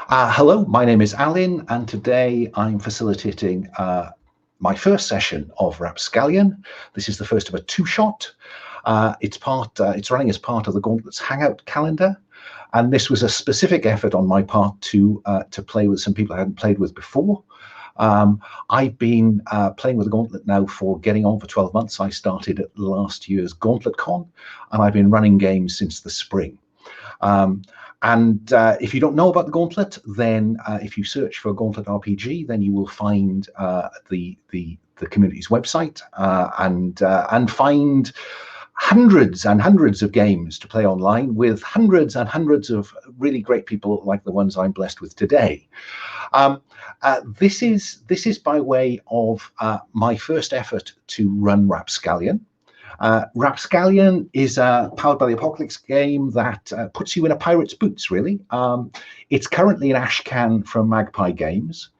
Hello, my name is Alan, and today I'm facilitating my first session of Rapscallion. This is the first of a two-shot. It's running as part of the Gauntlet's Hangout calendar, and this was a specific effort on my part to play with some people I hadn't played with before. I've been playing with the Gauntlet now for getting on for 12 months. I started at last year's GauntletCon, and I've been running games since the spring. If you don't know about the Gauntlet, then if you search for Gauntlet RPG, then you will find the community's website and find hundreds and hundreds of games to play online with hundreds and hundreds of really great people like the ones I'm blessed with today. This is by way of my first effort to run Rapscallion. Rapscallion is a Powered by the Apocalypse game that puts you in a pirate's boots, really. It's currently an ashcan from Magpie Games.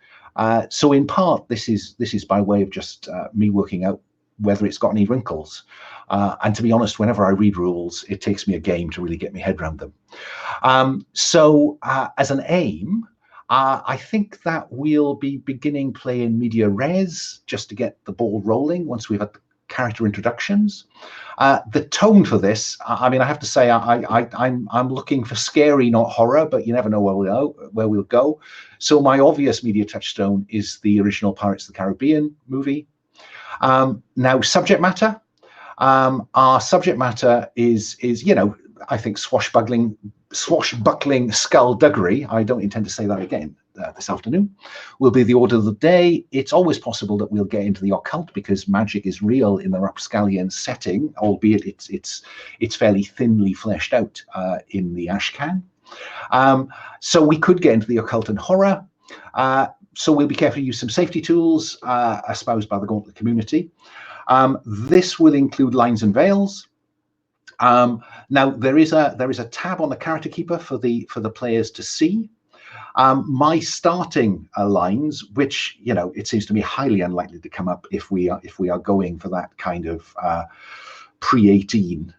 So in part, this is by way of just me working out whether it's got any wrinkles. And to be honest, whenever I read rules, it takes me a game to really get my head around them. As an aim, I think that we'll be beginning playing media res just to get the ball rolling once we've had the character introductions. The tone for this, I mean, I have to say, I'm looking for scary, not horror, but you never know where we'll go. So my obvious media touchstone is the original Pirates of the Caribbean movie. Now, subject matter. Our subject matter is I think swashbuckling skullduggery. I don't intend to say that again this afternoon. Will be the order of the day. It's always possible that we'll get into the occult because magic is real in the Rapscallion setting, albeit it's fairly thinly fleshed out in the ashcan. So we could get into the occult and horror. So we'll be careful to use some safety tools espoused by the Gauntlet community. This will include lines and veils. Now there is a tab on the character keeper for the players to see. My starting lines, which it seems to me highly unlikely to come up if we are going for that kind of pre-18.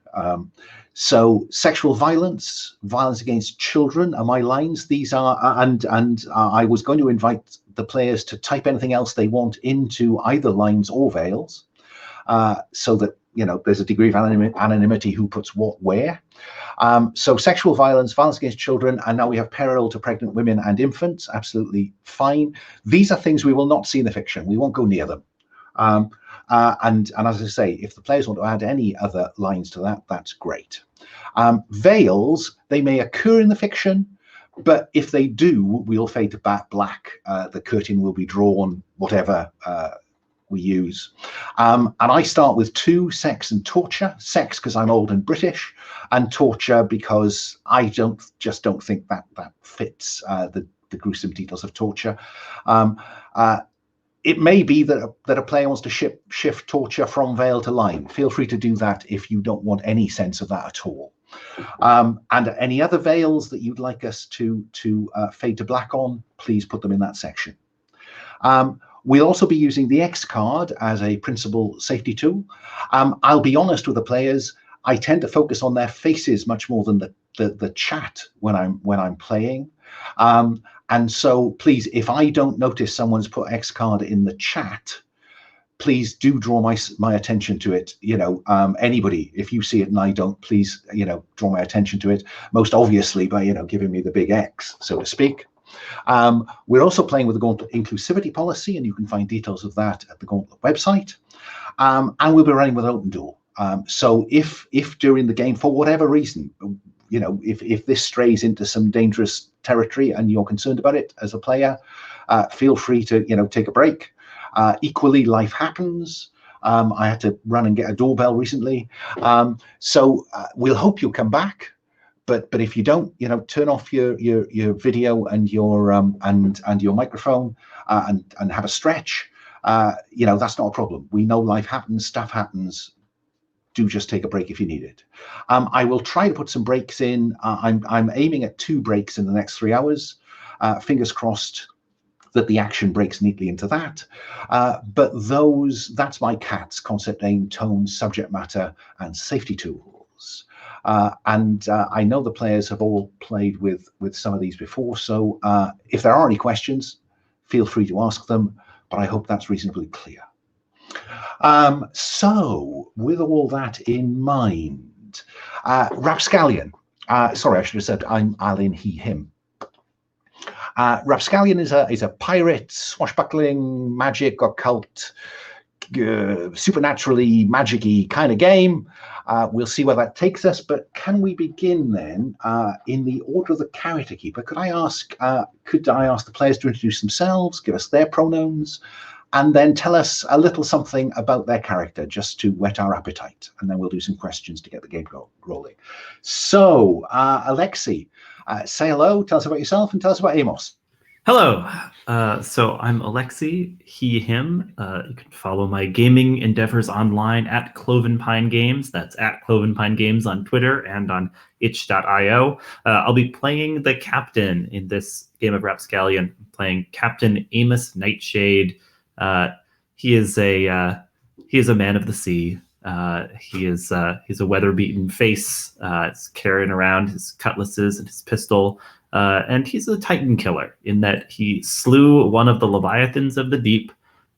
So sexual violence against children are my lines. These are and I was going to invite the players to type anything else they want into either lines or veils, so that there's a degree of anonymity who puts what where. So sexual violence against children, and now we have peril to pregnant women and infants. Absolutely fine. These are things we will not see in the fiction. We won't go near them. And as I say, if the players want to add any other lines to that, that's great. Veils, they may occur in the fiction, but if they do, we'll fade to black. The curtain will be drawn, whatever we use. And I start with 2, sex and torture. Sex because I'm old and British, and torture because I just don't think that fits the gruesome details of torture. It may be that a player wants to shift torture from veil to line. Feel free to do that if you don't want any sense of that at all. And any other veils that you'd like us to fade to black on, please put them in that section. We'll also be using the X card as a principal safety tool. I'll be honest with the players, I tend to focus on their faces much more than the chat when I'm playing. And so please, if I don't notice someone's put X card in the chat, please do draw my attention to it. Anybody, if you see it and I don't, please, draw my attention to it. Most obviously by, giving me the big X, so to speak. We're also playing with the Gauntlet inclusivity policy, and you can find details of that at the Gauntlet website. And we'll be running with open duel. So if during the game, for whatever reason, if this strays into some dangerous territory and you're concerned about it as a player, feel free to take a break. Equally, life happens. I had to run and get a doorbell recently, so we'll hope you'll come back. But if you don't, turn off your video and your microphone and have a stretch. That's not a problem. We know life happens, stuff happens. Do just take a break if you need it. I will try to put some breaks in. I'm aiming at 2 breaks in the next 3 hours. Fingers crossed that the action breaks neatly into that. But that's my CATS: concept, aim, tone, subject matter, and safety tools. And I know the players have all played with some of these before, so if there are any questions, feel free to ask them, but I hope that's reasonably clear. So with all that in mind, Rapscallion, sorry, I should have said I'm Alan, he, him. Rapscallion is a pirate, swashbuckling, magic, occult, supernaturally magic-y kind of game. We'll see where that takes us, but can we begin then in the order of the character keeper? Could I ask the players to introduce themselves, give us their pronouns, and then tell us a little something about their character just to whet our appetite, and then we'll do some questions to get the game rolling. So, Alexi, say hello, tell us about yourself, and tell us about Amos. Hello. So I'm Alexi, he, him. You can follow my gaming endeavors online at Cloven Pine Games. That's at Cloven Pine Games on Twitter and on itch.io. I'll be playing the captain in this game of Rapscallion, playing Captain Amos Nightshade. He is a man of the sea. He's a weather-beaten face. He's carrying around his cutlasses and his pistol. And he's a Titan killer in that he slew one of the Leviathans of the deep,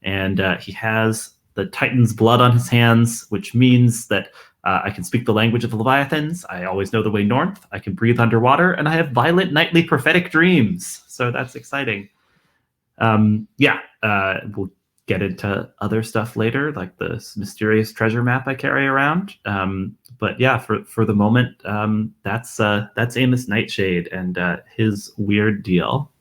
and he has the Titan's blood on his hands, which means that I can speak the language of the Leviathans. I always know the way north. I can breathe underwater, and I have violent nightly prophetic dreams. So that's exciting. We'll get into other stuff later, like the mysterious treasure map I carry around. But yeah, for the moment, that's Amos Nightshade and his weird deal.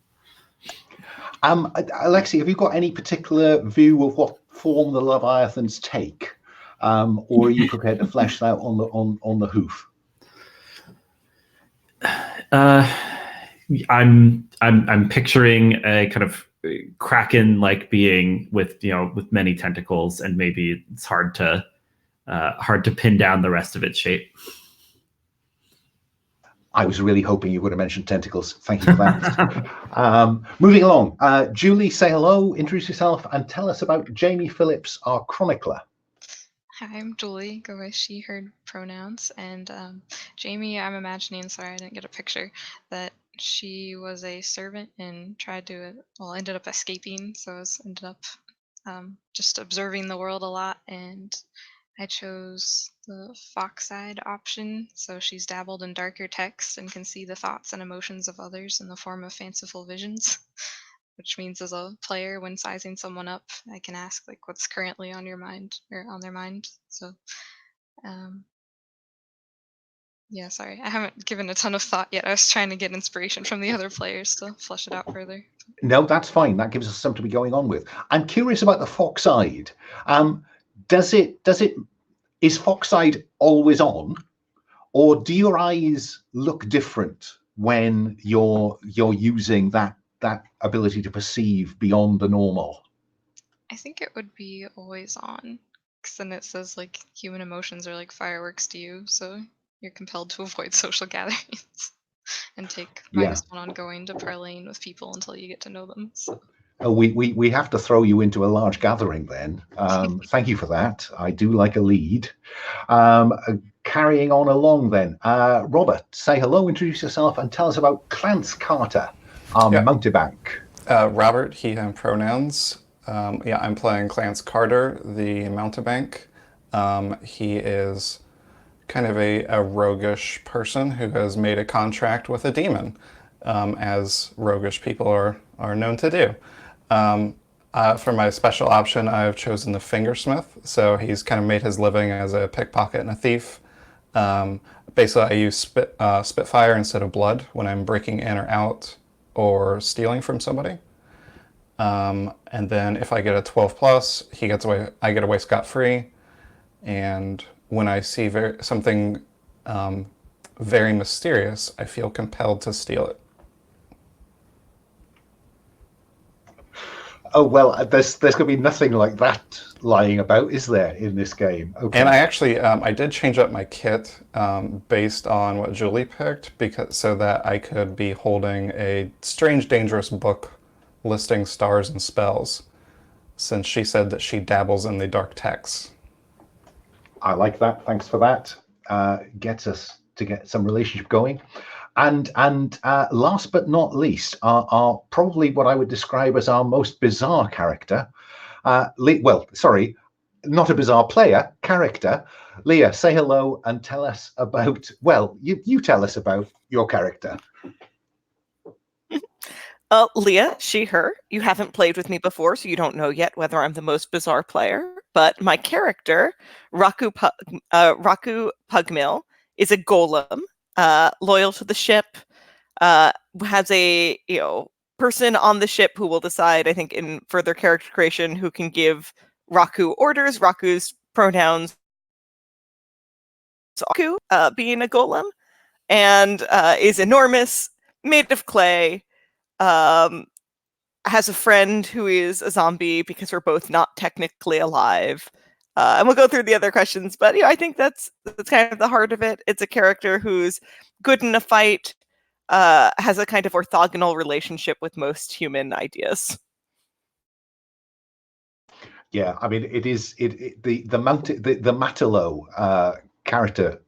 Alexi, have you got any particular view of what form the Leviathans take, or are you prepared to flesh that out on the hoof? I'm picturing a kind of kraken-like being with many tentacles, and maybe it's hard to pin down the rest of its shape. I was really hoping you would have mentioned tentacles. Thank you for that. Moving along, Julie, say hello, introduce yourself, and tell us about Jamie Phillips, our chronicler. Hi, I'm Julie, go by she, her pronouns, and Jamie, I'm imagining, sorry I didn't get a picture, that she was a servant and ended up escaping, so ended up just observing the world a lot, and I chose the Fox-eyed option, so she's dabbled in darker text and can see the thoughts and emotions of others in the form of fanciful visions, which means as a player, when sizing someone up, I can ask like what's currently on your mind or on their mind. So, yeah, sorry, I haven't given a ton of thought yet. I was trying to get inspiration from the other players to flesh it out further. No, that's fine. That gives us something to be going on with. I'm curious about the Fox-eyed. Is Fox-eyed always on, or do your eyes look different when you're using that ability to perceive beyond the normal? I think it would be always on, because then it says like human emotions are like fireworks to you, so you're compelled to avoid social gatherings and take -1 ongoing to parlaying with people until you get to know them. So. We have to throw you into a large gathering then. Thank you for that. I do like a lead. Carrying on along then, Robert, say hello, introduce yourself, and tell us about Clance Carter, our Mountebank. Robert, he, him pronouns. I'm playing Clance Carter, the Mountebank. He is kind of a roguish person who has made a contract with a demon, as roguish people are known to do. For my special option, I've chosen the Fingersmith. So he's kind of made his living as a pickpocket and a thief. Basically, I use Spitfire instead of blood when I'm breaking in or out or stealing from somebody. And then if I get a 12+, he gets away. I get away scot-free. And when I see something very mysterious, I feel compelled to steal it. Oh, well, there's going to be nothing like that lying about, is there, in this game? Okay. And I actually, I did change up my kit based on what Julie picked, so that I could be holding a strange, dangerous book listing stars and spells, since she said that she dabbles in the dark texts. I like that. Thanks for that. Gets us to get some relationship going. And last but not least, are probably what I would describe as our most bizarre character. Well, sorry, not a bizarre player, character. Leah, say hello and tell us about, well, you tell us about your character. Leah, she, her. You haven't played with me before, so you don't know yet whether I'm the most bizarre player. But my character, Raku Pugmill, is a golem, loyal to the ship, has a person on the ship who will decide, I think, in further character creation, who can give Raku orders. Raku's pronouns Raku, being a golem, and is enormous, made of clay, has a friend who is a zombie because we're both not technically alive. And we'll go through the other questions, but I think that's kind of the heart of it. It's a character who's good in a fight, has a kind of orthogonal relationship with most human ideas. Yeah, I mean, it is the Matalo character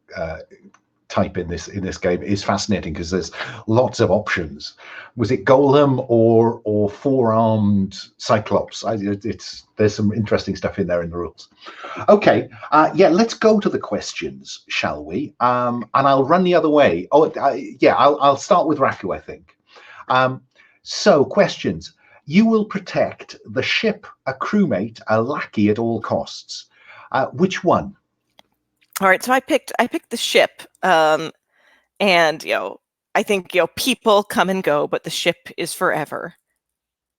type in this game is fascinating because there's lots of options. Was it golem or four-armed cyclops? There's some interesting stuff in there in the rules. Okay, yeah, let's go to the questions, shall we? And I'll run the other way. I'll start with Raku, I think. So questions. You will protect the ship, a crewmate, a lackey at all costs. Which one? All right, so I picked the ship, and I think people come and go, but the ship is forever.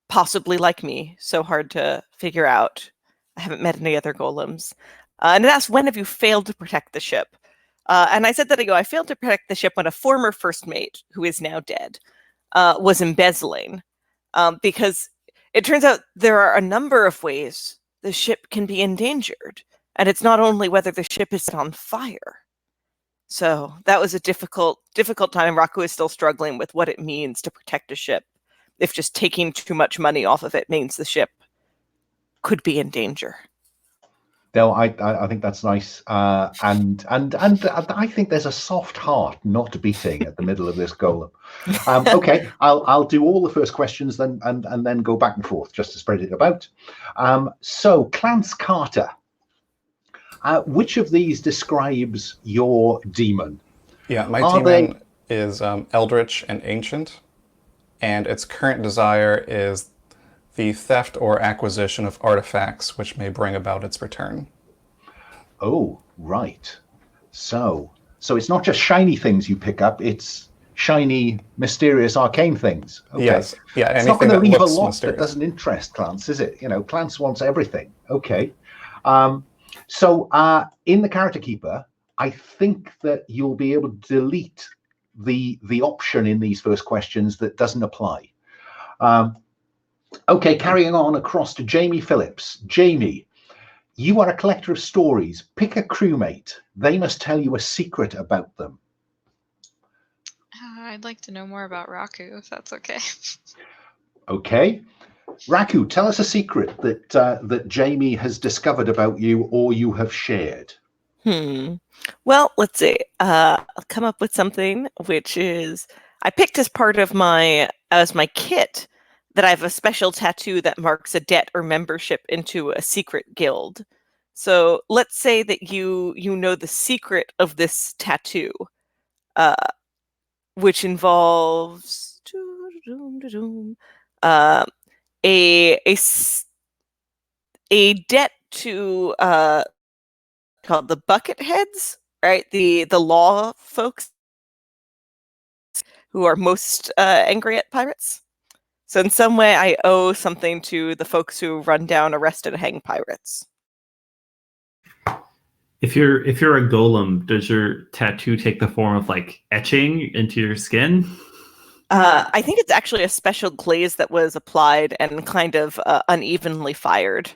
Possibly like me, so hard to figure out. I haven't met any other golems. And it asked, when have you failed to protect the ship? And I said that I failed to protect the ship when a former first mate, who is now dead, was embezzling, because it turns out there are a number of ways the ship can be endangered. And it's not only whether the ship is set on fire. So that was a difficult time. Raku is still struggling with what it means to protect a ship. If just taking too much money off of it means the ship could be in danger. No, I think that's nice, and I think there's a soft heart not beating at the middle of this golem. Okay, I'll do all the first questions then and then go back and forth just to spread it about. So Clance Carter. Which of these describes your demon? Yeah, my demon is Eldritch and Ancient, and its current desire is the theft or acquisition of artifacts which may bring about its return. Oh, right. So it's not just shiny things you pick up, it's shiny, mysterious, arcane things. Okay. Yes, yeah, it's not going to leave a lot mysterious. That doesn't interest Clance, is it? Clance wants everything. Okay. So in the character keeper, I think that you'll be able to delete the option in these first questions that doesn't apply. Okay, carrying on across to Jamie Phillips. Jamie, you are a collector of stories. Pick a crewmate. They must tell you a secret about them. I'd like to know more about Raku, if that's okay. Okay. Raku, tell us a secret that Jamie has discovered about you or you have shared. Well, let's see. I'll come up with something which is I picked as part of my kit that I have a special tattoo that marks a debt or membership into a secret guild. So let's say that you know the secret of this tattoo, which involves a debt to called the Bucketheads, right? The law folks who are most angry at pirates. So in some way, I owe something to the folks who run down, arrest, and hang pirates. If you're a golem, does your tattoo take the form of like etching into your skin? I think it's actually a special glaze that was applied and kind of unevenly fired.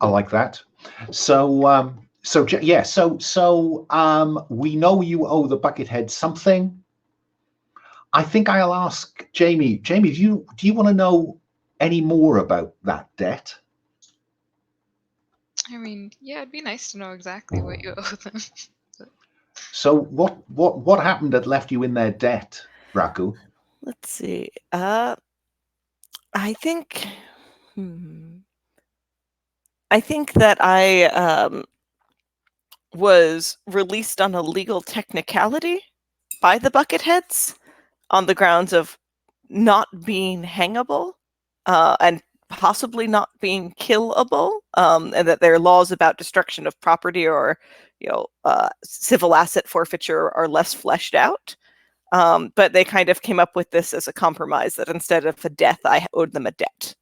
I like that. So we know you owe the Buckethead something. I think I'll ask Jamie. Jamie, do you want to know any more about that debt? I mean, yeah, it'd be nice to know exactly what you owe them. So what happened that left you in their debt, Raku? Let's see. I think. I think that I was released on a legal technicality by the Bucketheads on the grounds of not being hangable and possibly not being killable, and that their laws about destruction of property or civil asset forfeiture are less fleshed out. But they kind of came up with this as a compromise that instead of a death, I owed them a debt.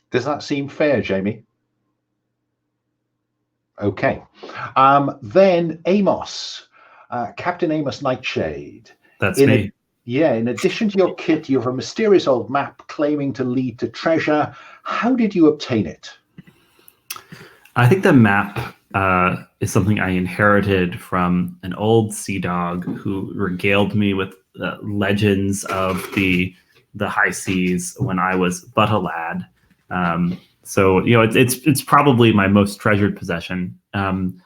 Does that seem fair, Jamie? Okay. Then Amos, Captain Amos Nightshade. That's me. In addition to your kit, you have a mysterious old map claiming to lead to treasure. How did you obtain it? I think the map is something I inherited from an old sea dog who regaled me with legends of the high seas when I was but a lad. So it's probably my most treasured possession. And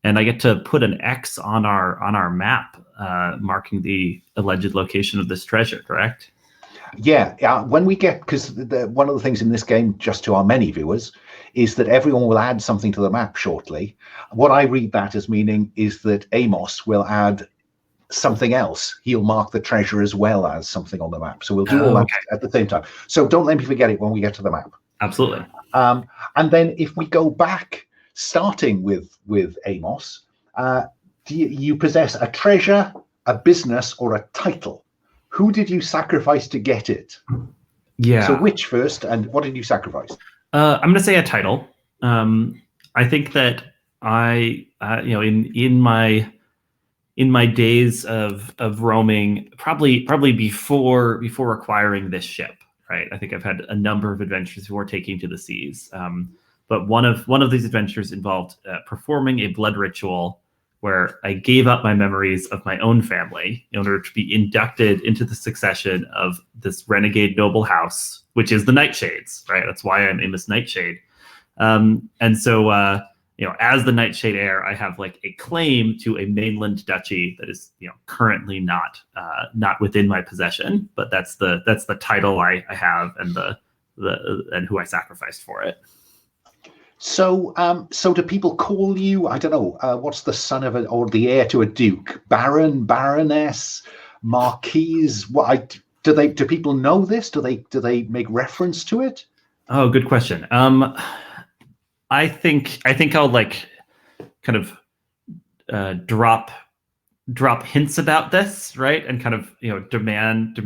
I get to put an X on our map, marking the alleged location of this treasure, correct? Yeah. When we get, because one of the things in this game, just to our many viewers, is that everyone will add something to the map shortly. What I read that as meaning is that Amos will add something else. He'll mark the treasure as well as something on the map. So we'll do all that at the same time. So don't let me forget it when we get to the map. Absolutely. And then if we go back, starting with Amos, do you possess a treasure, a business, or a title? Who did you sacrifice to get it? Yeah. So which first, and what did you sacrifice? I'm going to say a title. I think that I, in my days of roaming, probably before acquiring this ship, right? I think I've had a number of adventures before taking to the seas. But one of these adventures involved performing a blood ritual where I gave up my memories of my own family in order to be inducted into the succession of this renegade noble house, which is the Nightshades, right? That's why I'm Amos Nightshade. And so, as the Nightshade heir, I have like a claim to a mainland duchy that is, currently not within my possession, but that's the title I have and and who I sacrificed for it. So, do people call you? I don't know. What's the son of or the heir to a duke? Baron, Baroness, Marquise? Do people know this? Do they make reference to it? Oh, good question. I think I'll like kind of drop hints about this, right? And kind of demand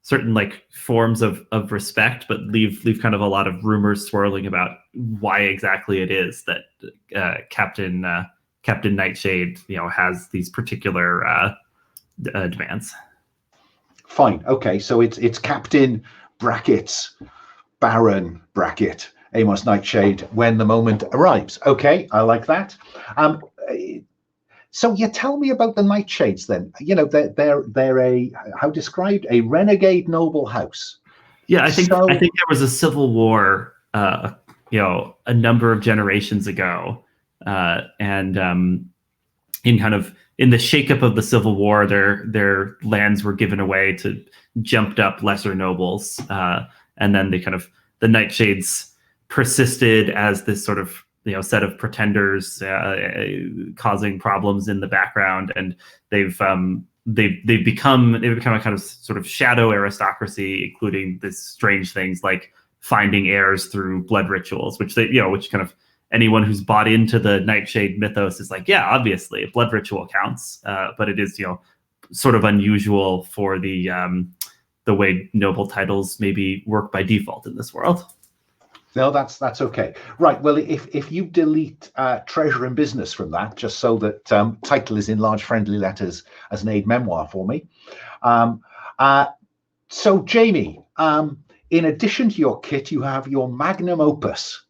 certain like forms of respect, but leave kind of a lot of rumors swirling about why exactly it is that Captain Nightshade has these particular demands. Fine. Okay. So it's Captain brackets Baron bracket Amos Nightshade when the moment arrives. Okay, I like that. So tell me about the Nightshades then. They're a, how described, a renegade noble house. Yeah, I think there was a civil war, a number of generations ago, and in the shakeup of the Civil War, their lands were given away to jumped up lesser nobles, and then the Nightshades persisted as this sort of set of pretenders causing problems in the background, and they've become a kind of sort of shadow aristocracy, including these strange things like finding heirs through blood rituals, which kind of anyone who's bought into the Nightshade mythos is like, yeah, obviously a blood ritual counts, but it is sort of unusual for the way noble titles maybe work by default in this world. No, that's okay. Right. Well, if you delete treasure and business from that, just so that title is in large friendly letters as an aid memoir for me. So Jamie, in addition to your kit, you have your magnum opus,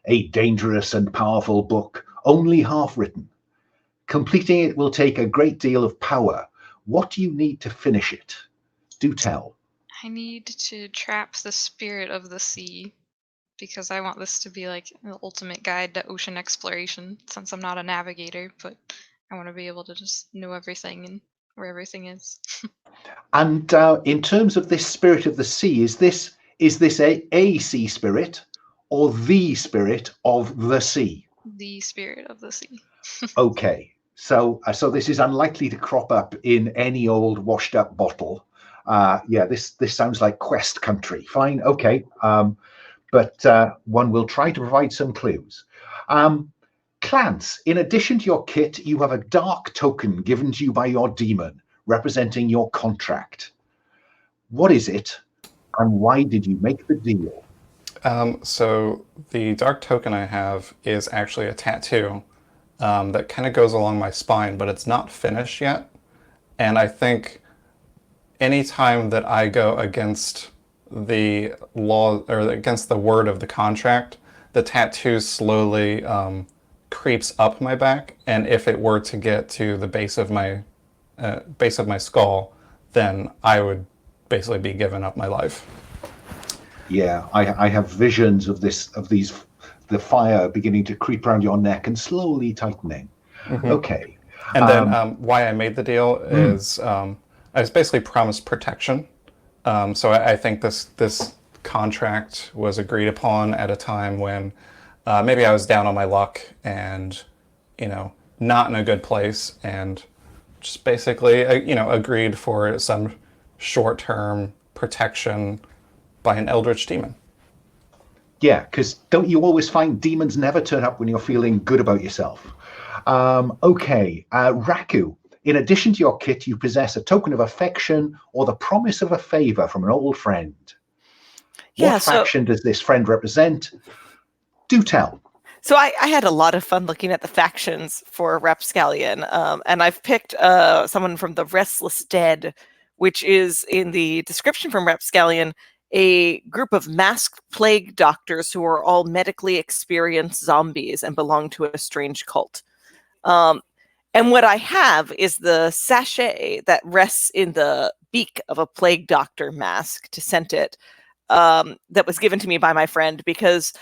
a dangerous and powerful book, only half written. Completing it will take a great deal of power. What do you need to finish it? Do tell. I need to trap the spirit of the sea, because I want this to be like the ultimate guide to ocean exploration, since I'm not a navigator, but I want to be able to just know everything and where everything is. And in terms of this spirit of the sea, is this a sea spirit or the spirit of the sea? The spirit of the sea. Okay, so this is unlikely to crop up in any old washed up bottle. Yeah, this sounds like quest country. Fine, okay, but one will try to provide some clues. Clance, in addition to your kit, you have a dark token given to you by your demon, representing your contract. What is it, and why did you make the deal? So the dark token I have is actually a tattoo that kind of goes along my spine, but it's not finished yet. And I think anytime that I go against the law or against the word of the contract, the tattoo slowly creeps up my back. And if it were to get to the base of my skull, then I would basically be giving up my life. Yeah, I have visions of the fire beginning to creep around your neck and slowly tightening. Mm-hmm. Okay. And then why I made the deal is I was basically promised protection. So I think this contract was agreed upon at a time when maybe I was down on my luck and, not in a good place, and just basically, agreed for some short-term protection by an eldritch demon. Yeah, because don't you always find demons never turn up when you're feeling good about yourself? Okay, Raku, in addition to your kit, you possess a token of affection or the promise of a favor from an old friend. Yeah, what faction does this friend represent? Do tell. So I had a lot of fun looking at the factions for Rapscallion, and I've picked someone from the Restless Dead, which is in the description from Rapscallion, a group of masked plague doctors who are all medically experienced zombies and belong to a strange cult. And what I have is the sachet that rests in the beak of a plague doctor mask to scent it, that was given to me by my friend because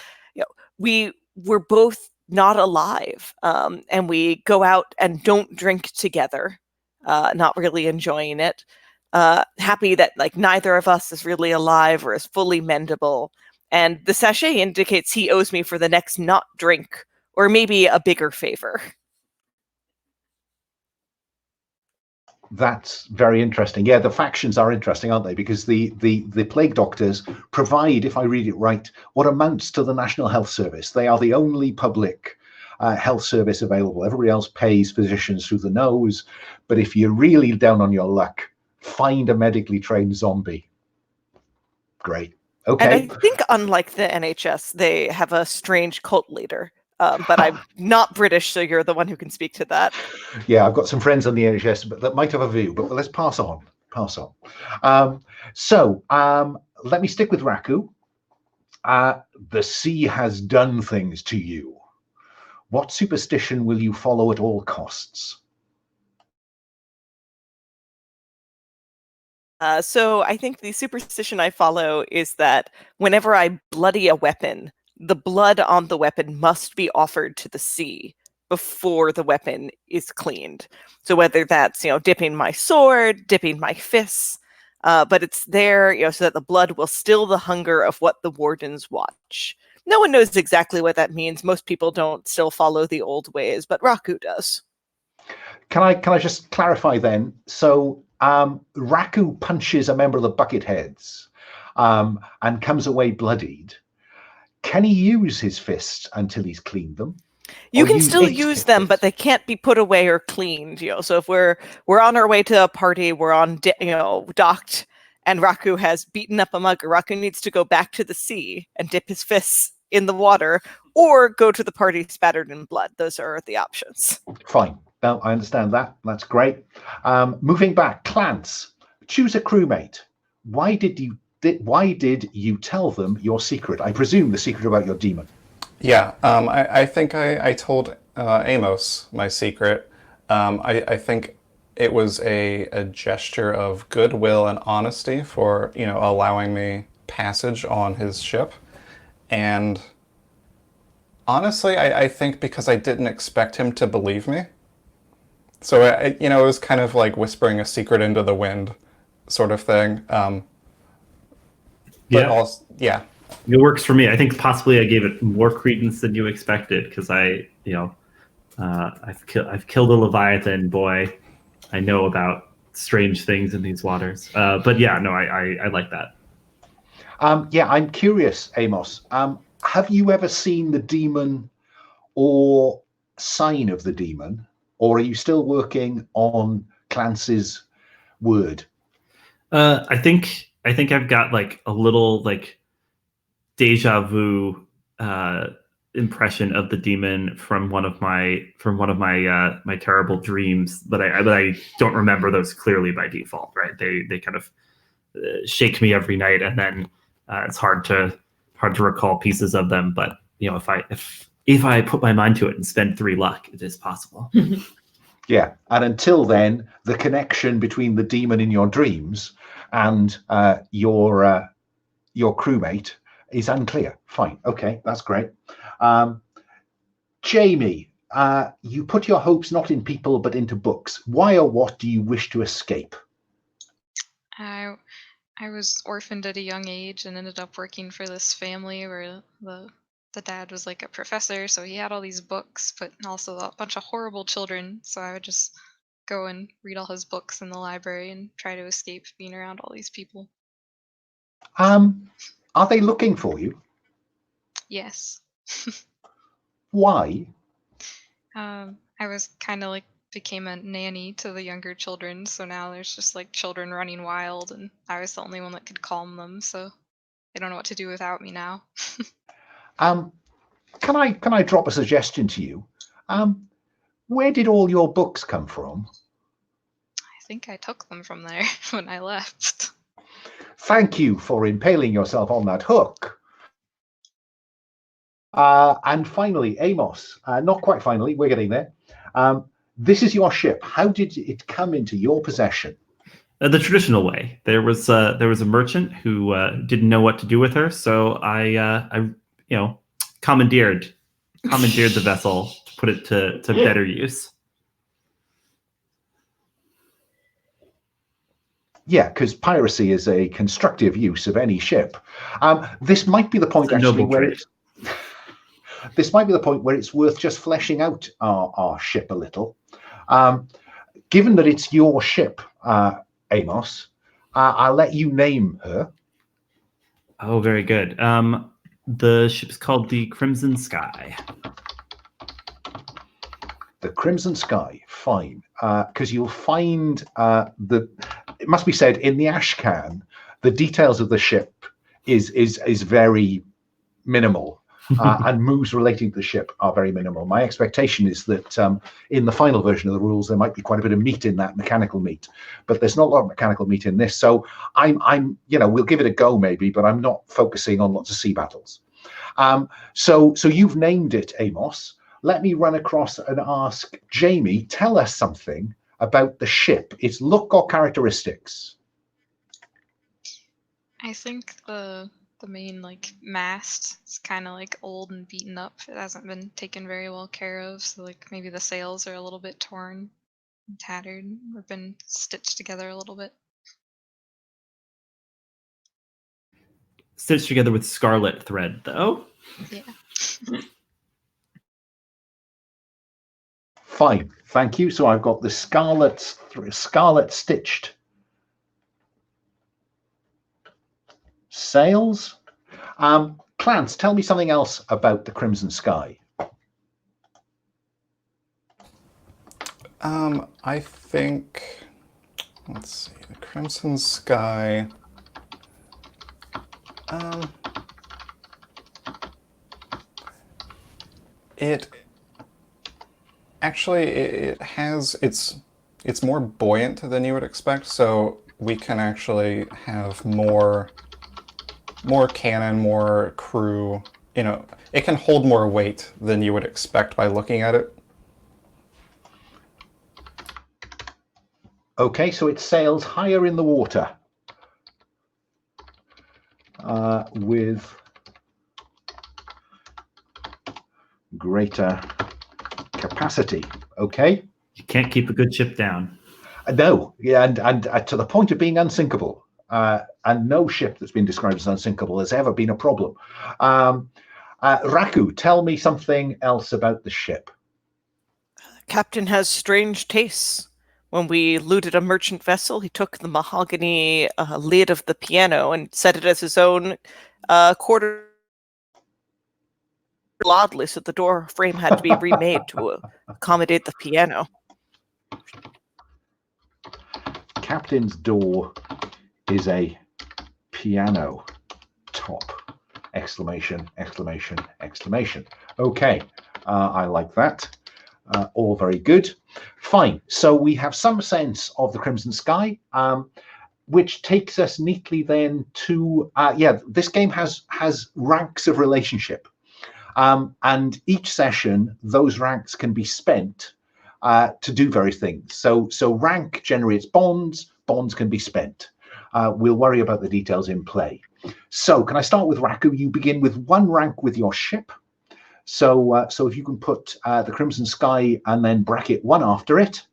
we were both not alive, and we go out and don't drink together, not really enjoying it. Happy that neither of us is really alive or is fully mendable. And the sachet indicates he owes me for the next not drink, or maybe a bigger favor. That's very interesting. Yeah, the factions are interesting, aren't they? Because the plague doctors provide, if I read it right, what amounts to the National Health Service. They are the only public health service available. Everybody else pays physicians through the nose. But if you're really down on your luck, find a medically trained zombie. Great. Okay. And I think unlike the NHS, they have a strange cult leader. But I'm not British, so you're the one who can speak to that. Yeah, I've got some friends on the NHS that might have a view, but let's pass on. So let me stick with Raku. The sea has done things to you. What superstition will you follow at all costs? So I think the superstition I follow is that whenever I bloody a weapon, the blood on the weapon must be offered to the sea before the weapon is cleaned. So whether that's, dipping my sword, dipping my fists, but it's there, so that the blood will still the hunger of what the wardens watch. No one knows exactly what that means. Most people don't still follow the old ways, but Raku does. Can I just clarify then? So Raku punches a member of the Bucketheads and comes away bloodied. Can he use his fists until he's cleaned them? You can still use them, but they can't be put away or cleaned. So if we're on our way to a party, we're on docked, and Raku has beaten up a mugger, Raku needs to go back to the sea and dip his fists in the water, or go to the party spattered in blood. Those are the options. Fine. Now I understand that. That's great. Moving back, Clance, choose a crewmate. Why did you tell them your secret? I presume the secret about your demon. Yeah, I think I told Amos my secret. I think it was a gesture of goodwill and honesty for allowing me passage on his ship, And honestly, I think because I didn't expect him to believe me. So, it was kind of like whispering a secret into the wind sort of thing. But Yeah. also, yeah. It works for me. I think possibly I gave it more credence than you expected because I've killed a Leviathan. Boy, I know about strange things in these waters. But yeah, no, I like that. Yeah, I'm curious, Amos. Have you ever seen the demon or sign of the demon, or are you still working on Clance's word? I think I've got like a little like deja vu impression of the demon from one of my my terrible dreams, but I don't remember those clearly by default. Right? They kind of shake me every night, and then it's hard to recall pieces of them. But if I put my mind to it and spend 3 luck, it is possible. Yeah, and until then, the connection between the demon in your dreams and your crewmate is unclear. Fine, okay, that's great. Jamie, you put your hopes not in people but into books. Why or what do you wish to escape? I was orphaned at a young age and ended up working for this family where the dad was like a professor, so he had all these books, but also a bunch of horrible children. So I would just go and read all his books in the library and try to escape being around all these people. Are they looking for you? Yes. Why? I was kind of like became a nanny to the younger children, so now there's just like children running wild, and I was the only one that could calm them, so they don't know what to do without me now. Can I drop a suggestion to you? Where did all your books come from? I think I took them from there when I left. Thank you for impaling yourself on that hook. And finally, Amos, not quite finally, we're getting there. This is your ship. How did it come into your possession? The traditional way. There was a merchant who didn't know what to do with her, so I commandeered the vessel to put it to better use. Yeah, because piracy is a constructive use of any ship. This might be the point actually where it's this might be the point where it's worth just fleshing out our ship a little. Given that it's your ship, Amos, I'll let you name her. Oh, very good. The ship's called the Crimson Sky. The Crimson Sky, fine. Because you'll find it must be said, in the Ashcan, the details of the ship is very minimal. And moves relating to the ship are very minimal. My expectation is that in the final version of the rules, there might be quite a bit of meat in that, mechanical meat, but there's not a lot of mechanical meat in this. So I'm we'll give it a go maybe, but I'm not focusing on lots of sea battles. So you've named it, Amos. Let me run across and ask Jamie, tell us something about the ship, its look or characteristics. I think the main like mast is kind of like old and beaten up. It hasn't been taken very well care of, so like maybe the sails are a little bit torn and tattered or been stitched together a little bit. Stitched together with scarlet thread, though. Yeah. Fine, thank you. So I've got the scarlet stitched sails. Clance, tell me something else about the Crimson Sky. I think, let's see, the Crimson Sky. It's more buoyant than you would expect, so we can actually have more cannon, more crew. It can hold more weight than you would expect by looking at it. Okay, so it sails higher in the water with greater capacity. Okay. You can't keep a good ship down. No, yeah, and to the point of being unsinkable. And no ship that's been described as unsinkable has ever been a problem. Raku, tell me something else about the ship. Captain has strange tastes. When we looted a merchant vessel, he took the mahogany lid of the piano and set it as his own quarter oddly, so the door frame had to be remade to accommodate the piano. Captain's door is a piano top! Exclamation, exclamation, exclamation. Okay, I like that. All very good. Fine. So we have some sense of the Crimson Sky, which takes us neatly then to, this game has ranks of relationship. And each session, those ranks can be spent to do various things. So rank generates bonds, bonds can be spent. We'll worry about the details in play. So can I start with Raku? You begin with 1 rank with your ship. So if you can put the Crimson Sky and then bracket 1 after it,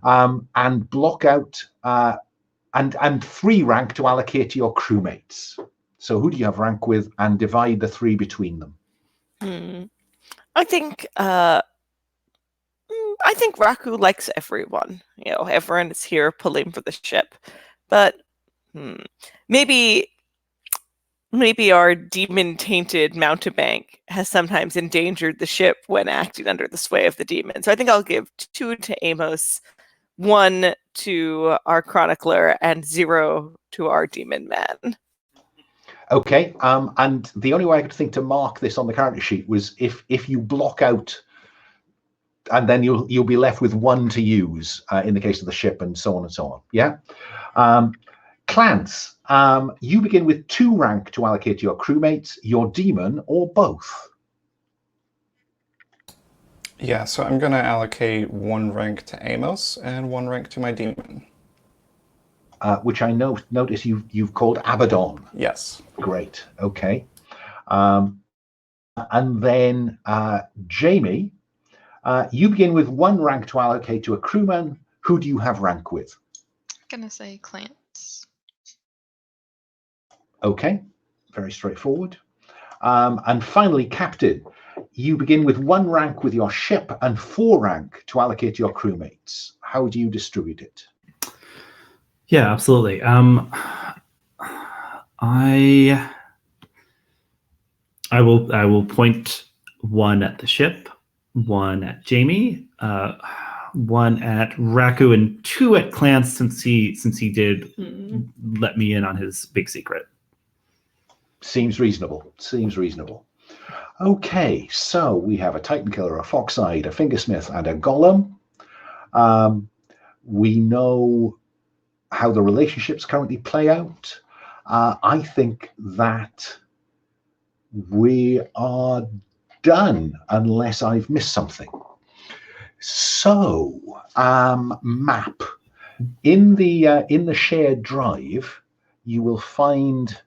and block out and 3 rank to allocate to your crewmates. So who do you have rank with, and divide the 3 between them? I think Raku likes everyone. Everyone is here pulling for the ship, but maybe our demon-tainted Mountebank has sometimes endangered the ship when acting under the sway of the demon. So I think I'll give 2 to Amos, 1 to our Chronicler, and 0 to our demon man. Okay, and the only way I could think to mark this on the character sheet was if you block out, and then you'll be left with 1 to use in the case of the ship, and so on and so on. Yeah. Clance, you begin with 2 rank to allocate to your crewmates, your demon, or both. Yeah, so I'm going to allocate 1 rank to Amos and 1 rank to my demon. Which I notice you've called Abaddon. Yes. Great. Okay. And then Jamie, you begin with 1 rank to allocate to a crewman. Who do you have rank with? I'm gonna say Clance. Okay, very straightforward. And finally, Captain, you begin with 1 rank with your ship and 4 rank to allocate to your crewmates. How do you distribute it? Yeah, absolutely. I will point 1 at the ship, 1 at Jamie, 1 at Raku, and 2 at Clance, since he did let me in on his big secret. Seems reasonable. Seems reasonable. Okay, so we have a Titan Killer, a Foxeye, a Fingersmith, and a Golem. We know how the relationships currently play out. I think that we are done, unless I've missed something. So, map. In the shared drive, you will find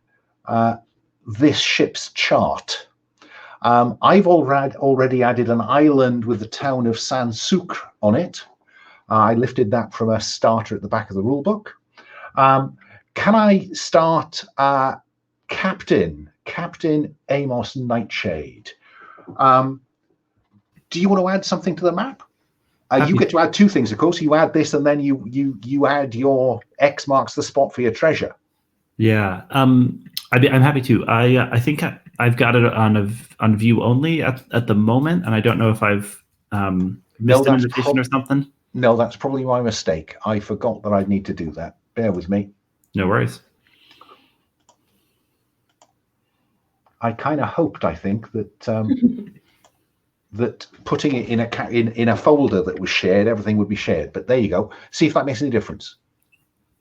this ship's chart. I've already added an island with the town of San Sucre on it. I lifted that from a starter at the back of the rulebook. Can I start Captain Amos Nightshade? Do you want to add something to the map? You get to add 2 things, of course. You add this, and then you add your X marks the spot for your treasure. Yeah, I'm happy to. I think I've got it on view only at the moment, and I don't know if I've missed an invitation or something. No, that's probably my mistake. I forgot that I'd need to do that. Bear with me. No worries. I kind of hoped, I think, that that putting it in a folder that was shared, everything would be shared. But there you go. See if that makes any difference.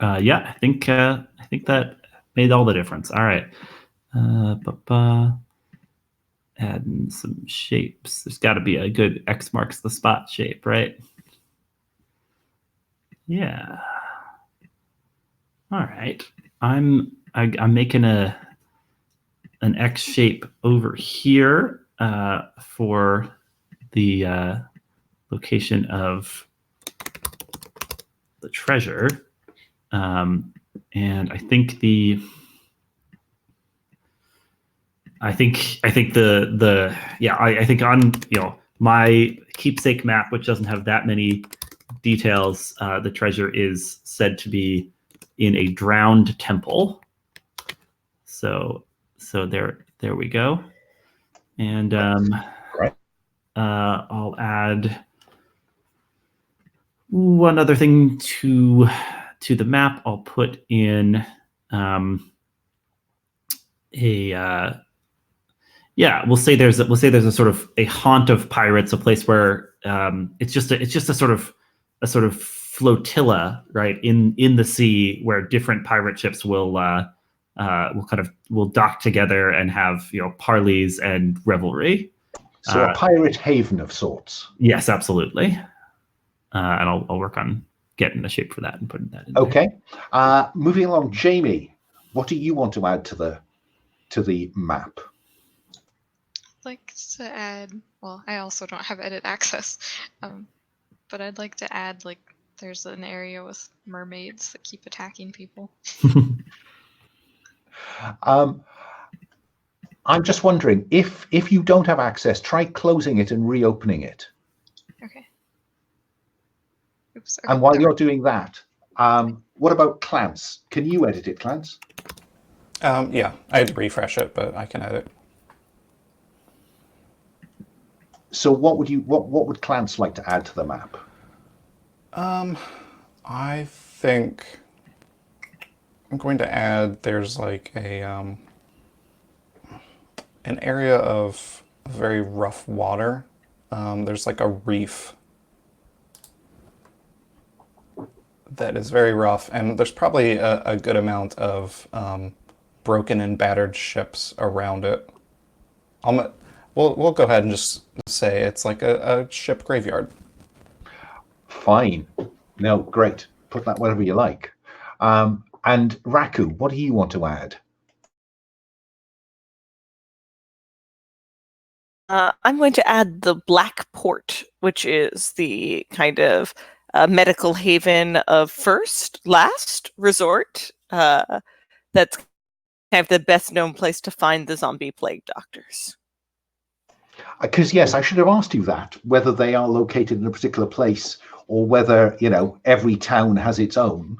Yeah, I think that made all the difference. All right. Adding some shapes. There's got to be a good X marks the spot shape, right? Yeah. All right. I'm making an X shape over here for the location of the treasure, and I think I think on my keepsake map, which doesn't have that many details, the treasure is said to be in a drowned temple. So there we go. And Great. I'll add one other thing to the map. I'll put in we'll say there's a sort of a haunt of pirates, a place where it's just a sort of flotilla, right, in the sea, where different pirate ships will dock together and have parleys and revelry. So a pirate haven of sorts. Yes, absolutely. And I'll work on getting a shape for that and putting that in. Okay. Moving along, Jamie, what do you want to add to the map? I'd like to add. Well, I also don't have edit access, but I'd like to add there's an area with mermaids that keep attacking people. I'm just wondering, if you don't have access, try closing it and reopening it. Okay. Oops. Okay, And while you're doing that, what about Clance? Can you edit it, Clance? Yeah, I had to refresh it, but I can edit. So what would Clance like to add to the map? I think I'm going to add, there's like an area of very rough water. There's like a reef that is very rough, and there's probably a good amount of broken and battered ships around it. We'll go ahead and just say it's like a ship graveyard. Fine. No, great. Put that whatever you like. And Raku, what do you want to add? I'm going to add the Black Port, which is the kind of medical haven of last resort. That's kind of the best known place to find the zombie plague doctors. Because yes, I should have asked you that, whether they are located in a particular place or whether every town has its own.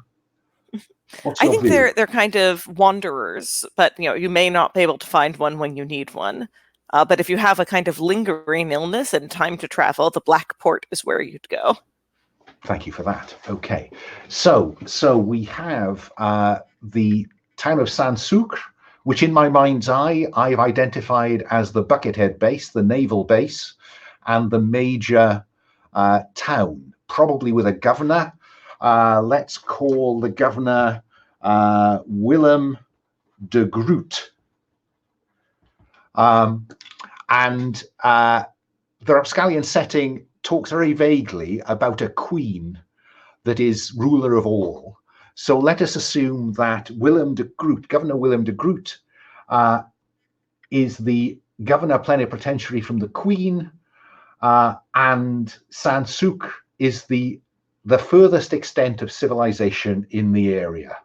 I think they're kind of wanderers, but you may not be able to find one when you need one. But if you have a kind of lingering illness and time to travel, the Black Port is where you'd go. Thank you for that. Okay, so we have the town of Sucre, which in my mind's eye, I've identified as the Buckethead base, the naval base, and the major town, probably with a governor. Let's call the governor Willem de Groot. And the Rapscallion setting talks very vaguely about a queen that is ruler of all. So let us assume that Governor Willem de Groot, is the governor plenipotentiary from the Queen, and Sucre is the furthest extent of civilization in the area.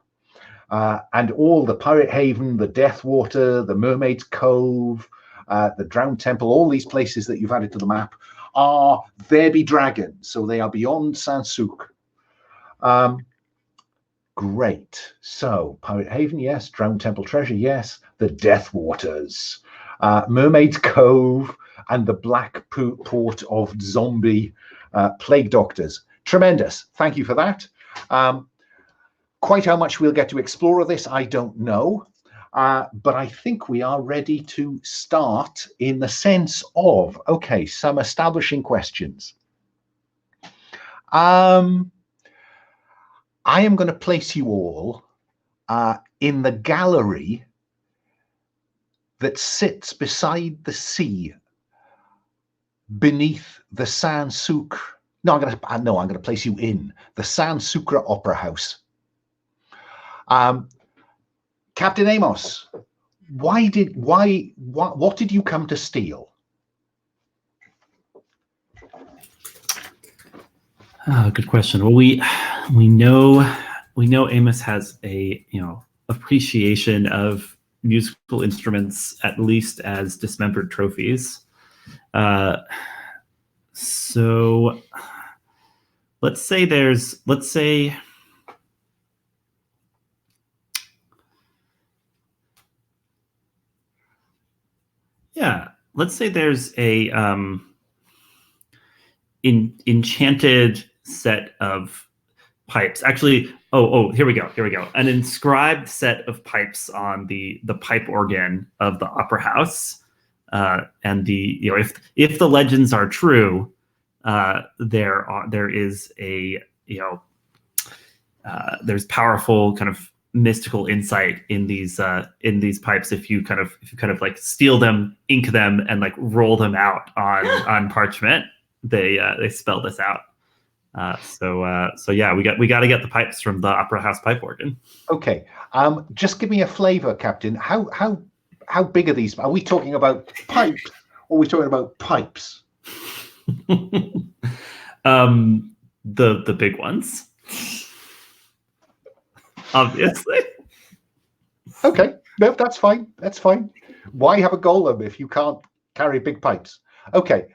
And all the Pirate Haven, the Deathwater, the Mermaid's Cove, the Drowned Temple, all these places that you've added to the map there be dragons. So they are beyond Sucre. Great. So Pirate Haven, yes. Drowned Temple Treasure, yes. The Deathwaters, Mermaid's Cove, and the Black Port of zombie plague doctors. Tremendous. Thank you for that. Quite how much we'll get to explore of this, I don't know. But I think we are ready to start in the sense of, okay, some establishing questions. I am going to place you all in the gallery that sits beside the sea beneath the Sucre. No, I'm going to place you in the Sucre Opera House. Captain Amos, what did you come to steal? Good question. Well, we know Amos has a appreciation of musical instruments, at least as dismembered trophies. So let's say there's a enchanted set of pipes. Actually, here we go. An inscribed set of pipes on the pipe organ of the opera house. And if the legends are true, there is a there's powerful kind of mystical insight in these pipes if you kind of like steal them, ink them, and like roll them out on parchment. They spell this out. So yeah, we got to get the pipes from the opera house pipe organ. Okay, just give me a flavor, Captain. How big are these? Are we talking about pipes, or are we talking about pipes? The big ones, obviously. Okay, no, that's fine. That's fine. Why have a golem if you can't carry big pipes? Okay.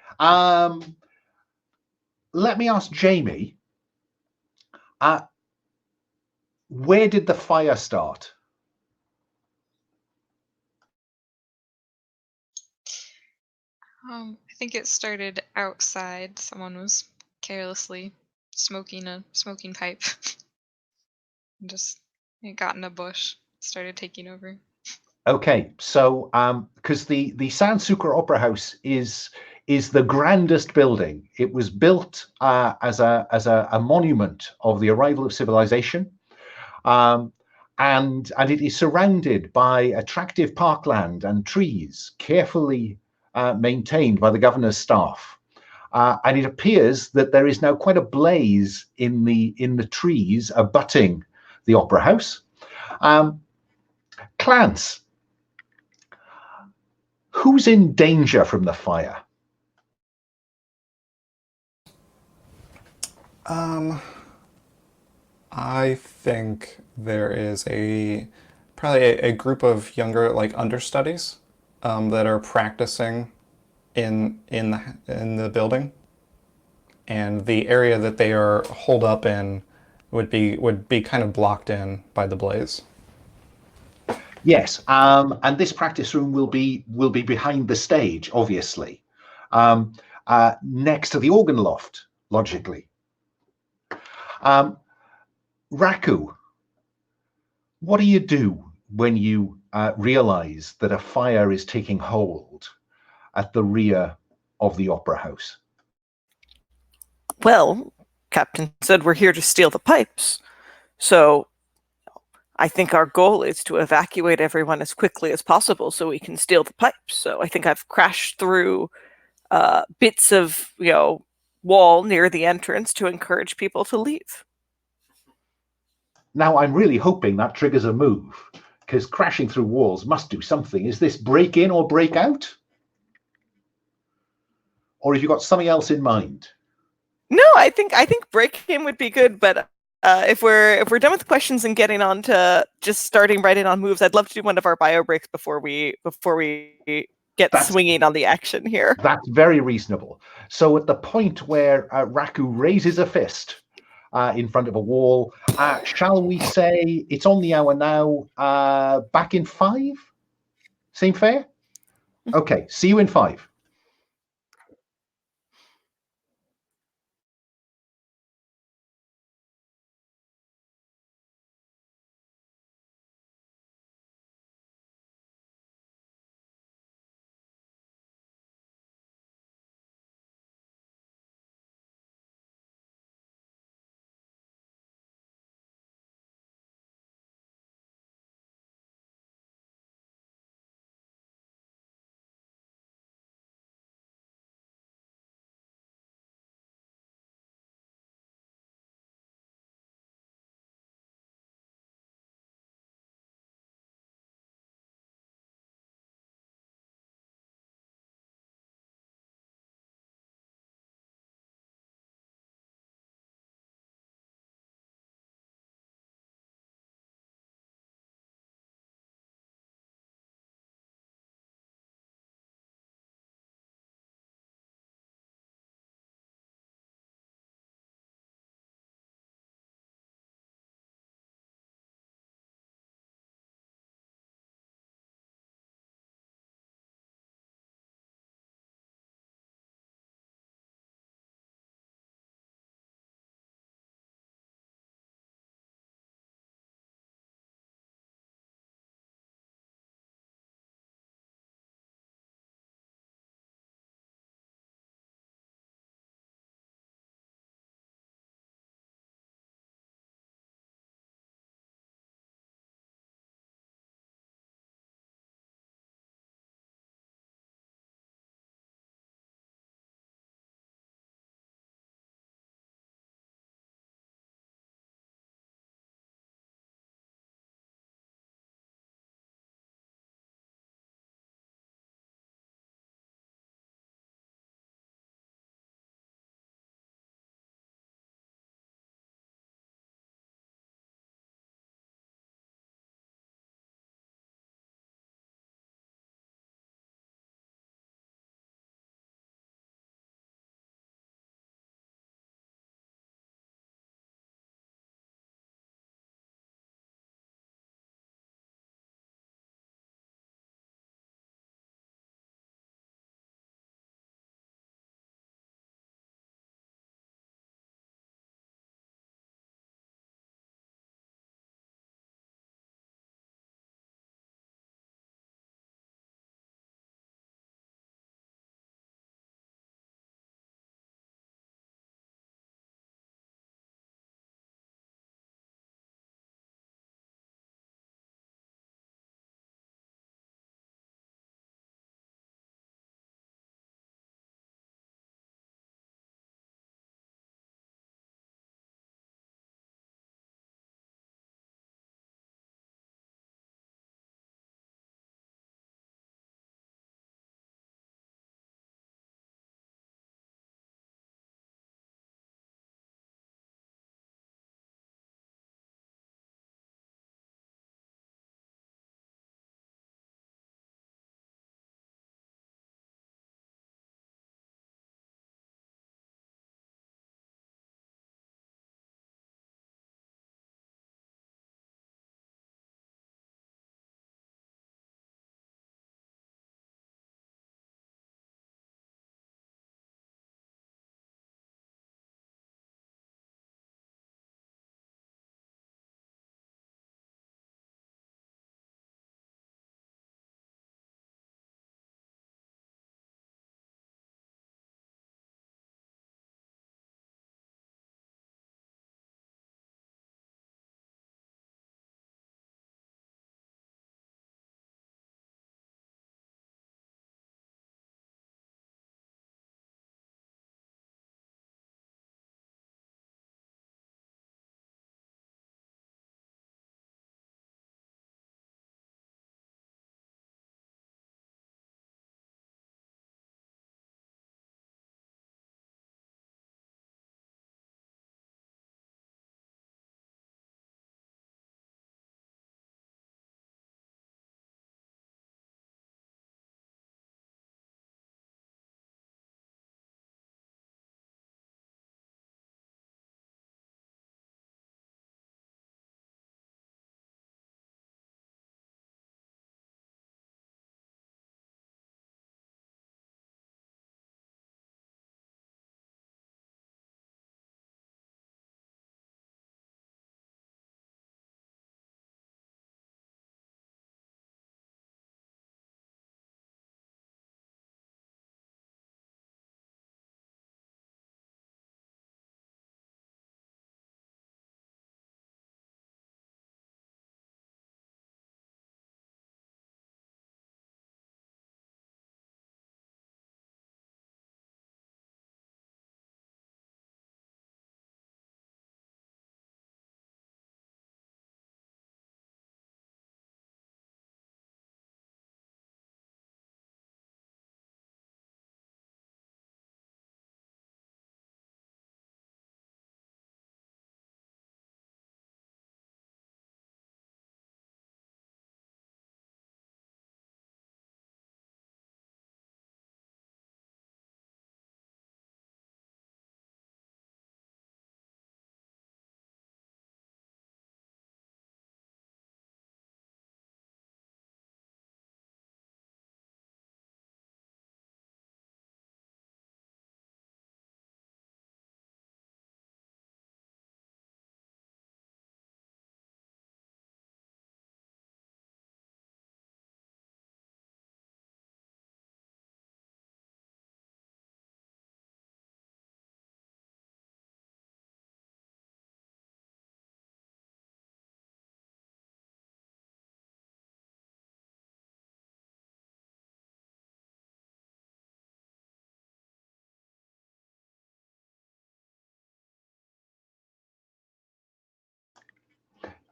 Let me ask Jamie. Where did the fire start? I think it started outside. Someone was carelessly smoking a smoking pipe. And just it got in a bush, started taking over. Okay, so because the Sucre Opera House is the grandest building. It was built as a monument of the arrival of civilization, and it is surrounded by attractive parkland and trees, carefully maintained by the governor's staff. And it appears that there is now quite a blaze in the trees abutting the Opera House. Clance, who's in danger from the fire? I think there is probably a group of younger understudies that are practicing in the building, and the area that they are holed up in would be kind of blocked in by the blaze. Yes, and this practice room will be behind the stage, obviously, next to the organ loft, logically. Raku, what do you do when you realize that a fire is taking hold at the rear of the opera house? Well, Captain said we're here to steal the pipes. So I think our goal is to evacuate everyone as quickly as possible so we can steal the pipes. So I think I've crashed through bits of, wall near the entrance to encourage people to leave. Now, I'm really hoping that triggers a move, because crashing through walls must do something. Is this break in or break out? Or have you got something else in mind? No, I think break in would be good, but if we're done with questions and getting on to just starting right in on moves, I'd love to do one of our bio breaks before we get swinging on the action here. That's very reasonable. So at the point where Raku raises a fist in front of a wall, shall we say it's on the hour now? Back in 5? Seem fair? Okay, see you in 5.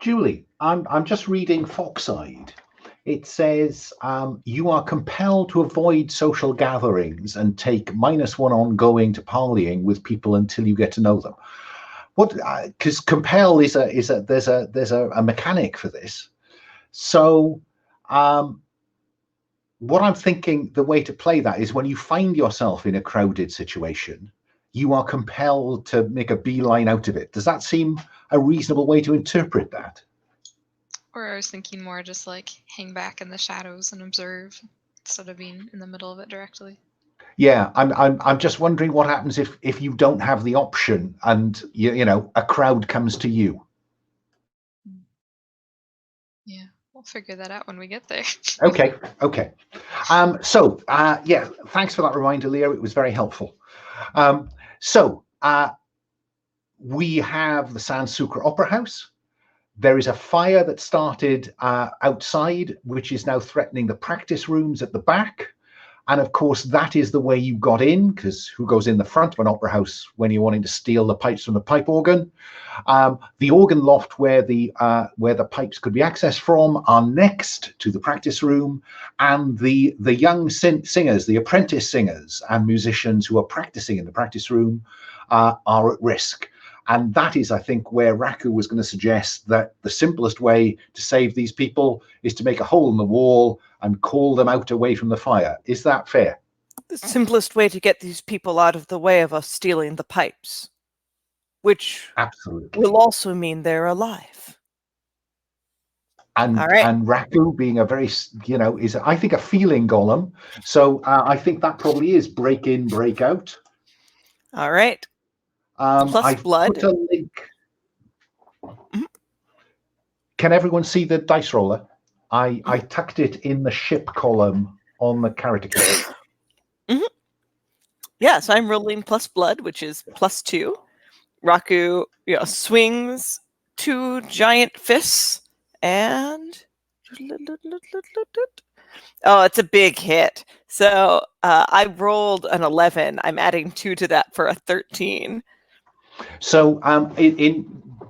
Julie, I'm just reading Foxside. It says you are compelled to avoid social gatherings and take -1 ongoing to parleying with people until you get to know them. What? Because compel is there's a mechanic for this. So what I'm thinking the way to play that is when you find yourself in a crowded situation, you are compelled to make a beeline out of it. Does that seem a reasonable way to interpret that? Or I was thinking more just like hang back in the shadows and observe instead of being in the middle of it directly. Yeah, I'm just wondering what happens if you don't have the option and you know a crowd comes to you. Yeah, we'll figure that out when we get there. Okay. Yeah, thanks for that reminder, Leo. It was very helpful. We have the San Sucre Opera House. There is a fire that started outside, which is now threatening the practice rooms at the back. And of course, that is the way you got in, because who goes in the front of an opera house when you're wanting to steal the pipes from the pipe organ? The organ loft where the pipes could be accessed from are next to the practice room, and the young singers, the apprentice singers and musicians who are practicing in the practice room are at risk. And that is, I think, where Raku was going to suggest that the simplest way to save these people is to make a hole in the wall and call them out away from the fire. Is that fair? The simplest way to get these people out of the way of us stealing the pipes, which absolutely will also mean they're alive. And all right. And Raku being a very, is I think a feeling golem. So I think that probably is break in, break out. All right. Plus I've blood. put a link. Can everyone see the dice roller? I tucked it in the ship column on the character card. Yes, I'm rolling plus blood, which is +2. Raku swings 2 giant fists and it's a big hit. So I rolled an 11. I'm adding 2 to that for a 13. So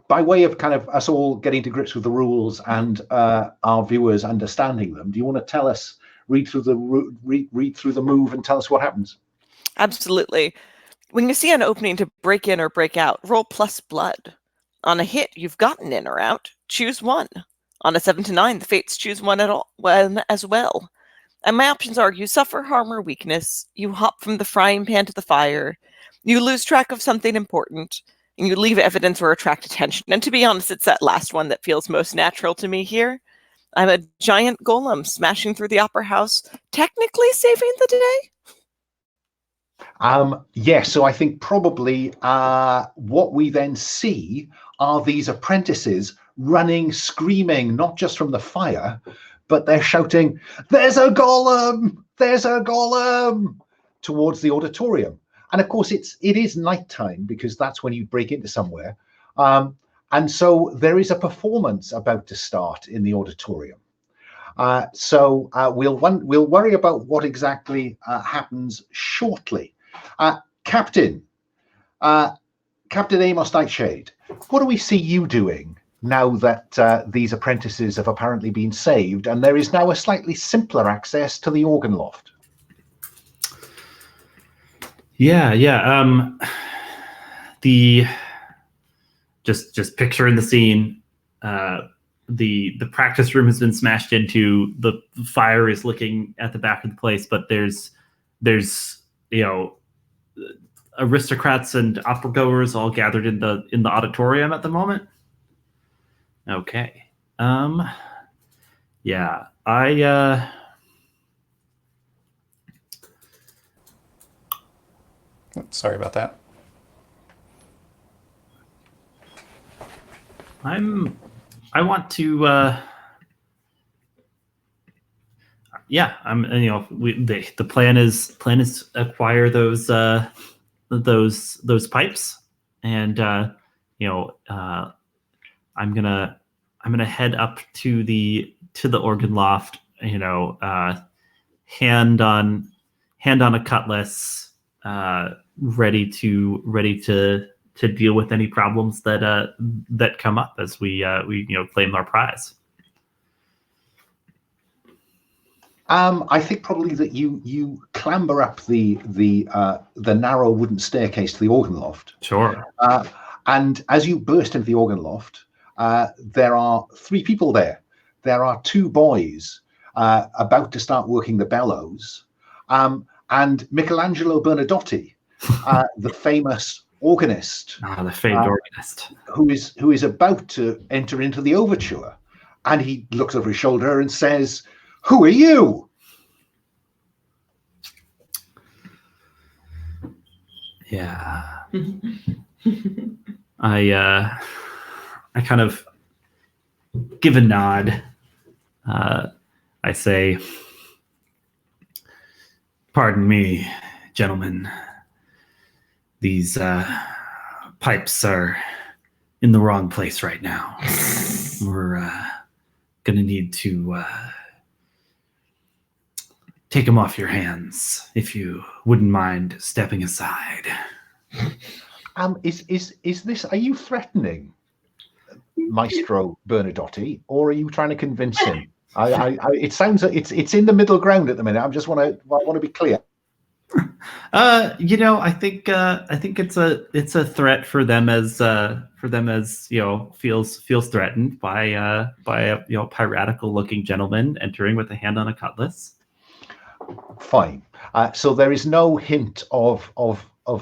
by way of kind of us all getting to grips with the rules and our viewers understanding them, do you want to tell us, read through the move and tell us what happens? Absolutely. When you see an opening to break in or break out, roll plus blood. On a hit, you've gotten in or out. Choose 1. On a 7 to 9, the fates choose one as well. And my options are: you suffer harm or weakness, you hop from the frying pan to the fire, you lose track of something important, and you leave evidence or attract attention. And to be honest, it's that last one that feels most natural to me here. I'm a giant golem smashing through the opera house, technically saving the day. Yes, so I think probably what we then see are these apprentices running, screaming, not just from the fire, but they're shouting, "There's a golem! There's a golem!" towards the auditorium. And of course, it is nighttime, because that's when you break into somewhere. And so there is a performance about to start in the auditorium. So we'll worry about what exactly happens shortly. Captain Amos Nightshade, what do we see you doing now that these apprentices have apparently been saved, and there is now a slightly simpler access to the organ loft? Yeah. Just picturing the scene. The practice room has been smashed into. The fire is looking at the back of the place, but there's aristocrats and opera goers all gathered in the auditorium at the moment. Okay. Yeah. Sorry about that. I want to the plan is acquire those pipes, and I'm gonna head up to the organ loft, hand on a cutlass, ready to to deal with any problems that that come up as we claim our prize. I think probably that you clamber up the narrow wooden staircase to the organ loft. Sure. And as you burst into the organ loft, there are 3 people there. There are 2 boys about to start working the bellows, and Michelangelo Bernadotti, the famous organist, the famed organist, who is about to enter into the overture, and he looks over his shoulder and says, "Who are you?" Yeah. I kind of give a nod. I say, "Pardon me, gentlemen. These pipes are in the wrong place right now. We're gonna need to take them off your hands, if you wouldn't mind stepping aside." Is this? Are you threatening Maestro Bernadotti, or are you trying to convince him? It sounds like it's in the middle ground at the minute. I want to be clear. I think it's a threat for them as feels threatened by a piratical looking gentleman entering with a hand on a cutlass. Fine. So there is no hint of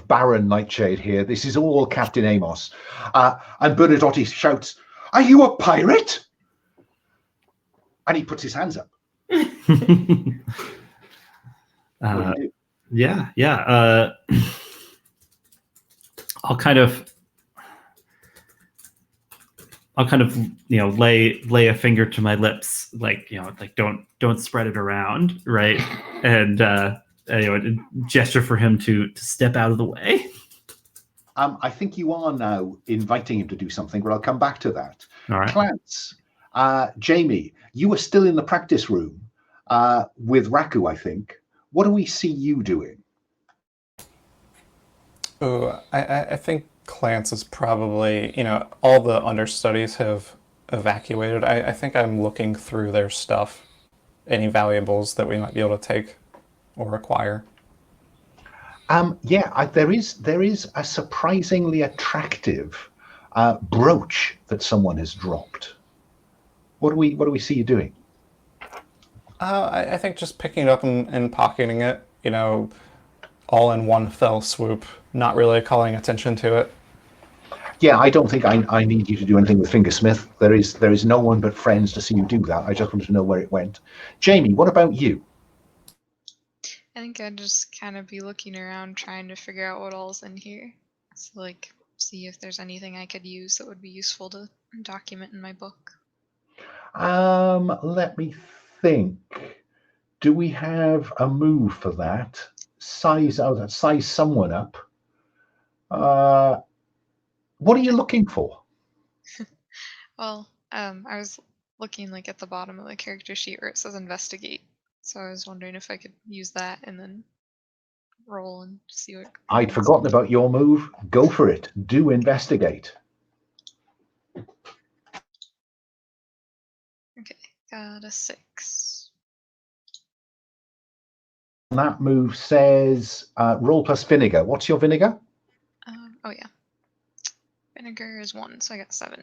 Baron Nightshade here. This is all Captain Amos. And Bernadotti shouts, "Are you a pirate?" And he puts his hands up. What do you do? Yeah. I'll kind of lay a finger to my lips, like don't spread it around, right? And gesture for him to step out of the way. I think you are now inviting him to do something, but I'll come back to that. All right. Clance, Jamie, you are still in the practice room with Raku, I think. What do we see you doing? Oh, I think Clance is probably, all the understudies have evacuated. I think I'm looking through their stuff, any valuables that we might be able to take or acquire. There is a surprisingly attractive brooch that someone has dropped. What do we see you doing? I think just picking it up and pocketing it, all in one fell swoop, not really calling attention to it. Yeah, I don't think I need you to do anything with Fingersmith. There is no one but friends to see you do that. I just wanted to know where it went. Jamie, what about you? I think I'd just kind of be looking around trying to figure out what all's in here. So, see if there's anything I could use that would be useful to document in my book. Let me think. Do we have a move for that? Size someone up. What are you looking for? Well, I was looking at the bottom of the character sheet where it says investigate. So I was wondering if I could use that and then roll and see what. I'd forgotten about your move. Go for it. Do investigate. Okay, got a 6. That move says roll plus vinegar. What's your vinegar? Oh yeah. Vinegar is 1, so I got 7.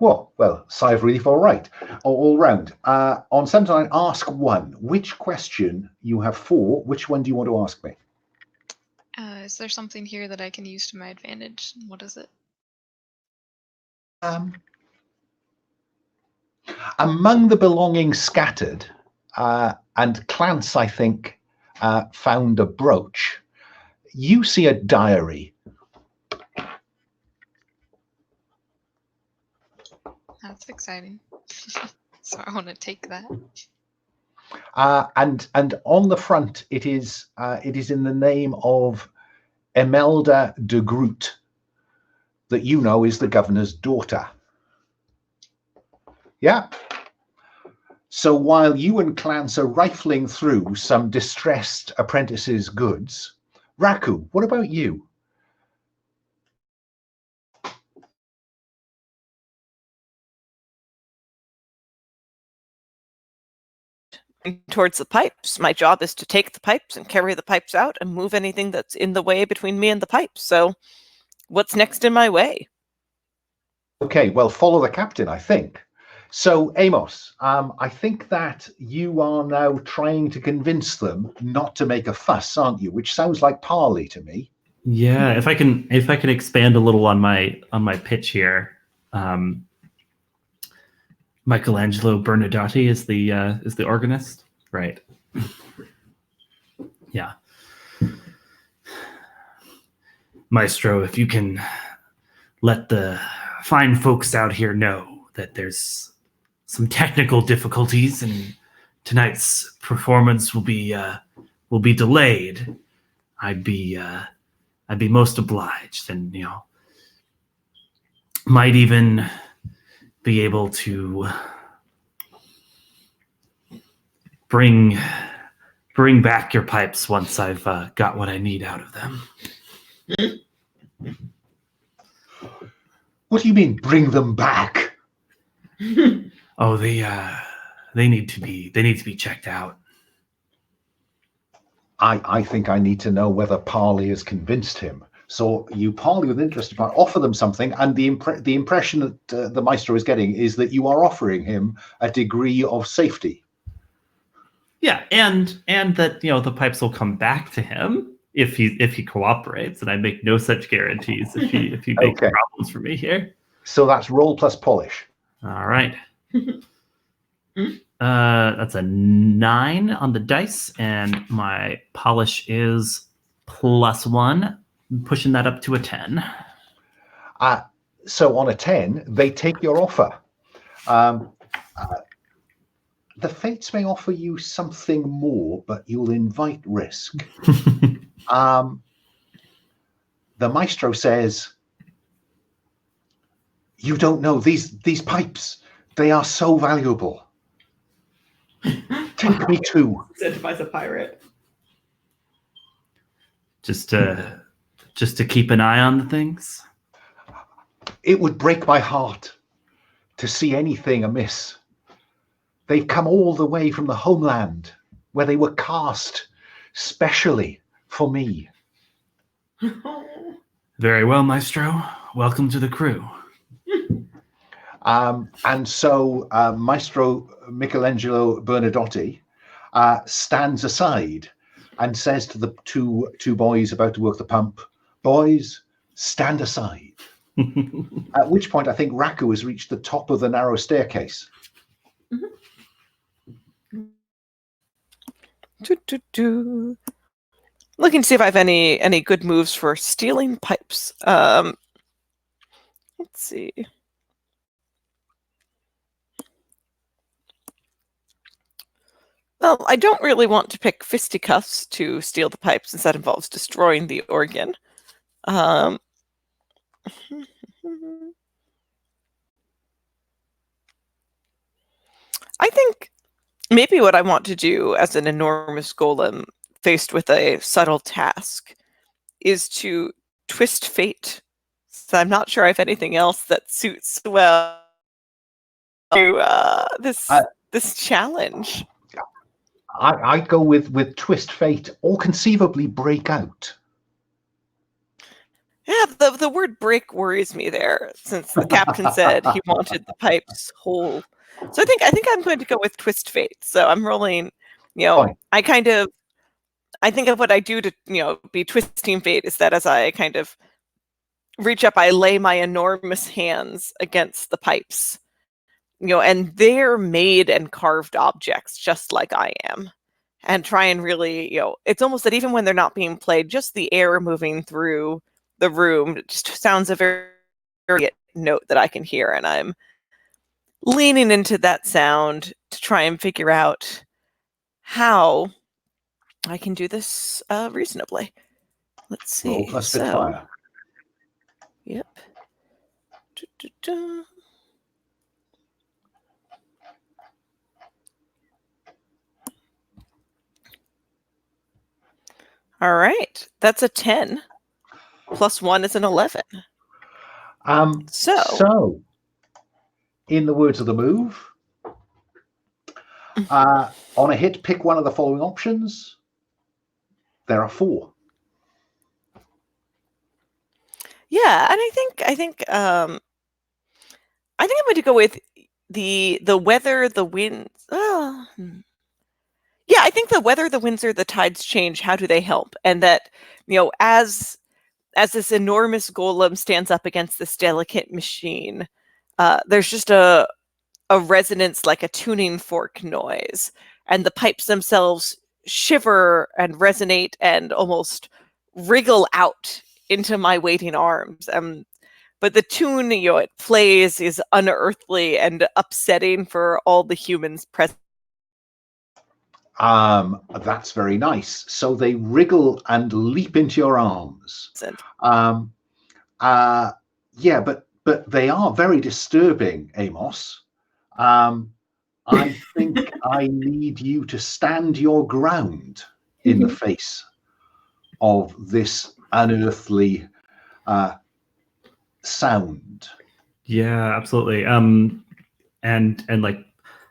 Well, sigh of relief, all right. All round. On 79, ask 1. Which question? You have 4. Which one do you want to ask me? Is there something here that I can use to my advantage? What is it? Among the belongings scattered, and Clance, I think, found a brooch. You see a diary. That's exciting. So I want to take that. And on the front, it is in the name of Imelda de Groot, that you know is the governor's daughter. Yeah. So while you and Clance are rifling through some distressed apprentices' goods, Raku, what about you? towards the pipes. My job is to take the pipes and carry the pipes out and move anything that's in the way between me and the pipes. So what's next in my way? Okay, well, follow the captain, I think. So, Amos, I think that you are now trying to convince them not to make a fuss, aren't you? Which sounds like parley to me. Yeah, if I can expand a little on my pitch here. Michelangelo Bernardotti is the organist, right? Yeah. Maestro, if you can let the fine folks out here know that there's some technical difficulties and tonight's performance will be delayed, I'd be most obliged, and might even be able to bring back your pipes once I've got what I need out of them. What do you mean, bring them back? Oh, they need to be checked out. I think I need to know whether parley has convinced him. So you parley with interest, offer them something, and the impression that the Maestro is getting is that you are offering him a degree of safety. Yeah, and that the pipes will come back to him if he cooperates, and I make no such guarantees if he makes problems for me here. So that's roll plus polish. All right. That's a 9 on the dice, and my polish is +1. Pushing that up to a 10. So on a 10, they take your offer. The fates may offer you something more, but you'll invite risk. The Maestro says, you don't know, these pipes, they are so valuable. Take me too. Incentivize a pirate. Just to keep an eye on the things? It would break my heart to see anything amiss. They've come all the way from the homeland where they were cast specially for me. Very well, Maestro. Welcome to the crew. And so Maestro Michelangelo Bernardotti stands aside and says to the two boys about to work the pump, boys, stand aside. At which point I think Raku has reached the top of the narrow staircase. Looking to see if I have any good moves for stealing pipes. Let's see. Well, I don't really want to pick fisticuffs to steal the pipes, since that involves destroying the organ. I think maybe what I want to do as an enormous golem faced with a subtle task is to twist fate. So I'm not sure I have anything else that suits well to this challenge. I go with twist fate or conceivably break out. Yeah, the word break worries me there, since the captain said he wanted the pipes whole. So I think I'm going to go with twist fate. So I'm rolling, Fine. I think of what I do to, be twisting fate is that as I kind of reach up, I lay my enormous hands against the pipes, and they're made and carved objects just like I am, and try and really, it's almost that even when they're not being played, just the air moving through the room just sounds a very, very note that I can hear, and I'm leaning into that sound to try and figure out how I can do this reasonably. Let's see. Roll plus Spitfire. Yep. All right, that's a 10. +1 is an 11. So, in the words of the move, On a hit, pick one of the following options. There are 4. Yeah, and I think I'm going to go with the weather, the winds. Yeah, I think the weather, the winds, or the tides change. How do they help? And that, as this enormous golem stands up against this delicate machine, there's just a resonance like a tuning fork noise, and the pipes themselves shiver and resonate and almost wriggle out into my waiting arms. But the tune it plays is unearthly and upsetting for all the humans present. That's very nice. So they wriggle and leap into your arms. Yeah, but they are very disturbing, Amos. I think I need you to stand your ground in the face of this unearthly sound. Yeah, absolutely. And like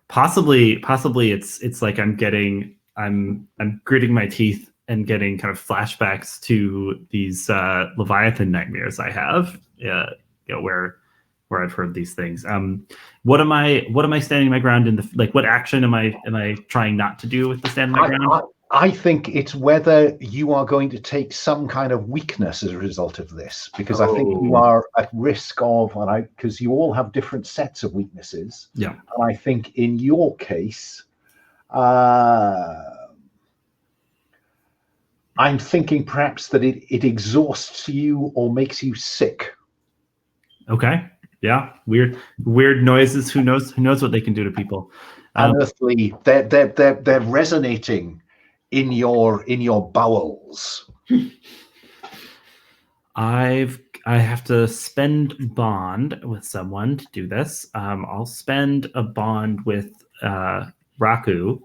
possibly it's like I'm gritting my teeth and getting kind of flashbacks to these Leviathan nightmares I have, where I've heard these things. What am I standing my ground in the what action am I trying not to do with the standing my ground? I think it's whether you are going to take some kind of weakness as a result of this, because I think you are at risk of, because you all have different sets of weaknesses. Yeah. And I think in your case, I'm thinking perhaps that it exhausts you or makes you sick. Okay. Yeah. Weird noises. Who knows what they can do to people? Unearthly. They're resonating in your bowels. I have to spend bond with someone to do this. I'll spend a bond with Raku,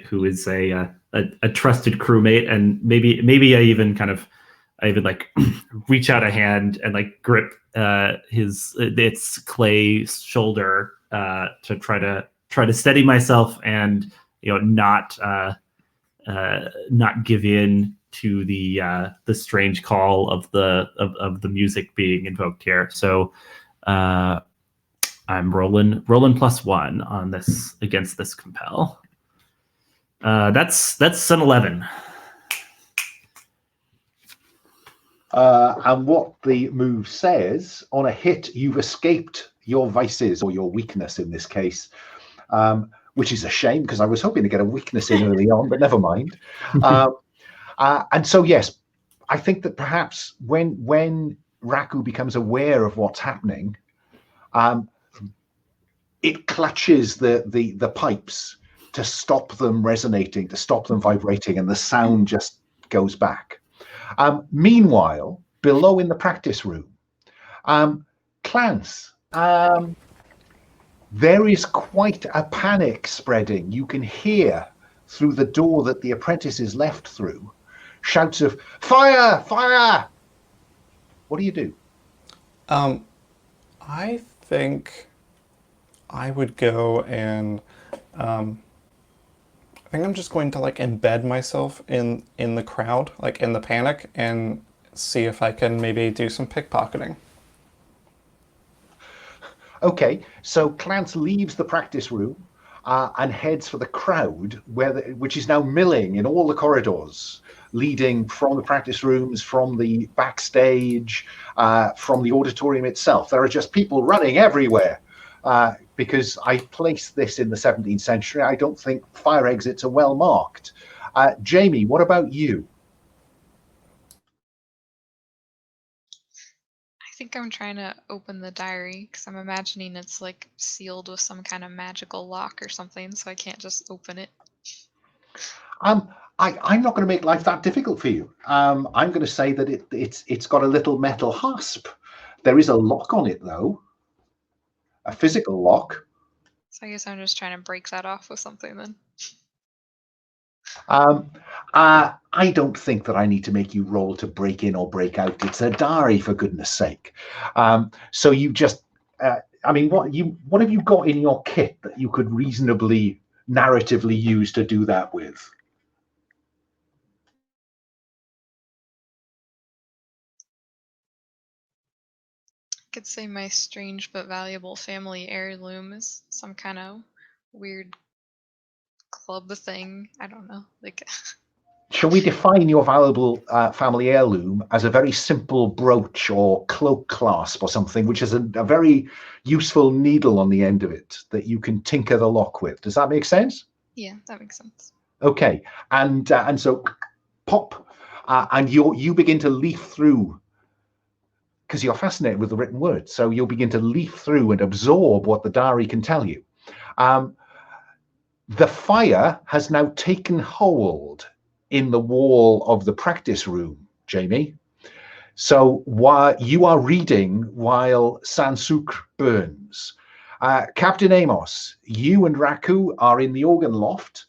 who is a trusted crewmate, and maybe I even like reach out a hand and like grip its clay shoulder to try to steady myself and not give in to the strange call of the music being invoked here. So I'm rolling +1 on this against this compel. That's an 11. And what the move says, on a hit, you've escaped your vices, or your weakness in this case, which is a shame because I was hoping to get a weakness in early on, but never mind. And so, yes, I think that perhaps when Raku becomes aware of what's happening, it clutches the pipes to stop them resonating, to stop them vibrating, and the sound just goes back. Meanwhile, below in the practice room, Clance, there is quite a panic spreading. You can hear through the door that the apprentices left through shouts of fire, fire. What do you do? I think I would go and I think I'm just going to like embed myself in the crowd, like in the panic, and see if I can maybe do some pickpocketing. Okay, so Clance leaves the practice room and heads for the crowd, which is now milling in all the corridors, leading from the practice rooms, from the backstage, from the auditorium itself. There are just people running everywhere. Because I placed this in the 17th century, I don't think fire exits are well marked. Jamie, what about you? I think I'm trying to open the diary because I'm imagining it's like sealed with some kind of magical lock or something, so I can't just open it. I'm not going to make life that difficult for you. I'm going to say that it's got a little metal hasp. There is a lock on it, though. A physical lock. So I guess I'm just trying to break that off with something then. I don't think that I need to make you roll to break in or break out. It's a diary, for goodness sake. So you just I mean, what have you got in your kit that you could reasonably narratively use to do that with? I could say my strange but valuable family heirloom is some kind of weird club thing. I don't know. Like, Shall we define your valuable family heirloom as a very simple brooch or cloak clasp or something, which is a very useful needle on the end of it that you can tinker the lock with? Does that make sense? yeah, that makes sense. Okay, and so pop, and you begin to leaf through, because you're fascinated with the written word. So you'll begin to leaf through and absorb what the diary can tell you. The fire has now taken hold in the wall of the practice room, Jamie. So while you are reading while Sucre burns, Captain Amos, you and Raku are in the organ loft.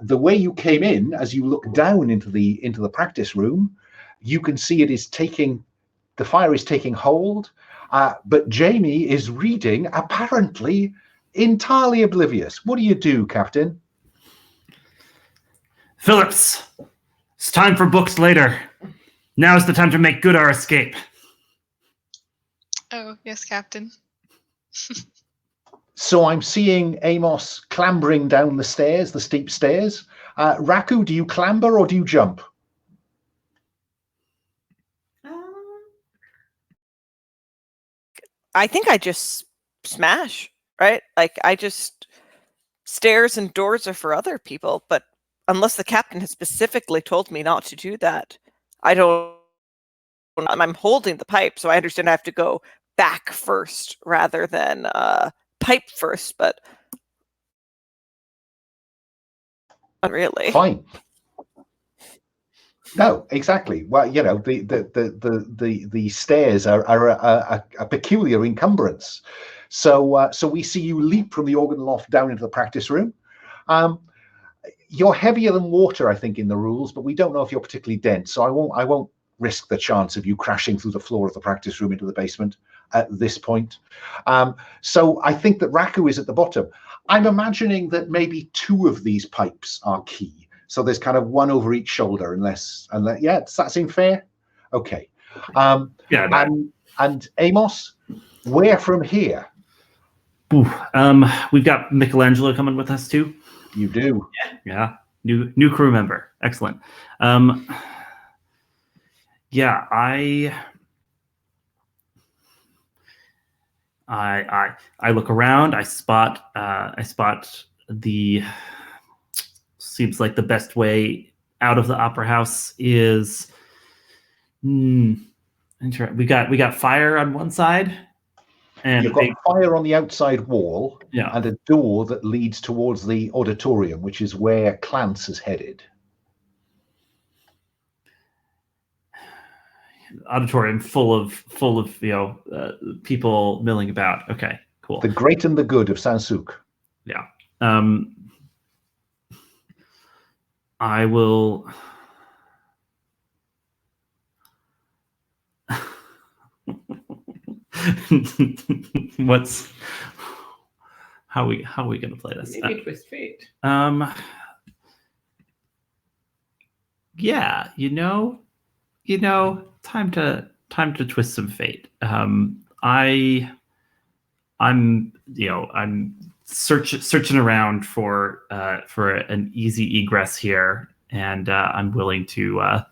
The way you came in, as you look down into the practice room, you can see the fire is taking hold, but Jamie is reading, apparently entirely oblivious. What do you do, Captain? Phillips, it's time for books later. Now's the time to make good our escape. Oh, yes, Captain. So I'm seeing Amos clambering down the stairs, the steep stairs. Raku, do you clamber or do you jump? I think I just smash, right? Like, I just, stairs and doors are for other people, but unless the captain has specifically told me not to do that, I don't. I'm holding the pipe, so I understand I have to go back first rather than pipe first, but not really. Fine. No, exactly. Well, you know, the stairs are a peculiar encumbrance. So we see you leap from the organ loft down into the practice room. You're heavier than water, I think, in the rules, but we don't know if you're particularly dense. So I won't risk the chance of you crashing through the floor of the practice room into the basement at this point. So I think that Raku is at the bottom. I'm imagining that maybe 2 of these pipes are key. So there's kind of one over each shoulder, unless yeah, does that seem fair? Okay. Yeah. And Amos, where from here? Ooh, we've got Michelangelo coming with us too. You do. Yeah. New crew member. Excellent. Yeah, I look around. I spot the. Seems like the best way out of the opera house is. We got fire on one side, and you've got fire on the outside wall, yeah, and a door that leads towards the auditorium, which is where Clance is headed. Auditorium full of people milling about. Okay, cool. The great and the good of Sucre. Yeah. I will. How are we gonna play this? Maybe twist fate. Yeah, time to twist some fate. I'm searching around for an easy egress here, and I'm willing to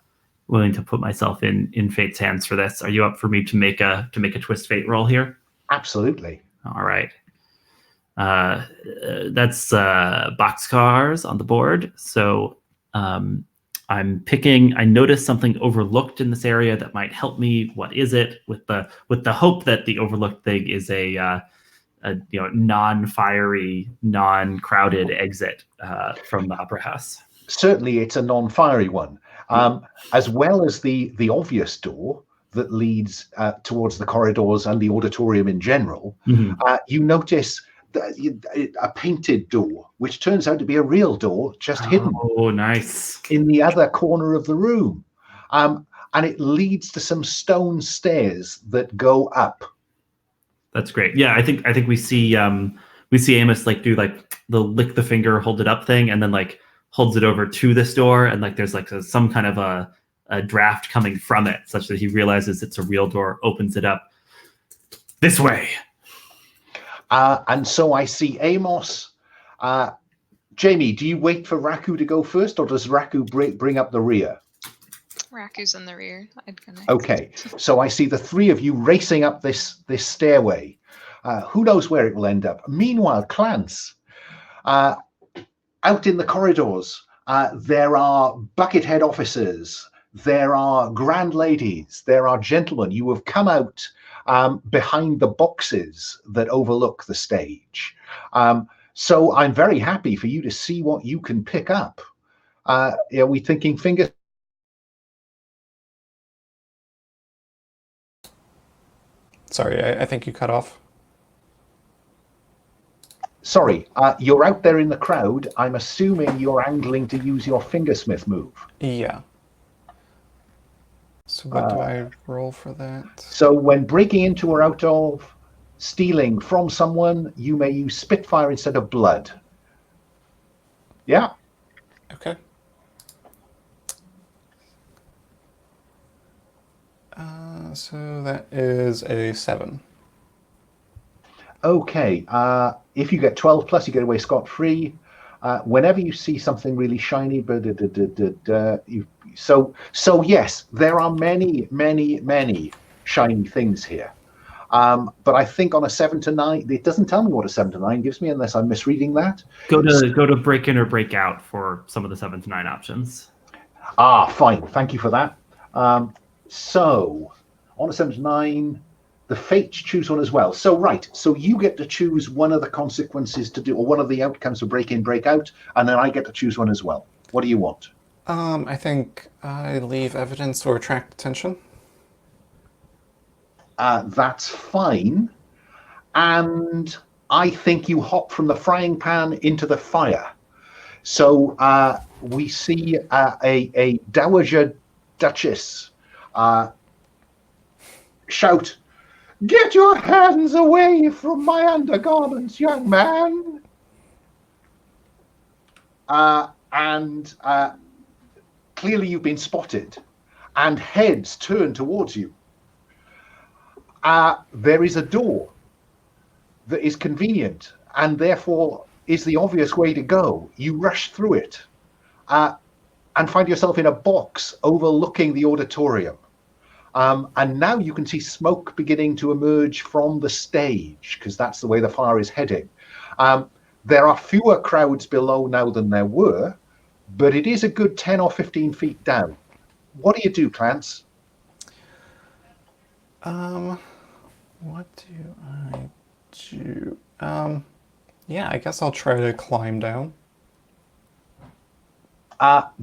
put myself in fate's hands for this. Are you up for me to make a twist fate roll here? Absolutely. All right. That's boxcars on the board. So I'm picking. I noticed something overlooked in this area that might help me. What is it? With the hope that the overlooked thing is a non-fiery, non-crowded exit from the opera house. Certainly, it's a non-fiery one, as well as the obvious door that leads towards the corridors and the auditorium in general. Mm-hmm. You notice a painted door, which turns out to be a real door, just hidden. Oh, nice! In the other corner of the room, and it leads to some stone stairs that go up. That's great. Yeah, I think we see Amos like do like the lick the finger, hold it up thing, and then like holds it over to this door, and like there's like some kind of a draft coming from it, such that he realizes it's a real door, opens it up. This way. And so I see Amos. Jamie, do you wait for Raku to go first, or does Raku bring up the rear? Raku's in the rear. I'd go next. Okay, so I see the three of you racing up this stairway. Who knows where it will end up? Meanwhile, Clance, out in the corridors, there are buckethead officers, there are grand ladies, there are gentlemen. You have come out behind the boxes that overlook the stage. So I'm very happy for you to see what you can pick up. Are we thinking fingers? Sorry, I think you cut off. Sorry, you're out there in the crowd. I'm assuming you're angling to use your fingersmith move. Yeah. So what do I roll for that? So when breaking into or out of, stealing from someone, you may use Spitfire instead of blood. Yeah? Okay. So that is a 7. Okay. If you get 12 plus, you get away scot-free. Whenever you see something really shiny, so yes, there are many shiny things here. But I think on a 7 to 9, it doesn't tell me what a 7 to 9 gives me unless I'm misreading that. Go to break in or break out for some of the 7 to 9 options. Fine. Thank you for that. So on a 7 to 9, the fates choose one as well. So right, so you get to choose one of the consequences to do, or one of the outcomes for break in, break out, and then I get to choose one as well. What do you want? I think I leave evidence or attract attention. That's fine. And I think you hop from the frying pan into the fire. So we see a dowager duchess shout, "Get your hands away from my undergarments, young man!" And clearly you've been spotted, and heads turn towards you. There is a door that is convenient and therefore is the obvious way to go. You rush through it and find yourself in a box overlooking the auditorium. And now you can see smoke beginning to emerge from the stage, because that's the way the fire is heading. There are fewer crowds below now than there were, but it is a good 10 or 15 feet down. What do you do, Clance? What do I do? Yeah, I guess I'll try to climb down.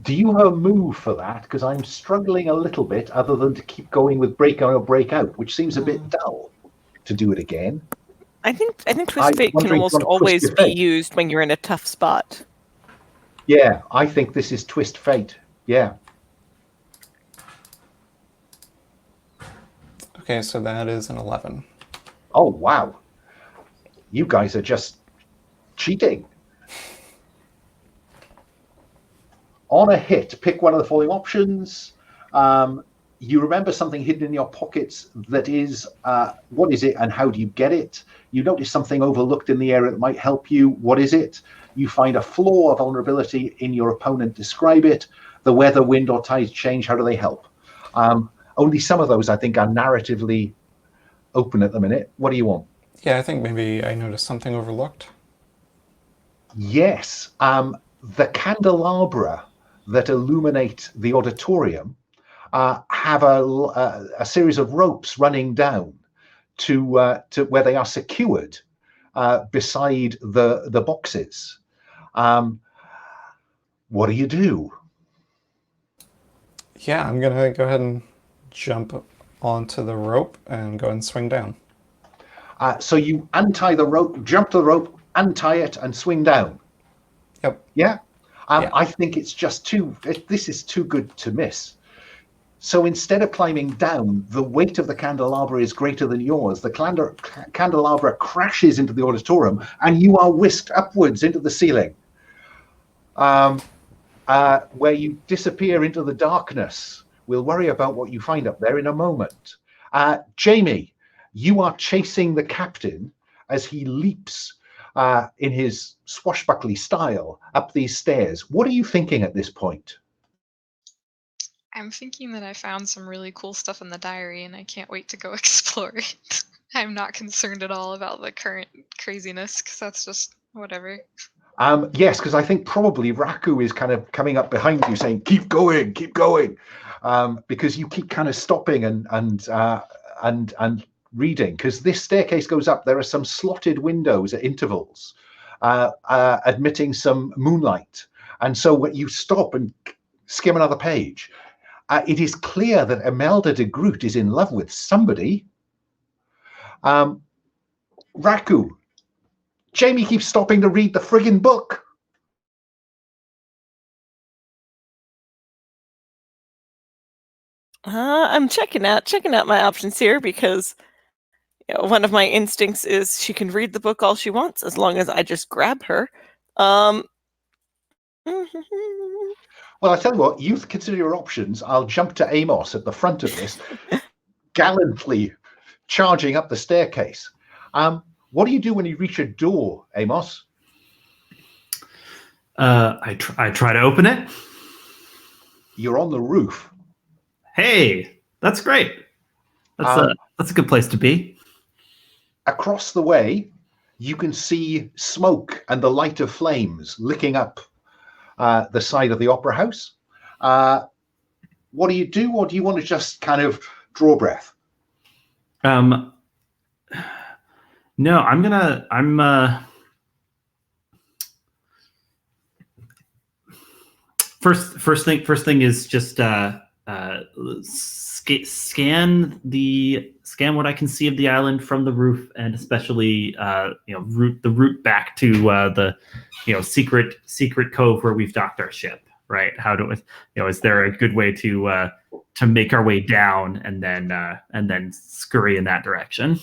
Do you have a move for that? Because I'm struggling a little bit, other than to keep going with break on or break out, which seems a bit dull to do it again. I think Twist Fate can almost always be used when you're in a tough spot. Yeah, I think this is Twist Fate. Yeah. Okay, so that is an 11. Oh, wow. You guys are just cheating. On a hit, pick one of the following options. You remember something hidden in your pockets that is, what is it and how do you get it? You notice something overlooked in the area that might help you. What is it? You find a flaw or vulnerability in your opponent. Describe it. The weather, wind, or tides change. How do they help? Only some of those, I think, are narratively open at the minute. What do you want? Yeah, I think maybe I noticed something overlooked. Yes. The candelabra that illuminate the auditorium have a series of ropes running down to where they are secured beside the boxes. What do you do? Yeah, I'm gonna go ahead and jump onto the rope and go and swing down. So you untie the rope, jump to the rope, untie it, and swing down. Yep. Yeah? Yeah. I think it's just this is too good to miss. So instead of climbing down, the weight of the candelabra is greater than yours. The candelabra crashes into the auditorium, and you are whisked upwards into the ceiling, where you disappear into the darkness. We'll worry about what you find up there in a moment. Jamie, you are chasing the captain as he leaps in his swashbuckly style up these stairs. What are you thinking at this point? I'm thinking that I found some really cool stuff in the diary and I can't wait to go explore it. I'm not concerned at all about the current craziness because that's just whatever. Yes, because I think probably Raku is kind of coming up behind you saying, keep going, because you keep kind of stopping and reading, because this staircase goes up. There are some slotted windows at intervals admitting some moonlight. And so when you stop and skim another page, it is clear that Imelda de Groot is in love with somebody. Raku, Jamie keeps stopping to read the friggin' book. I'm checking out my options here because one of my instincts is she can read the book all she wants as long as I just grab her. Well, I tell you what, you consider your options. I'll jump to Amos at the front of this, gallantly charging up the staircase. What do you do when you reach a door, Amos? I try to open it. You're on the roof. Hey, that's great. That's a good place to be. Across the way, you can see smoke and the light of flames licking up the side of the opera house. What do you do, or do you want to just kind of draw breath? No, I'm first thing is just scan what I can see of the island from the roof, and especially route the route back to the secret cove where we've docked our ship. Right? How do is there a good way to make our way down and then scurry in that direction?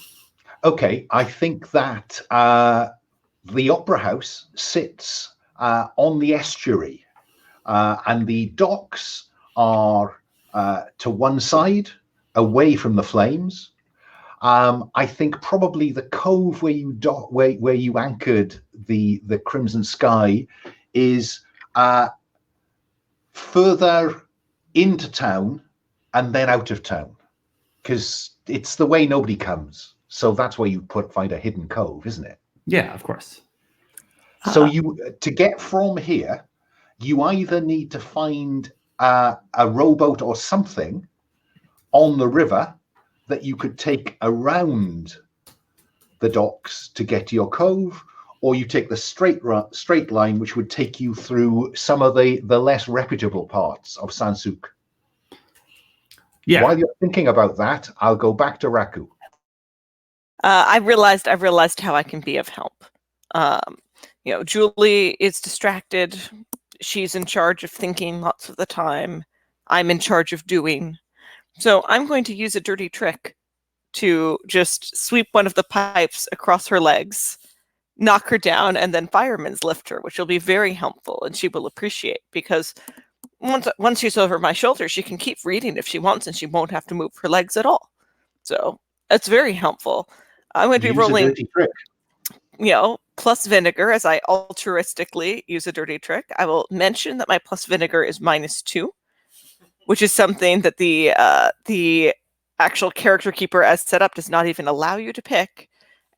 Okay, I think that the opera house sits on the estuary, and the docks are to one side, away from the flames. I think probably the cove where you anchored the Crimson Sky is further into town and then out of town, because it's the way nobody comes. So that's where you find a hidden cove, isn't it? Yeah, of course. So to get from here, you either need to find a rowboat or something on the river that you could take around the docks to get to your cove, or you take the straight line, which would take you through some of the less reputable parts of Sansuke. Yeah. While you're thinking about that, I'll go back to Raku. I've realized how I can be of help. Julie is distracted. She's in charge of thinking lots of the time. I'm in charge of doing. So I'm going to use a dirty trick to just sweep one of the pipes across her legs, knock her down, and then fireman's lift her, which will be very helpful, and she will appreciate, because once she's over my shoulder, she can keep reading if she wants, and she won't have to move her legs at all. So it's very helpful. I'm going to be rolling, a dirty trick. plus vinegar, as I altruistically use a dirty trick. I will mention that my plus vinegar is -2, which is something that the actual character keeper as set up does not even allow you to pick.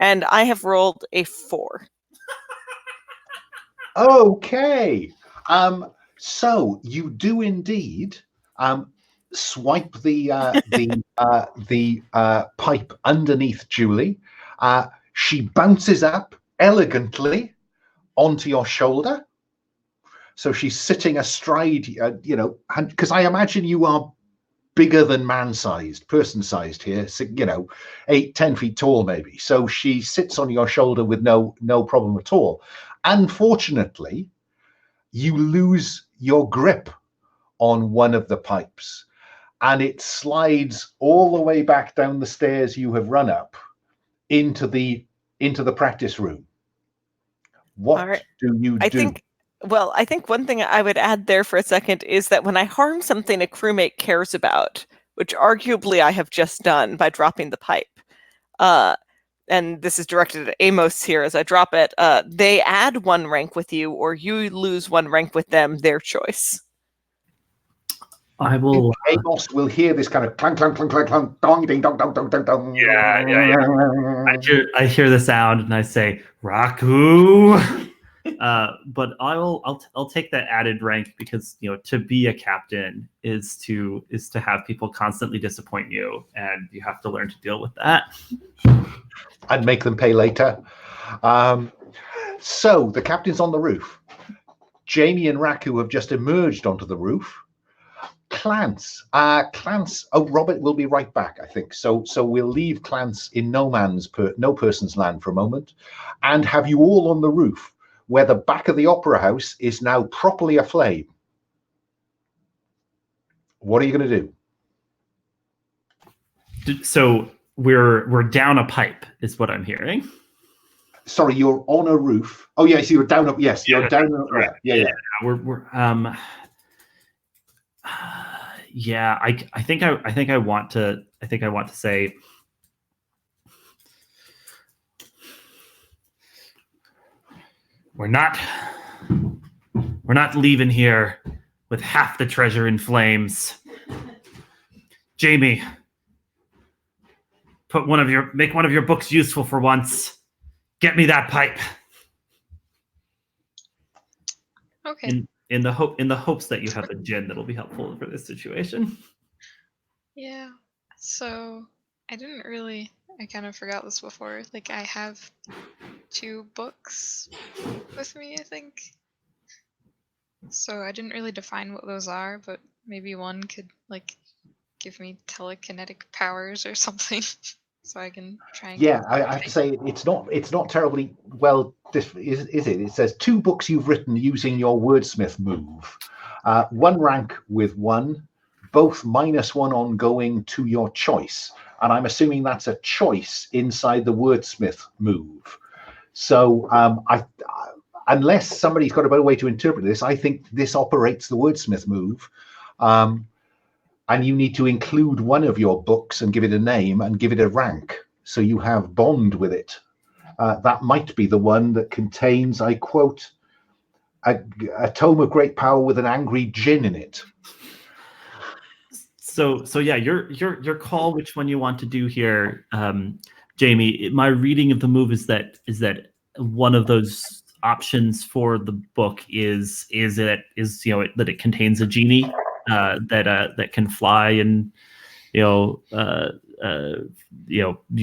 And I have rolled a 4. Okay. So you do indeed swipe the pipe underneath Julie. She bounces up elegantly onto your shoulder. So she's sitting astride, because I imagine you are bigger than man-sized, person-sized here, 8-10 feet tall maybe. So she sits on your shoulder with no problem at all. Unfortunately, you lose your grip on one of the pipes, and it slides all the way back down the stairs you have run up into the practice room. What do you do? I think one thing I would add there for a second is that when I harm something a crewmate cares about, which arguably I have just done by dropping the pipe, and this is directed at Amos here as I drop it, they add 1 rank with you, or you lose 1 rank with them, their choice. I will. Amos will hear this kind of clunk, clunk, clunk, clunk, clunk, dong, ding, dong, dong, dong, dong, dong. Yeah. I hear the sound and I say, Raku. But I'll take that added rank because to be a captain is to have people constantly disappoint you, and you have to learn to deal with that. And make them pay later. So the captain's on the roof. Jamie and Raku have just emerged onto the roof. Clance. Oh, Robert will be right back, I think. So we'll leave Clance in no person's land for a moment, and have you all on the roof, where the back of the opera house is now properly aflame. What are you going to do? So we're down a pipe, is what I'm hearing. Sorry, you're on a roof. Oh yes, you're down up. Yes, you're down. Yeah. We're yeah. I think I want to say. We're not leaving here with half the treasure in flames. Jamie, make one of your books useful for once. Get me that pipe. Okay. In the hopes that you have a djinn that'll be helpful for this situation. Yeah. So I kind of forgot this before. Like, I have 2 books with me, I think. So I didn't really define what those are, but maybe one could give me telekinetic powers or something. So I can try and I have to say it's not terribly well, is it? It says 2 books you've written using your wordsmith move. 1 rank with 1, both -1 ongoing to your choice. And I'm assuming that's a choice inside the wordsmith move. So unless somebody's got a better way to interpret this, I think this operates the wordsmith move. And you need to include one of your books and give it a name and give it a rank, so you have bond with it. That might be the one that contains, I quote, a tome of great power with an angry djinn in it. So yeah, your call which one you want to do here, Jamie. My reading of the move is that one of those options for the book is that it contains a genie that can fly, and you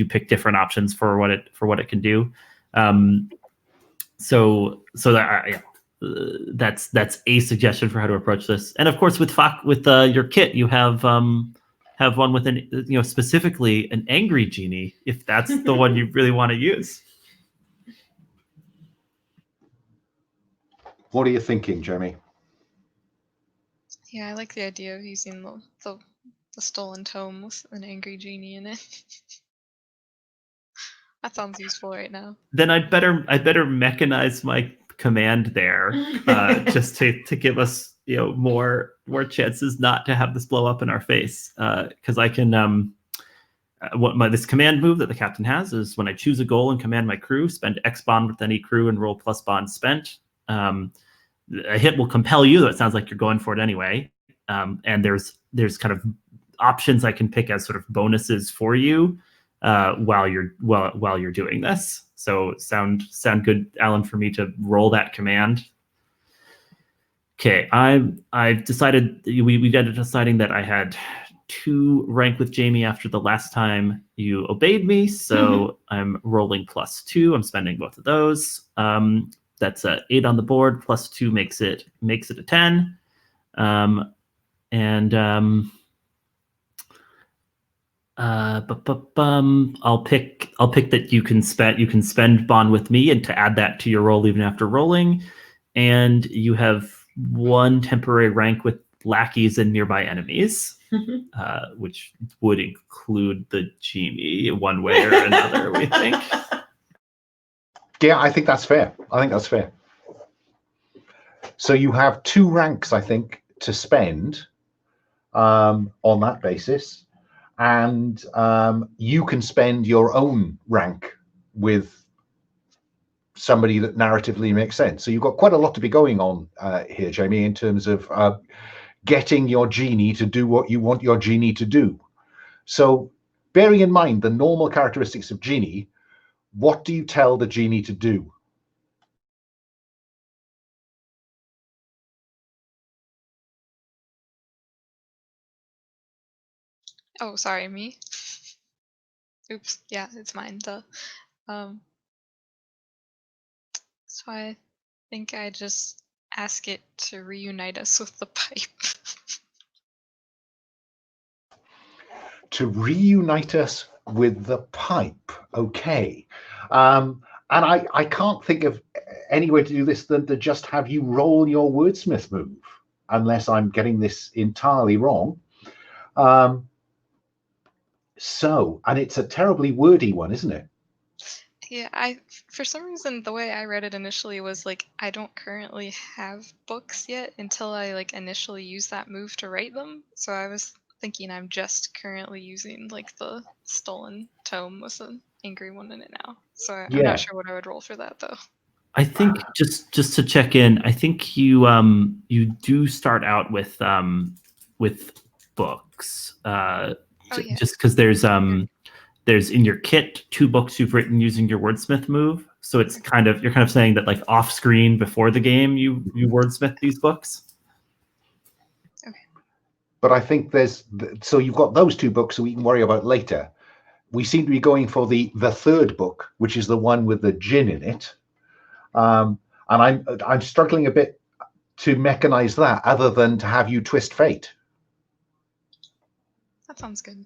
pick different options for what it can do. That's a suggestion for how to approach this. And of course, with your kit, you have one with specifically an angry genie, if that's the one you really want to use. What are you thinking, Jeremy? Yeah, I like the idea of using the stolen tome with an angry genie in it. That sounds useful right now. Then I'd better mechanize my command there, just to give us more chances not to have this blow up in our face. Because I can this command move that the captain has is when I choose a goal and command my crew, spend X bond with any crew and roll plus bond spent. A hit will compel you, though it sounds like you're going for it anyway. And there's kind of options I can pick as sort of bonuses for you while you're doing this. So sound good, Alan, for me to roll that command. Okay, I've decided we ended up deciding that I had 2 rank with Jamie after the last time you obeyed me, so I'm rolling +2. I'm spending both of those. That's 8 on the board. +2 makes it a 10. I'll pick that you can spend bond with me, and to add that to your roll even after rolling. And you have 1 temporary rank with lackeys and nearby enemies. which would include the genie one way or another, we think. Yeah, I think that's fair. So you have 2 ranks, I think, to spend on that basis, and you can spend your own rank with somebody that narratively makes sense. So you've got quite a lot to be going on here, Jamie, in terms of getting your genie to do what you want your genie to do. So bearing in mind the normal characteristics of genie, what do you tell the genie to do? Oh, sorry, me. Oops. Yeah, it's mine. Duh. So I think I just ask it to reunite us with the pipe. To reunite us with the pipe. Okay. And I can't think of any way to do this than to just have you roll your wordsmith move, unless I'm getting this entirely wrong. So, and it's a terribly wordy one, isn't it? Yeah, for some reason the way I read it initially was like I don't currently have books yet until I like initially use that move to write them. So I was thinking I'm just currently using like the stolen tome with an angry one in it now. So I'm Yeah. not sure what I would roll for that though. I think just to check in, I think you you do start out with books. Yeah. Just because there's in your kit 2 books you've written using your wordsmith move. So it's you're kind of saying that like off screen before the game you wordsmith these books. Okay. But I think so you've got those 2 books that we can worry about later. We seem to be going for the 3rd book, which is the one with the djinn in it. And I'm struggling a bit to mechanize that other than to have you twist fate. That sounds good.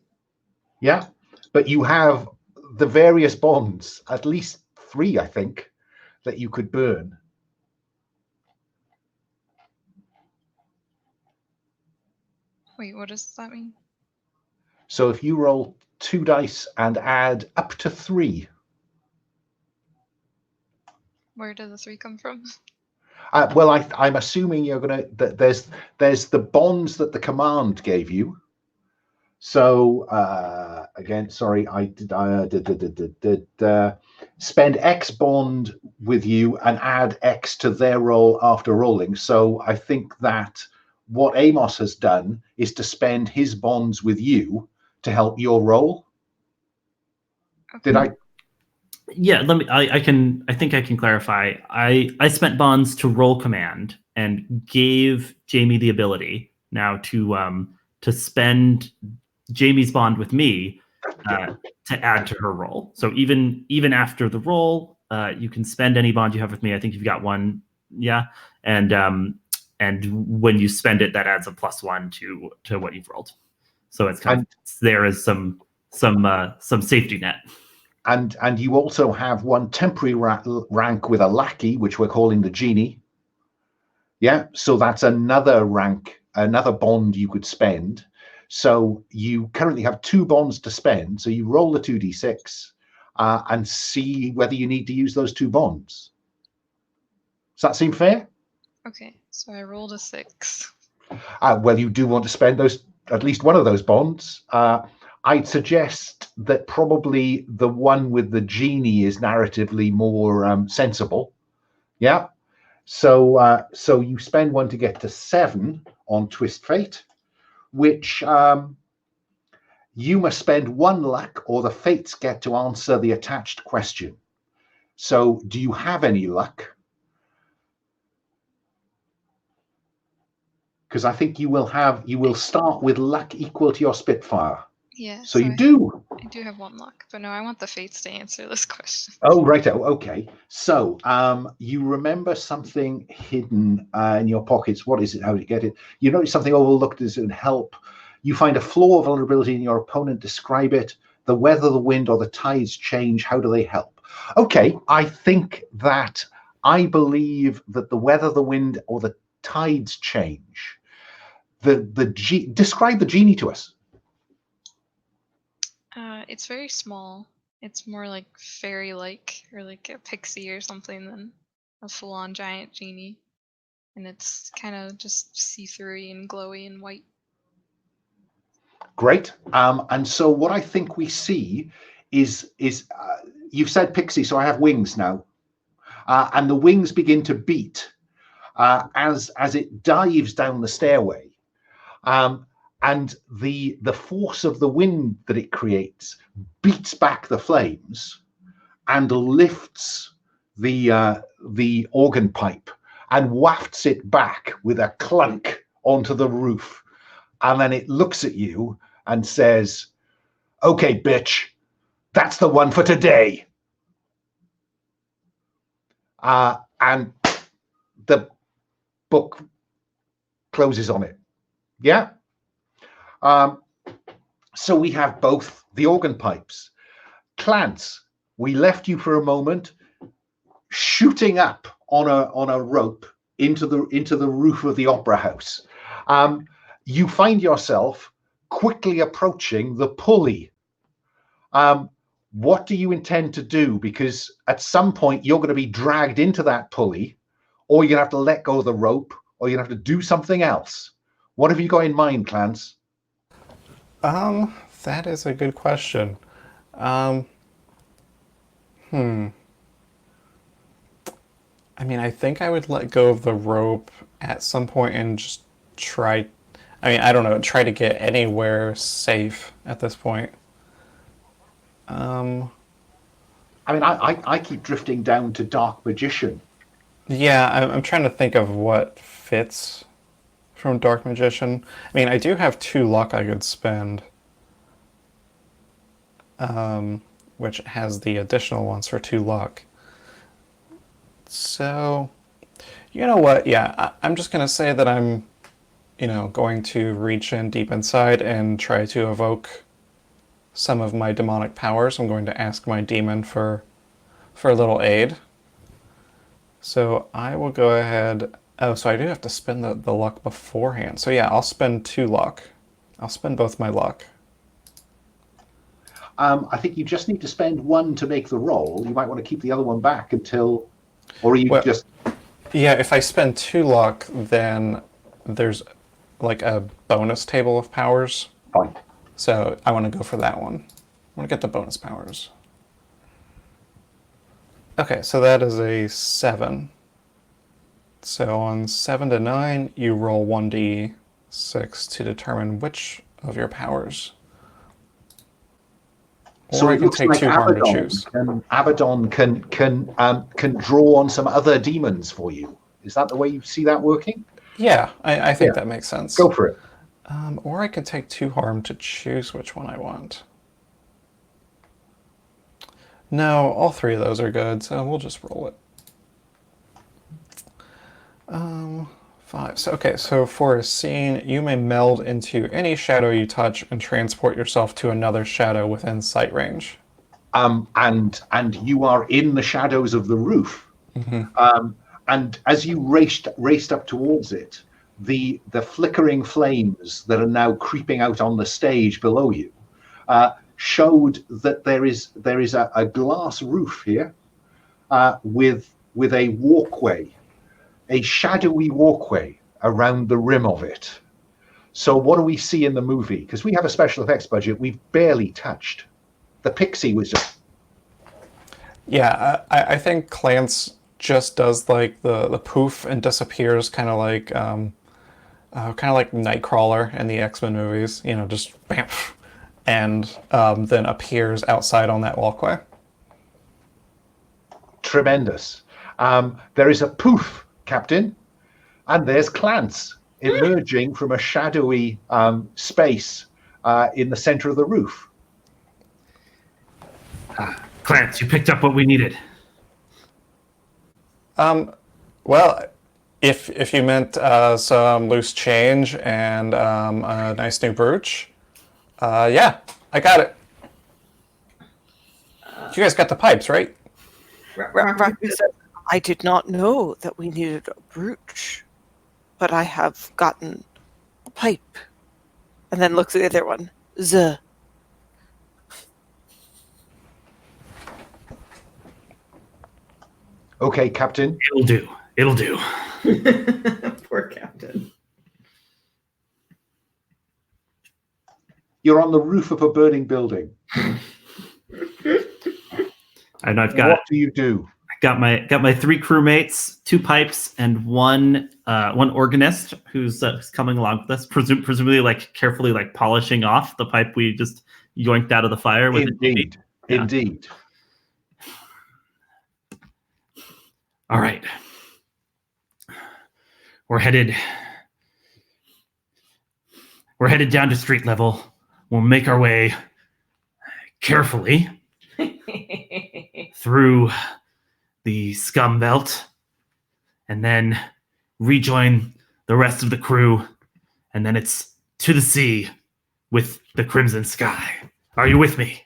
Yeah, but you have the various bonds, at least 3, I think, that you could burn. Wait, what does that mean? So if you roll 2 dice and add up to 3. Where does the 3 come from? Well, I'm assuming you're gonna that there's the bonds that the command gave you. So again, sorry, I did spend X bond with you and add X to their roll after rolling. So I think that what Amos has done is to spend his bonds with you to help your roll. Okay. Did I? Yeah, I think I can clarify. I spent bonds to roll command and gave Jamie the ability now to spend Jamie's bond with me to add to her roll. So even after the roll, you can spend any bond you have with me. I think you've got 1, yeah. And when you spend it, that adds a +1 to what you've rolled. So it's there is some safety net. And you also have 1 temporary rank with a lackey, which we're calling the genie. Yeah, so that's another rank, another bond you could spend. So you currently have 2 bonds to spend. So you roll the 2d6 and see whether you need to use those 2 bonds. Does that seem fair? Okay, so I rolled a 6. Well, you do want to spend at least one of those bonds. I'd suggest that probably the one with the genie is narratively more sensible. Yeah. So you spend 1 to get to 7 on Twist Fate, which you must spend 1 luck or the fates get to answer the attached question. So do you have any luck? Because I think you will start with luck equal to your Spitfire. Yeah. So you do. I do have 1 luck, but no, I want the fates to answer this question. Oh, right. Okay. So you remember something hidden in your pockets. What is it? How did you get it? You notice something overlooked as in help. You find a flaw or vulnerability in your opponent. Describe it. The weather, the wind, or the tides change. How do they help? Okay. I believe that the weather, the wind, or the tides change. describe the genie to us. It's very small. It's more like fairy-like, or like a pixie or something, than a full-on giant genie. And it's kind of just see-through and glowy and white. Great. And so what I think we see is you've said pixie, so I have wings now, and the wings begin to beat as it dives down the stairway, and the force of the wind that it creates beats back the flames and lifts the organ pipe and wafts it back with a clunk onto the roof. And then it looks at you and says, "Okay, bitch, that's the one for today." And the book closes on it. Yeah. So we have both the organ pipes. Clance, we left you for a moment shooting up on a rope into the roof of the opera house. You find yourself quickly approaching the pulley. What do you intend to do? Because at some point you're going to be dragged into that pulley, or you're going to have to let go of the rope, or you're going to have to do something else. What have you got in mind, Clance? That is a good question. I mean, I think I would let go of the rope at some point and just try, I mean, I don't know, try to get anywhere safe at this point. I mean, I keep drifting down to Dark Magician. Yeah, I'm trying to think of what fits from Dark Magician. I mean, I do have 2 luck I could spend, which has the additional ones for 2 luck. So, you know what? Yeah, I'm just going to say that I'm, going to reach in deep inside and try to evoke some of my demonic powers. I'm going to ask my demon for a little aid. So I will go ahead. Oh, so I do have to spend the luck beforehand. So yeah, I'll spend 2 luck. I'll spend both my luck. I think you just need to spend 1 to make the roll. You might want to keep the other one back until, or just... Yeah, if I spend 2 luck, then there's like a bonus table of powers. Fine. So I want to go for that one. I want to get the bonus powers. Okay, so that is a 7. So on 7 to 9, you roll 1d6 to determine which of your powers. So or it you can looks take like 2 harm to choose. Abaddon can draw on some other demons for you. Is that the way you see that working? Yeah, I think that makes sense. Go for it. Or I could take 2 harm to choose which one I want. No, all 3 of those are good, so we'll just roll it. 5. So for a scene, you may meld into any shadow you touch and transport yourself to another shadow within sight range. And you are in the shadows of the roof. Mm-hmm. And as you raced up towards it, the flickering flames that are now creeping out on the stage below you showed that there is a glass roof here with a walkway, a shadowy walkway around the rim of it. So what do we see in the movie? Because we have a special effects budget we've barely touched. The pixie was just... Yeah, I think Clance just does like the poof and disappears, kind of like Nightcrawler in the X-Men movies. Just bam, and then appears outside on that walkway. Tremendous. There is a poof, Captain, and there's Clance emerging from a shadowy space in the center of the roof. Clance, you picked up what we needed. Well, if you meant some loose change and a nice new brooch, yeah, I got it. You guys got the pipes, right? I did not know that we needed a brooch, but I have gotten pipe. And then looks at the other one. Z. Okay, Captain. It'll do. It'll do. Poor Captain. You're on the roof of a burning building. And I've What do you do? got my 3 crewmates, 2 pipes, and one organist who's coming along with us, presumably like carefully like polishing off the pipe we just yoinked out of the fire. With Indeed, yeah. Indeed. All right, we're headed down to street level. We'll make our way carefully through the scum belt and then rejoin the rest of the crew, and then it's to the sea with the crimson sky. Are you with me?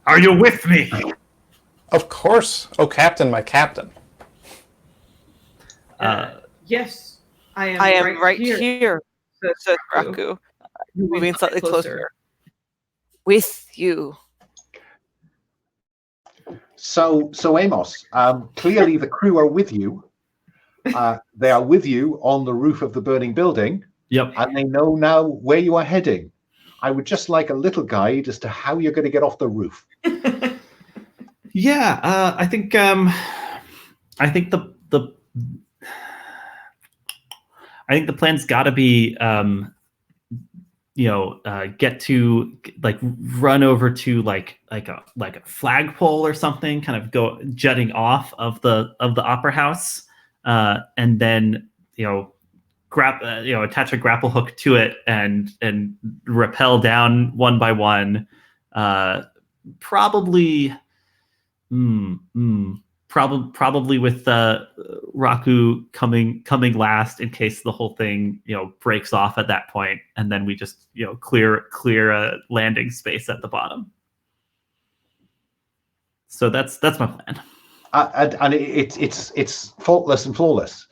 Are you with me? Of course. Oh, Captain, my captain. Yes, I am right here, said Raku, moving slightly closer. With you. So Amos, clearly the crew are with you. They are with you on the roof of the burning building. Yep. And they know now where you are heading. I would just like a little guide as to how you're going to get off the roof. Yeah, I think the plan's got to be, get to like run over to like a flagpole or something, kind of go jutting off of the opera house, and then attach a grapple hook to it and rappel down one by one, probably with Raku coming last in case the whole thing breaks off at that point, and then we just clear a landing space at the bottom. So that's my plan. And it's faultless and flawless.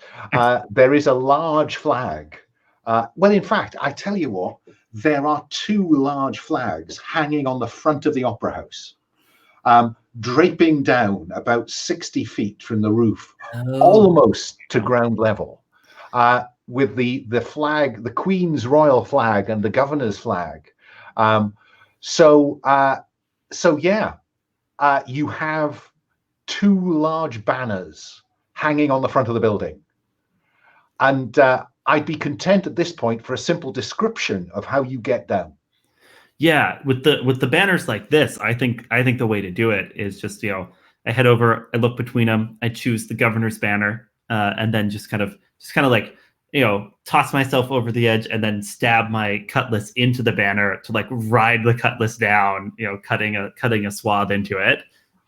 There is a large flag. Well, in fact, I tell you what, there are 2 large flags hanging on the front of the opera house, draping down about 60 feet from the roof, almost to ground level, with the flag, the Queen's royal flag and the governor's flag. So you have 2 large banners hanging on the front of the building. And I'd be content at this point for a simple description of how you get down. Yeah, with the banners like this, I think the way to do it is just I head over, I look between them, I choose the governor's banner, and then just kind of like toss myself over the edge and then stab my cutlass into the banner to like ride the cutlass down, cutting a swath into it.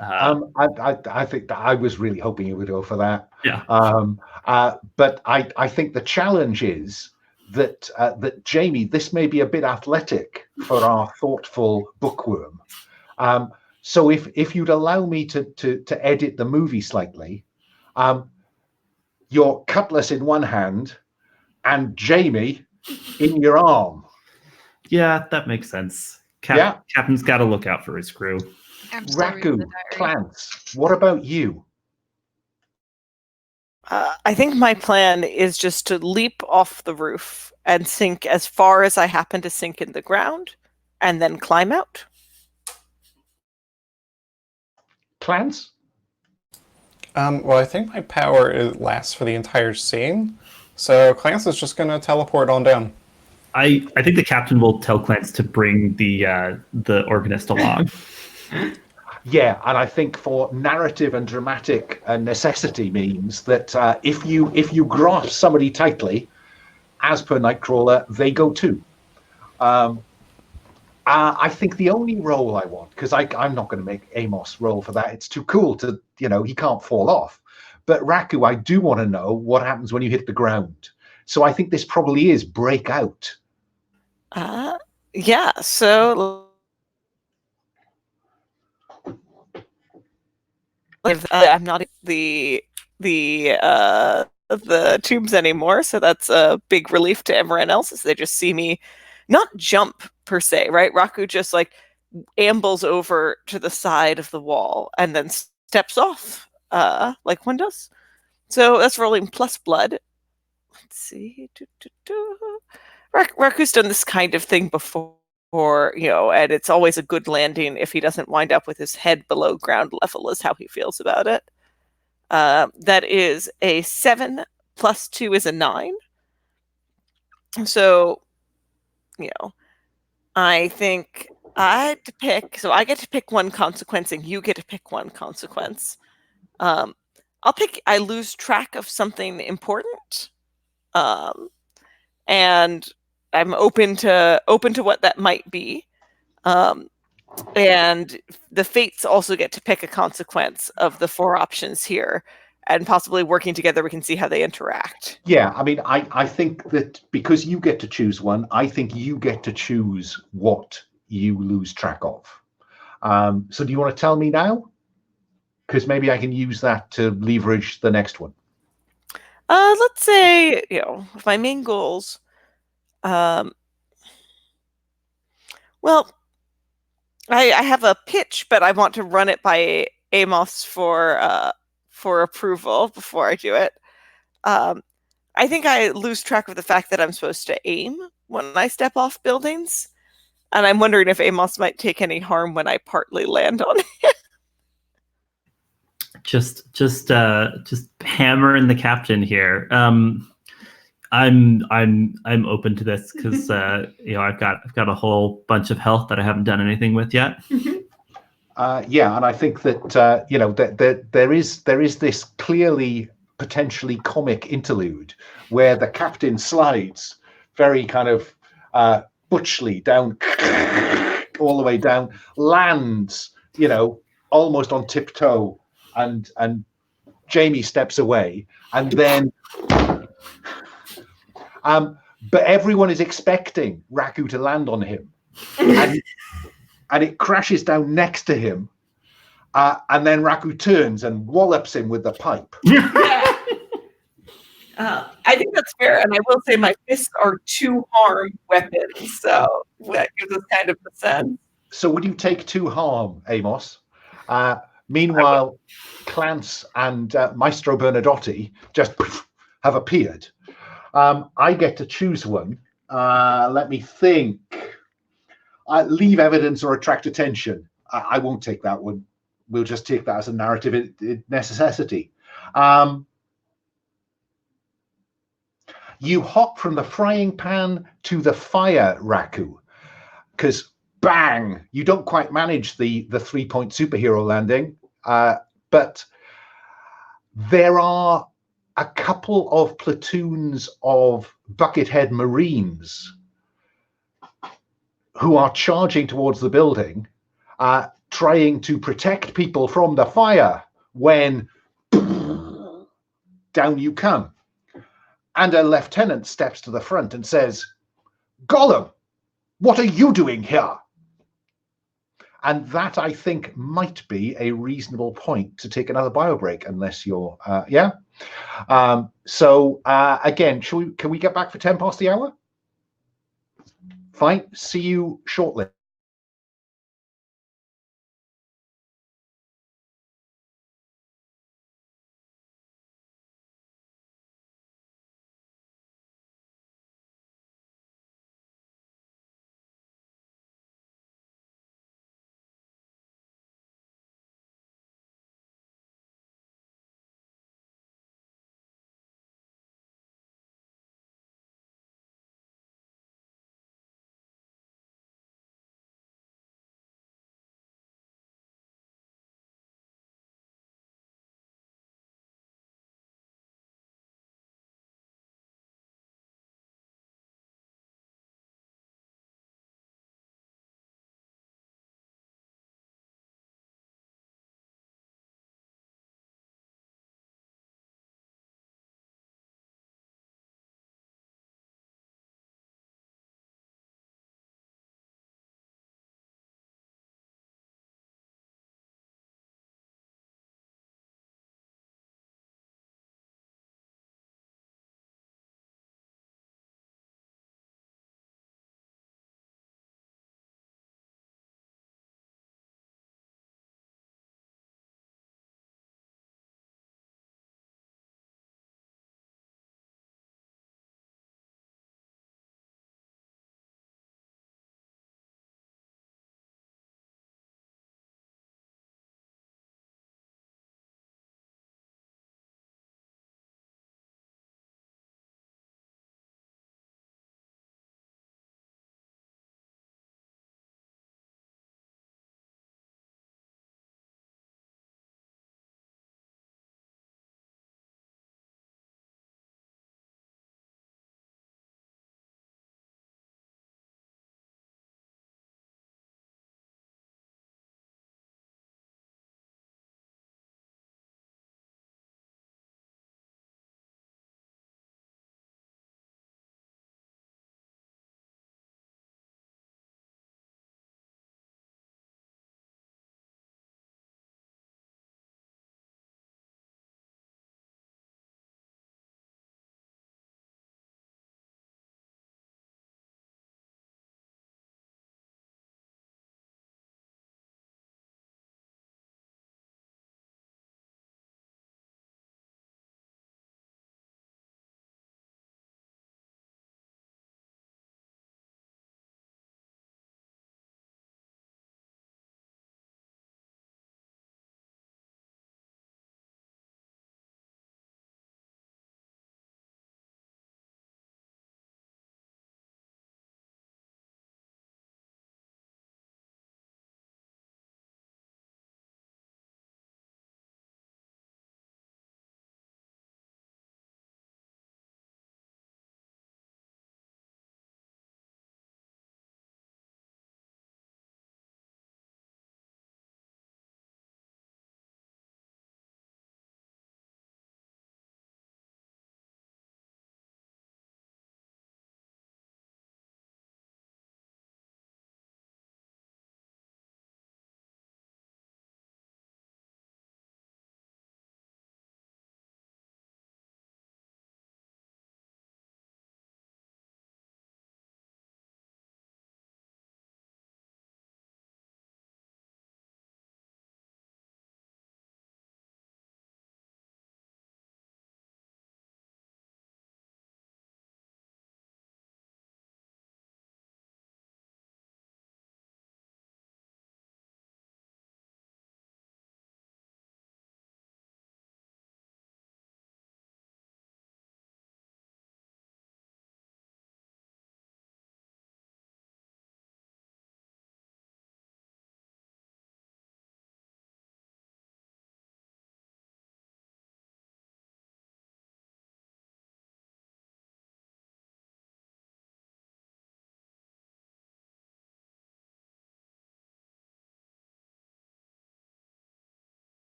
I think that I was really hoping you would go for that. Yeah. But I think the challenge is that Jamie, this may be a bit athletic for our thoughtful bookworm. So if you'd allow me to edit the movie slightly, your cutlass in one hand and Jamie in your arm. Yeah, that makes sense. Captain's got to look out for his crew. Raku, Clance, what about you? I think my plan is just to leap off the roof and sink as far as I happen to sink in the ground, and then climb out. Clance? Well, I think my power lasts for the entire scene, so Clance is just going to teleport on down. I think the captain will tell Clance to bring the organist along. Yeah, and I think for narrative and dramatic necessity means that if you grasp somebody tightly, as per Nightcrawler, they go too. I think the only role I want, because I'm not going to make Amos roll for that. It's too cool to, he can't fall off. But Raku, I do want to know what happens when you hit the ground. So I think this probably is break out. Yeah, so if I'm not the the tombs anymore, so that's a big relief to everyone else as they just see me not jump per se, right? Raku just like ambles over to the side of the wall and then steps off, like one does. So that's rolling plus blood. Let's see. Raku's done this kind of thing before, and it's always a good landing if he doesn't wind up with his head below ground level, is how he feels about it. That is a 7 plus 2 is a 9. So, I think I had to pick. So I get to pick one consequence, and you get to pick one consequence. I'll pick. I lose track of something important, and I'm open to what that might be. And the fates also get to pick a consequence of the 4 options here, and possibly working together, we can see how they interact. Yeah, I mean, I think that because you get to choose one, I think you get to choose what you lose track of. So do you want to tell me now? Because maybe I can use that to leverage the next one. Let's say, my main goals. Well, I have a pitch, but I want to run it by Amos for approval before I do it. I think I lose track of the fact that I'm supposed to aim when I step off buildings, and I'm wondering if Amos might take any harm when I partly land on it. Just hammering the captain here. I'm open to this because I've got a whole bunch of health that I haven't done anything with yet. Yeah, and I think that there is this clearly potentially comic interlude where the captain slides very kind of butchly down all the way down, lands almost on tiptoe, and Jamie steps away, and then but everyone is expecting Raku to land on him, and it crashes down next to him, and then Raku turns and wallops him with the pipe. I think that's fair, and I will say my fists are 2 harm weapons, so that gives us kind of the sense. So would you take 2 harm, Amos? Meanwhile, Clance and Maestro Bernadotti just have appeared. I get to choose one. Let me think. Leave evidence or attract attention. I won't take that one. We'll just take that as a narrative necessity. You hop from the frying pan to the fire, Raku, because bang, you don't quite manage the 3-point superhero landing, but there are a couple of platoons of Buckethead Marines who are charging towards the building, trying to protect people from the fire when down you come. And a lieutenant steps to the front and says, "Golem, what are you doing here?" And that, I think, might be a reasonable point to take another bio break, unless you're, yeah. So again, can we get back for 10 past the hour? Fine. See you shortly.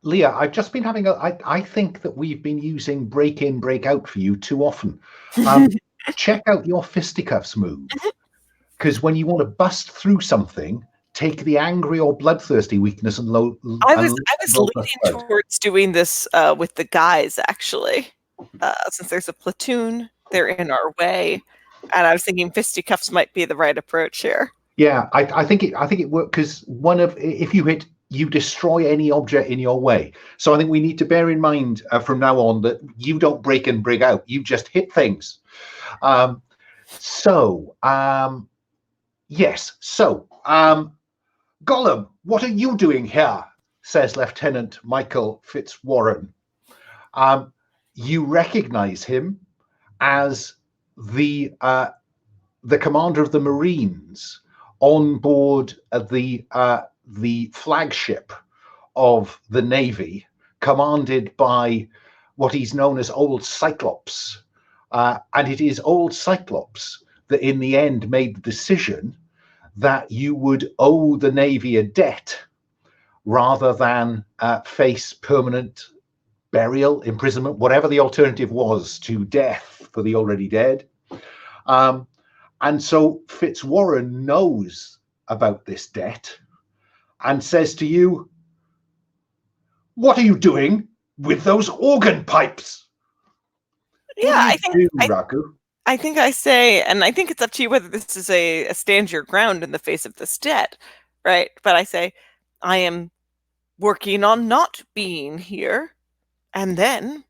Leah, I've just been having I think that we've been using break in, break out for you too often. Check out your fisticuffs move, because when you want to bust through something, take the angry or bloodthirsty weakness and low. I was leaning towards doing this with the guys, actually, since there's a platoon, they're in our way, and I was thinking fisticuffs might be the right approach here. Yeah, I think it worked, because if you hit, you destroy any object in your way. So I think we need to bear in mind from now on that you don't break and break out. You just hit things. Yes. So, Golem, what are you doing here? Says Lieutenant Michael Fitzwarren. You recognize him as the commander of the Marines on board the flagship of the Navy, commanded by what is known as Old Cyclops. And it is Old Cyclops that in the end made the decision that you would owe the Navy a debt rather than face permanent burial, imprisonment, whatever the alternative was to death for the already dead. And so Fitzwarren knows about this debt and says to you, "What are you doing with those organ pipes?" Yeah, I think Raku? I think I say, and I think it's up to you whether this is a stand your ground in the face of this debt, right? But I say, I am working on not being here, and then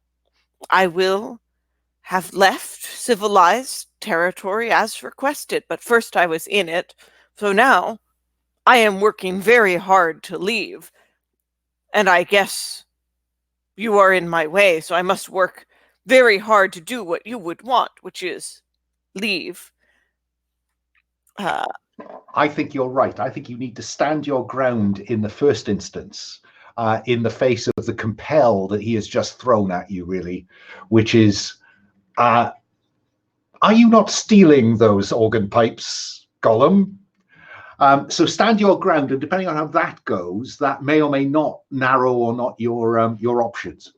I will have left civilized territory as requested. But first I was in it, so now I am working very hard to leave. And I guess you are in my way, so I must work very hard to do what you would want, which is leave. I think you're right. I think you need to stand your ground in the first instance, in the face of the compel that he has just thrown at you, really, which is, are you not stealing those organ pipes, Golem? So stand your ground, and depending on how that goes, that may or may not narrow or not your options.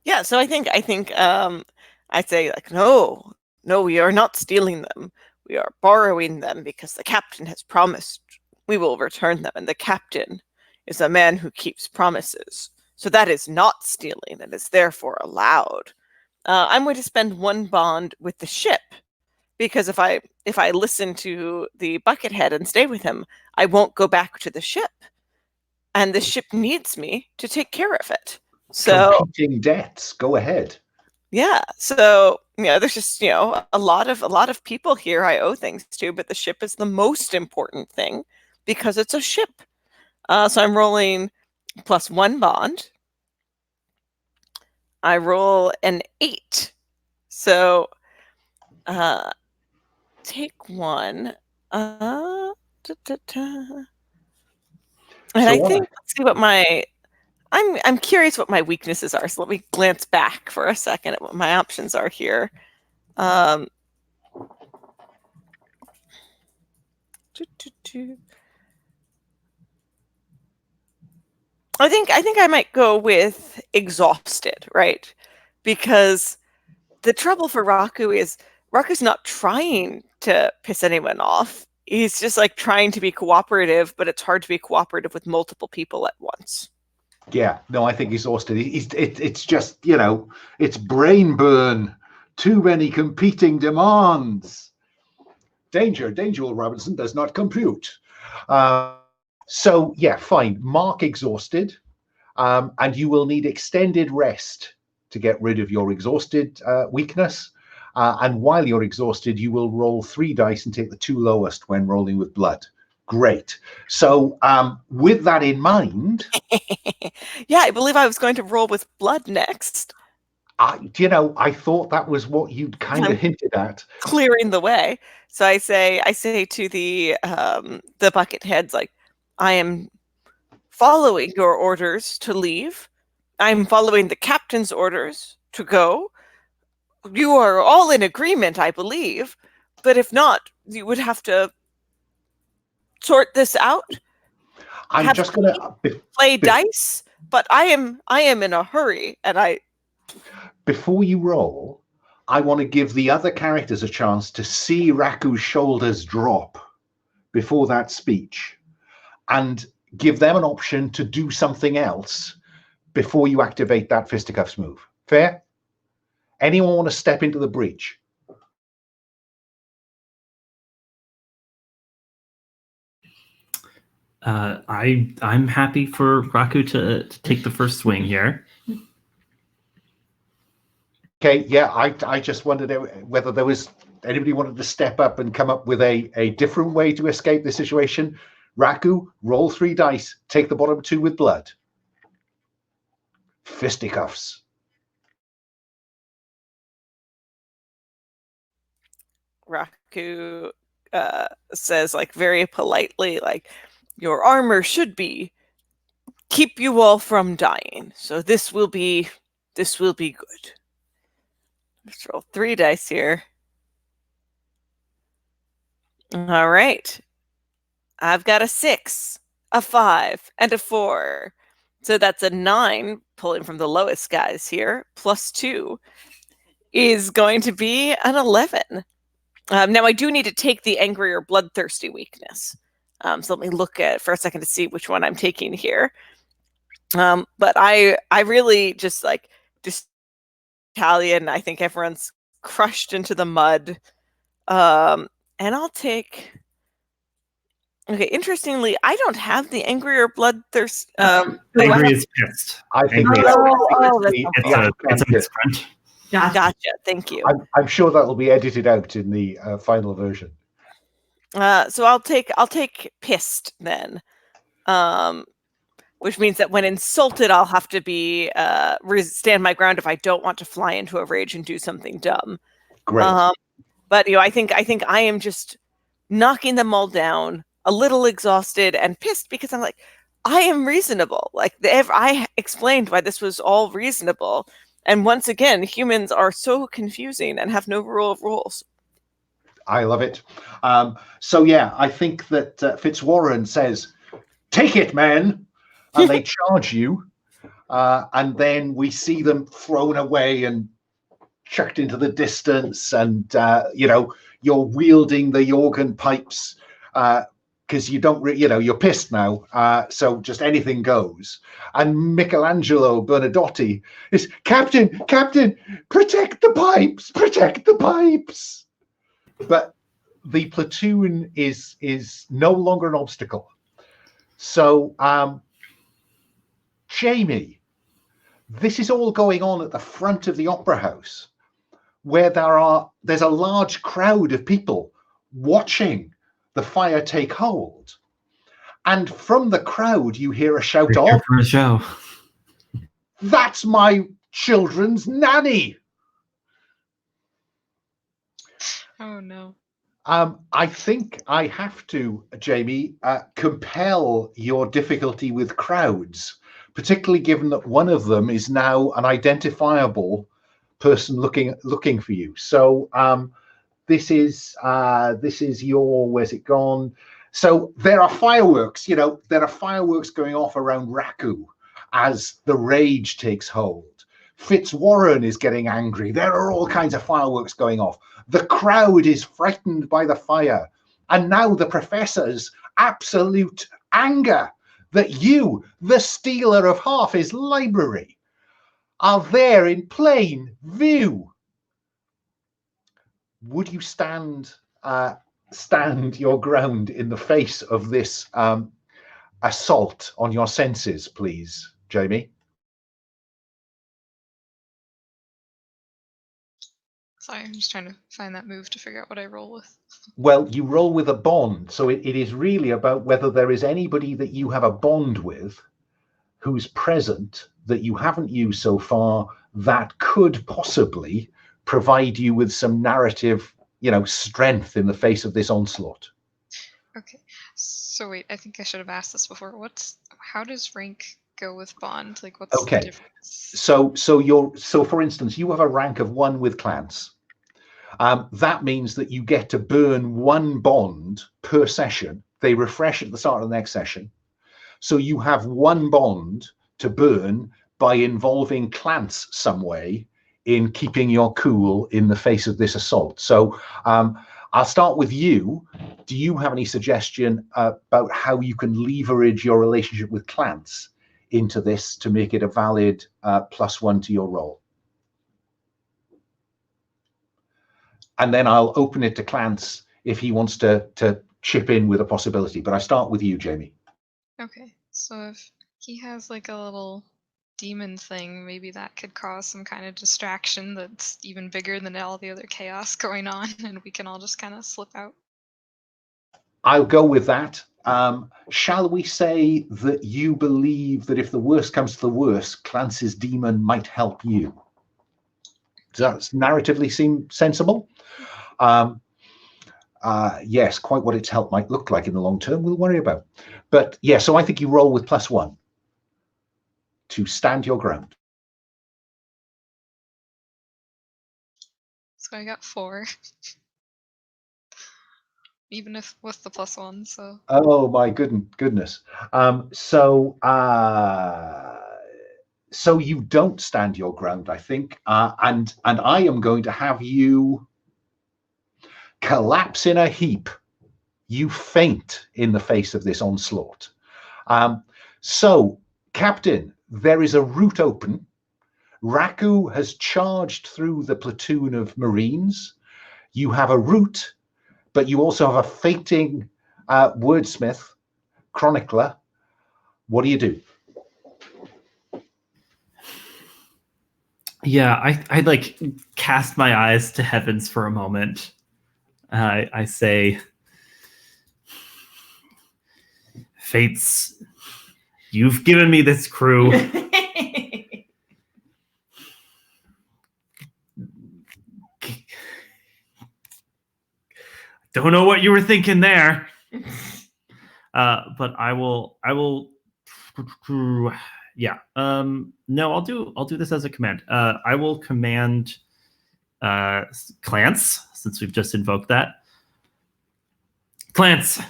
Yeah, so I think I'd say, like, no, we are not stealing them. We are borrowing them because the captain has promised we will return them, and the captain is a man who keeps promises. So that is not stealing, and is therefore allowed. I'm going to spend 1 bond with the ship, because if I listen to the Buckethead and stay with him, I won't go back to the ship, and the ship needs me to take care of it. So competing debts. Go ahead. Yeah. So there's just a lot of people here I owe things to, but the ship is the most important thing because it's a ship. So I'm rolling +1 bond. I roll an 8. So take 1. And so I think, let's see what I'm curious what my weaknesses are. So let me glance back for a second at what my options are here. I think I might go with exhausted, right? Because the trouble for Raku is Raku's not trying to piss anyone off. He's just like trying to be cooperative, but it's hard to be cooperative with multiple people at once. Yeah, no, I think exhausted. It's just, it's brain burn. Too many competing demands. Danger, Will Robinson does not compute. So, yeah, fine. Mark exhausted, and you will need extended rest to get rid of your exhausted weakness. And while you're exhausted, you will roll 3 dice and take the 2 lowest when rolling with blood. Great. So with that in mind... Yeah, I believe I was going to roll with blood next. I thought that was what you'd kind of hinted at. Clearing the way. So I say to the Bucketheads, like, I am following your orders to leave. I'm following the captain's orders to go. You are all in agreement, I believe. But if not, you would have to sort this out. I'm just going to play dice but I am in a hurry, and I. Before you roll, I want to give the other characters a chance to see Raku's shoulders drop before that speech, and give them an option to do something else before you activate that fisticuffs move. Fair? Anyone want to step into the breach? I'm happy for Raku to take the first swing here. Okay, yeah, I just wondered whether there was anybody wanted to step up and come up with a different way to escape the situation. Raku, roll 3 dice, take the bottom 2 with blood. Fisticuffs. Raku says, like, very politely, like, your armor should keep you all from dying. So this will be good. Let's roll 3 dice here. All right. I've got a 6, a 5, and a 4. So that's a 9, pulling from the lowest guys here, plus 2 is going to be an 11. Now I do need to take the angry or bloodthirsty weakness. So let me look at for a second to see which one I'm taking here. But I really just like Italian. I think everyone's crushed into the mud. And I'll take. Okay, interestingly, I don't have the angry or bloodthirst. Angry is pissed. I think Angry it's a misprint. Gotcha. Thank you. I'm sure that will be edited out in the final version. So I'll take pissed then, which means that when insulted, I'll have to be stand my ground if I don't want to fly into a rage and do something dumb. Great. But I think I am just knocking them all down, a little exhausted and pissed because I'm like, I am reasonable. Like I explained why this was all reasonable. And once again, humans are so confusing and have no rule of rules. I love it. So yeah, I think that Fitzwarren says, "Take it, man," and they charge you, and then we see them thrown away and chucked into the distance, and you're wielding the organ pipes because you don't, you're pissed now, so just anything goes. And Michelangelo Bernadotti is, Captain, protect the pipes, protect the pipes. But the platoon is no longer an obstacle. So, Jamie, this is all going on at the front of the Opera House, where there's a large crowd of people watching the fire take hold. And from the crowd, you hear a shout of, for a show. "That's my children's nanny." Oh no. I think I have to, Jamie, compel your difficulty with crowds, particularly given that one of them is now an identifiable person looking for you. So this is your, where's it gone? So there are fireworks, there are fireworks going off around Raku as the rage takes hold. Fitzwarren is getting angry. There are all kinds of fireworks going off. The crowd is frightened by the fire. And now the professor's absolute anger that you, the stealer of half his library, are there in plain view. Would you stand your ground in the face of this assault on your senses, please, Jamie? Sorry, I'm just trying to find that move to figure out what I roll with. Well, you roll with a bond, so it is really about whether there is anybody that you have a bond with who's present that you haven't used so far that could possibly provide you with some narrative, strength in the face of this onslaught. Okay, so wait, I think I should have asked this before. How does rank go with bond? Like, what's the difference? So for instance, you have a rank of 1 with clans. That means that you get to burn 1 bond per session. They refresh at the start of the next session. So you have 1 bond to burn by involving Clance some way in keeping your cool in the face of this assault. So I'll start with you. Do you have any suggestion about how you can leverage your relationship with Clance into this to make it a valid +1 to your roll? And then I'll open it to Clance if he wants to chip in with a possibility. But I start with you, Jamie. Okay, so if he has like a little demon thing, maybe that could cause some kind of distraction that's even bigger than all the other chaos going on, and we can all just kind of slip out. I'll go with that. Shall we say that you believe that if the worst comes to the worst, Clance's demon might help you? Does that narratively seem sensible? Yes, quite what its help might look like in the long term, we'll worry about. But yeah, so I think you roll with +1 to stand your ground. So I got 4. Even if with the +1, so. Oh my goodness. So you don't stand your ground, I think, and I am going to have you collapse in a heap. You faint in the face of this onslaught. So, Captain, there is a route open. Raku has charged through the platoon of Marines. You have a route, but you also have a fainting wordsmith, chronicler. What do you do? Yeah, I like cast my eyes to heavens for a moment. I say, Fates, you've given me this crew. Don't know what you were thinking there. But I will yeah. No, I'll do this as a command. I will command Clance, since we've just invoked that. Clance,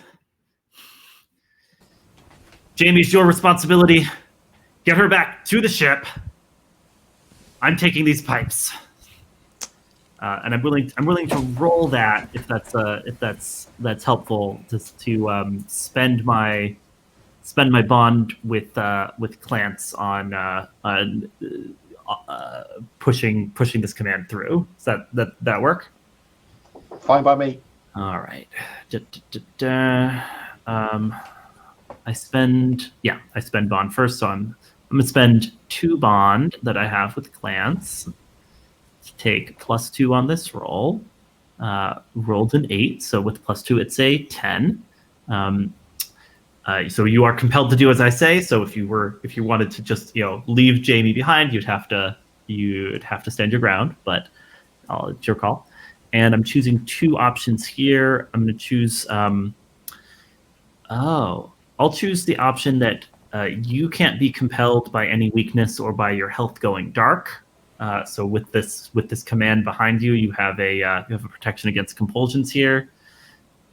Jamie's your responsibility. Get her back to the ship. I'm taking these pipes. And I'm willing to roll that if that's helpful, just to spend my bond with Clance on pushing this command through. Does that work? Fine by me. All right. I spend bond first, so I'm gonna spend 2 bond that I have with Clance. Take +2 on this roll. Rolled an 8, so with +2 it's a 10. So you are compelled to do as I say. So if you wanted to just leave Jamie behind, you'd have to stand your ground. But it's your call. And I'm choosing 2 options here. I'm going to choose. I'll choose the option that you can't be compelled by any weakness or by your health going dark. So with this command behind you, you have a protection against compulsions here,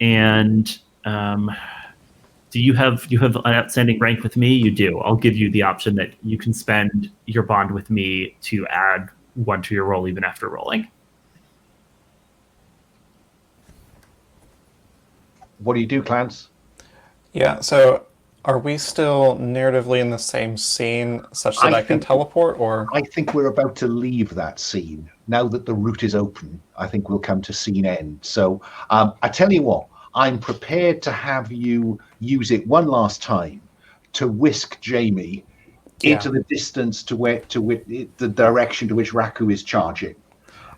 and do you have an outstanding rank with me? You do. I'll give you the option that you can spend your bond with me to add 1 to your roll even after rolling. What do you do, Clance? Yeah. So are we still narratively in the same scene such that I can teleport, or? I think we're about to leave that scene. Now that the route is open, I think we'll come to scene end. So I tell you what, I'm prepared to have you use it one last time to whisk Jamie into the distance to the direction to which Raku is charging,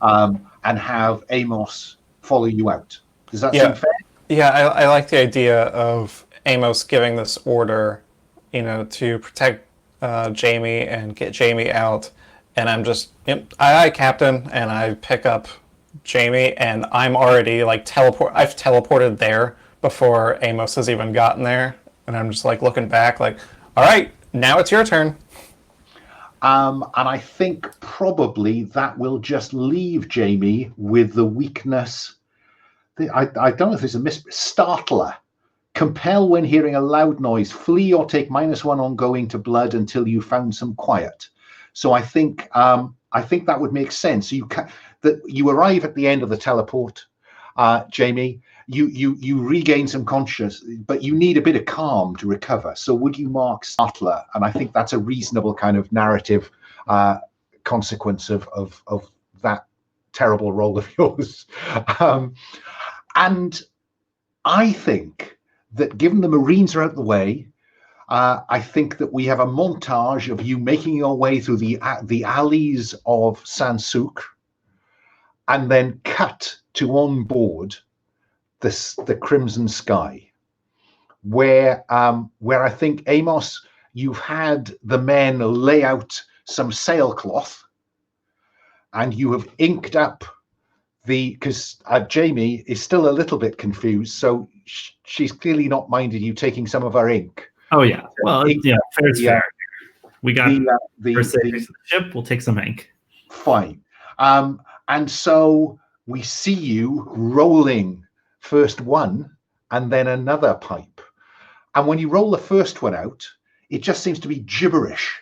and have Amos follow you out. Does that seem fair? Yeah, I like the idea of Amos giving this order, to protect Jamie and get Jamie out. And I'm just, aye, Captain. And I pick up Jamie, and I'm already I've teleported there before Amos has even gotten there. And I'm just looking back all right, now it's your turn. And I think probably that will just leave Jamie with the weakness. I don't know if it's a startler. compel when hearing a loud noise, flee or take -1 on going to blood until you found some quiet. So I think that would make sense. That you arrive at the end of the teleport, Jamie. You regain some conscious, but you need a bit of calm to recover. So would you mark Startler? And I think that's a reasonable kind of narrative consequence of that terrible role of yours. And I think that given the Marines are out the way, I think that we have a montage of you making your way through the alleys of Sucre, and then cut to on board the Crimson Sky, where I think, Amos, you've had the men lay out some sailcloth, and you have inked up because Jamie is still a little bit confused, so she's clearly not minded you taking some of her ink. Oh yeah, well, yeah, fair's fair. We got the ship. We'll take some ink. Fine. And so we see you rolling first one and then another pipe. And when you roll the first one out, it just seems to be gibberish.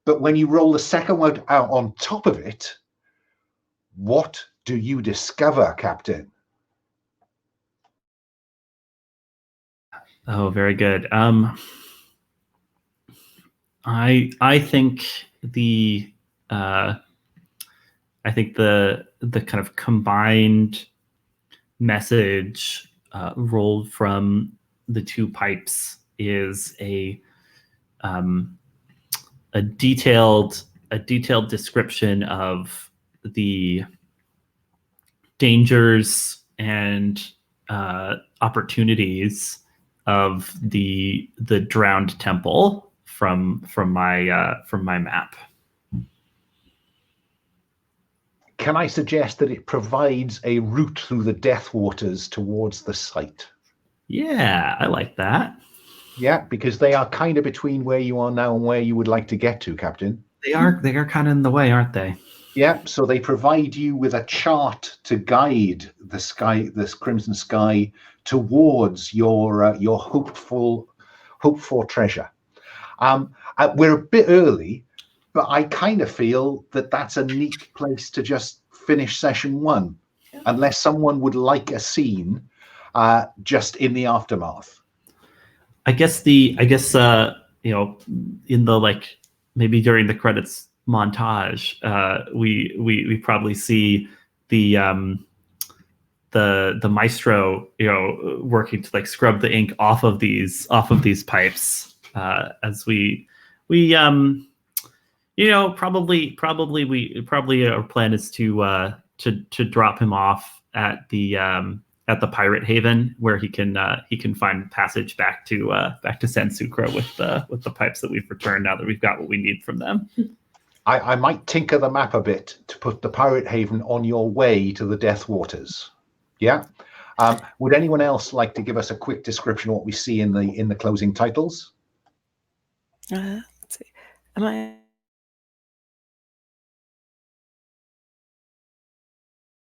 But when you roll the second one out on top of it, what do you discover, Captain? Oh, very good. I think the kind of combined message rolled from the two pipes is a detailed description of the dangers and opportunities of the drowned temple from my map. Can I suggest that it provides a route through the Death Waters towards the site? Yeah, I like that. Yeah, because they are kind of between where you are now and where you would like to get to, Captain. They are kind of in the way, aren't they? Yeah, so they provide you with a chart to guide the sky, this Crimson Sky, towards your hoped for treasure. We're a bit early, but I kind of feel that that's a neat place to just finish session one, unless someone would like a scene just in the aftermath. I guess in the maybe during the credits montage, we probably see the maestro working to working the ink off of these pipes as we probably our plan is to drop him off at the pirate haven where he can find passage back to San Sucre with the pipes that we've returned now that we've got what we need from them. I might tinker the map a bit to put the pirate haven on your way to the Death Waters. Yeah. Would anyone else like to give us a quick description of what we see in the closing titles? Let's see. Am I?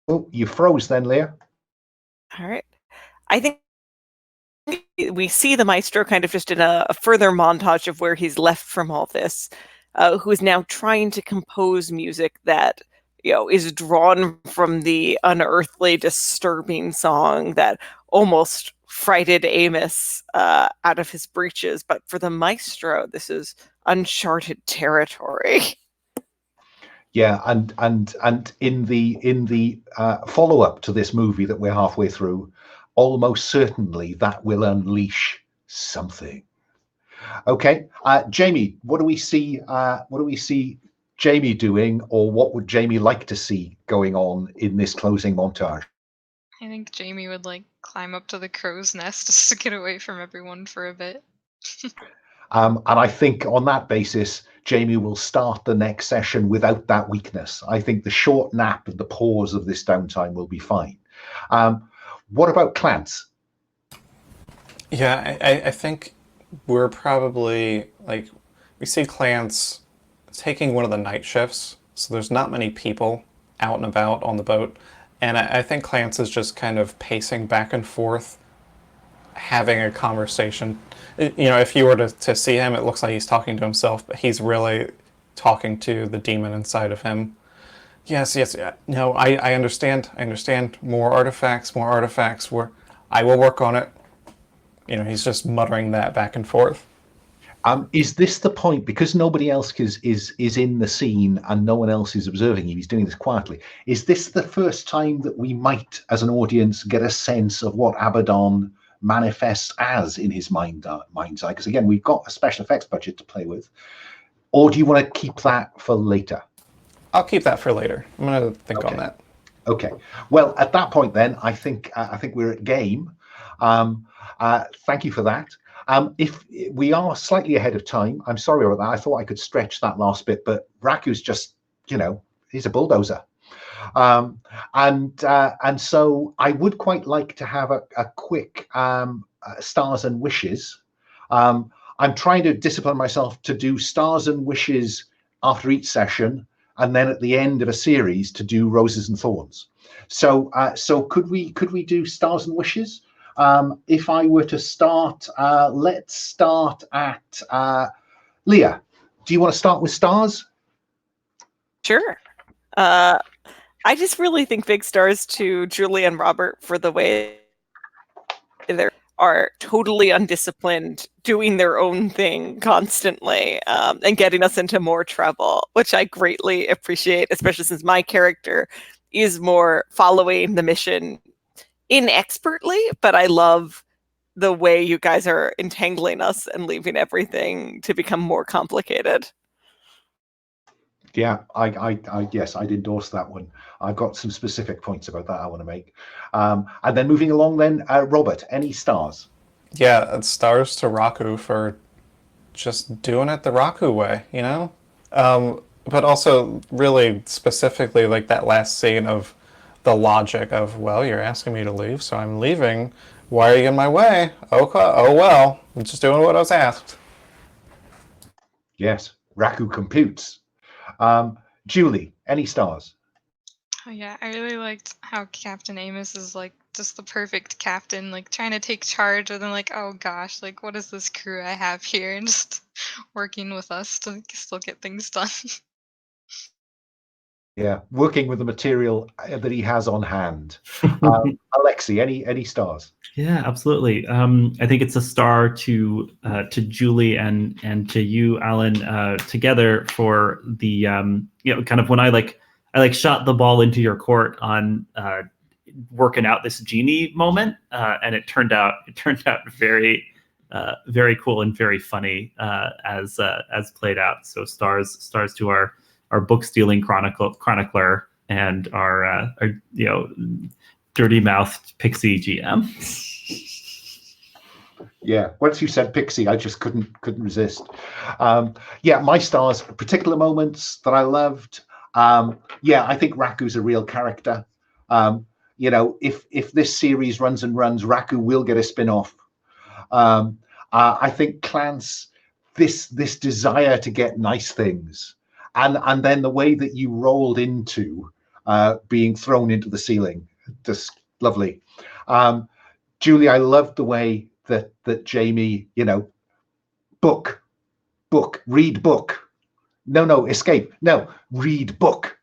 Oh, you froze then, Leah. All right. I think we see the maestro kind of just in a further montage of where he's left from all this, who is now trying to compose music that is drawn from the unearthly, disturbing song that almost frighted Amos out of his breeches. But for the maestro, this is uncharted territory. Yeah, and in the follow-up to this movie that we're halfway through, almost certainly that will unleash something. Okay, Jamie, what do we see? What do we see Jamie doing, or what would Jamie like to see going on in this closing montage? I think Jamie would climb up to the crow's nest just to get away from everyone for a bit. And I think on that basis, Jamie will start the next session without that weakness. I think the short nap and the pause of this downtime will be fine. What about Clance? Yeah, I think we're probably, we see Clance taking one of the night shifts, so there's not many people out and about on the boat. And I think Clance is just kind of pacing back and forth, having a conversation. You know, if you were to see him, it looks like he's talking to himself, but he's really talking to the demon inside of him. Yes, yes, yeah. No, I understand. I understand. More artifacts, more artifacts. I will work on it. You know, he's just muttering that back and forth. Is this the point, because nobody else is in the scene and no one else is observing him, he's doing this quietly, is this the first time that we might, as an audience, get a sense of what Abaddon manifests as in his mind's eye? Because again, we've got a special effects budget to play with. Or do you want to keep that for later? I'll keep that for later. I'm going to think on that. Okay. Well, at that point then, I think we're at game. Thank you for that. If we are slightly ahead of time, I'm sorry about that. I thought I could stretch that last bit, but Raku's just, you know, he's a bulldozer. And so I would quite like to have a quick stars and wishes. I'm trying to discipline myself to do stars and wishes after each session, and then at the end of a series to do roses and thorns. So could we do stars and wishes? If I were to start, let's start at Leah. Do you want to start with stars? Sure. I just really think big stars to Julie and Robert for the way they are totally undisciplined, doing their own thing constantly, and getting us into more trouble, which I greatly appreciate, especially since my character is more following the mission inexpertly, but I love the way you guys are entangling us and leaving everything to become more complicated. Yeah, yes, I'd endorse that one. I've got some specific points about that I want to make. And then moving along then, Robert, any stars? Yeah, it's stars to Raku for just doing it the Raku way, you know? But also really specifically like that last scene of the logic of, well, you're asking me to leave, so I'm leaving. Why are you in my way? Okay, oh well, I'm just doing what I was asked. Yes, Raku computes. Julie, any stars? Oh yeah, I really liked how Captain Amos is like just the perfect captain, like trying to take charge, and then like, oh gosh, like what is this crew I have here, and just working with us to still get things done. Yeah, working with the material that he has on hand. Alexi, any stars? Yeah, absolutely. I think it's a star to Julie and to you, Alan, together for the you know, kind of when I shot the ball into your court on working out this genie moment, and it turned out very very cool and very funny as played out. So stars to our book stealing chronicler and our you know, dirty mouthed pixie GM. Yeah, once you said pixie, I just couldn't resist. Yeah, my stars, particular moments that I loved. Yeah, I think Raku's a real character. You know, if this series runs and runs, Raku will get a spin-off. I think Clance, this desire to get nice things, and then the way that you rolled into being thrown into the ceiling, just lovely. Julie, I loved the way that Jamie, you know, read book. No, escape. No, read book.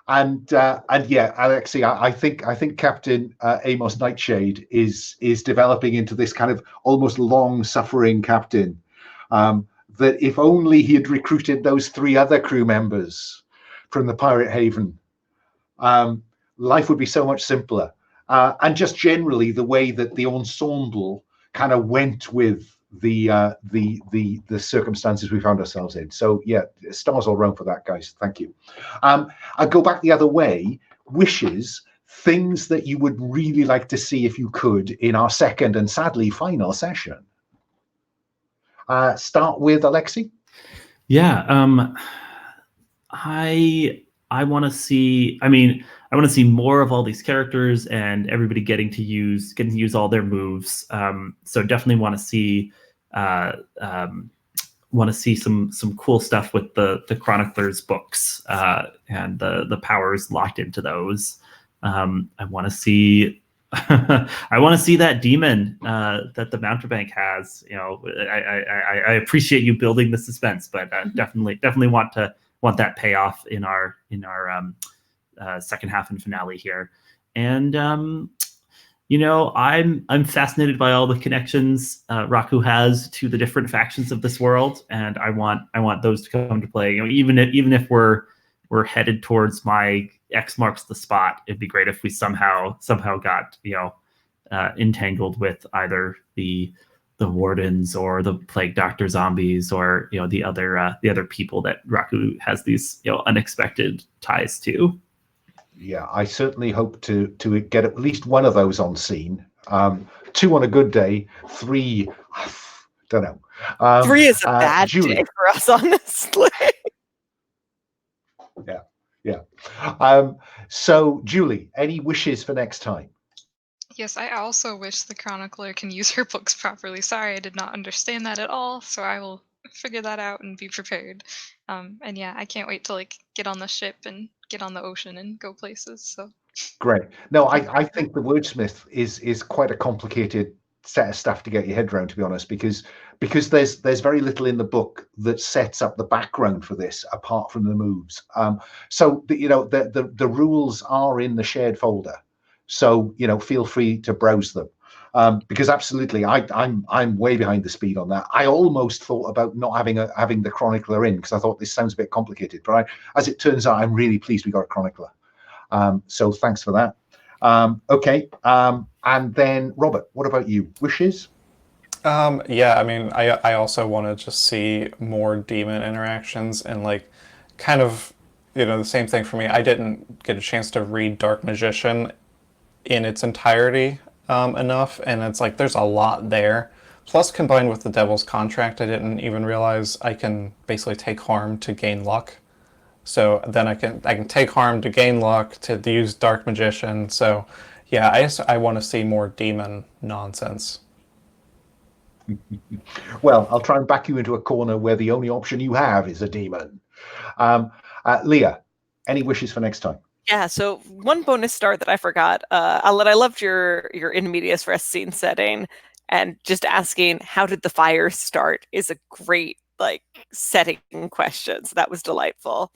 And yeah, Alexi, I think Captain Amos Nightshade is developing into this kind of almost long-suffering captain. That if only he had recruited those 3 other crew members from the Pirate Haven, life would be so much simpler. And just generally the way that the ensemble kind of went with the circumstances we found ourselves in. So yeah, stars all round for that, guys. Thank you. I'll go back the other way. Wishes, things that you would really like to see if you could in our second and sadly final session. Start with Alexi. Yeah, I want to see. I mean, I want to see more of all these characters and everybody getting to use all their moves. So definitely want to see some cool stuff with the Chronicler's books and the powers locked into those. I want to see I want to see that demon that the Mountebank has. You know, I appreciate you building the suspense, but definitely want that payoff in our second half and finale here. And you know, I'm fascinated by all the connections Raku has to the different factions of this world, and I want those to come to play. You know, even if we're headed towards my X marks the spot, it'd be great if we somehow got, you know, entangled with either the wardens or the plague doctor zombies, or, you know, the other people that Raku has these, you know, unexpected ties to. Yeah, I certainly hope to get at least one of those on scene. 2 on a good day, 3, don't know. 3 is a bad Julie. day for us, honestly. Yeah. So, Julie, any wishes for next time? Yes, I also wish the Chronicler can use her books properly. Sorry, I did not understand that at all, so I will figure that out and be prepared. And yeah, I can't wait to like get on the ship and get on the ocean and go places. So Great. No, I think the wordsmith is quite a complicated set of stuff to get your head around, to be honest, because there's very little in the book that sets up the background for this apart from the moves. So the rules are in the shared folder, so you know, feel free to browse them. Because absolutely, I'm way behind the speed on that. I almost thought about not having the Chronicler in, because I thought this sounds a bit complicated, but as it turns out, I'm really pleased we got a Chronicler. So thanks for that. Okay, and then Robert, what about you? Wishes? Yeah, I mean, I also want to just see more demon interactions, and like kind of, you know, the same thing for me. I didn't get a chance to read Dark Magician in its entirety enough, and it's like there's a lot there. Plus, combined with the Devil's Contract, I didn't even realize I can basically take harm to gain luck. So then I can take harm to gain luck to use Dark Magician. So yeah, I want to see more demon nonsense. Well, I'll try and back you into a corner where the only option you have is a demon. Leah, any wishes for next time? Yeah, so one bonus star that I forgot, I loved your in medias res scene setting, and just asking how did the fire start is a great like setting question. So that was delightful.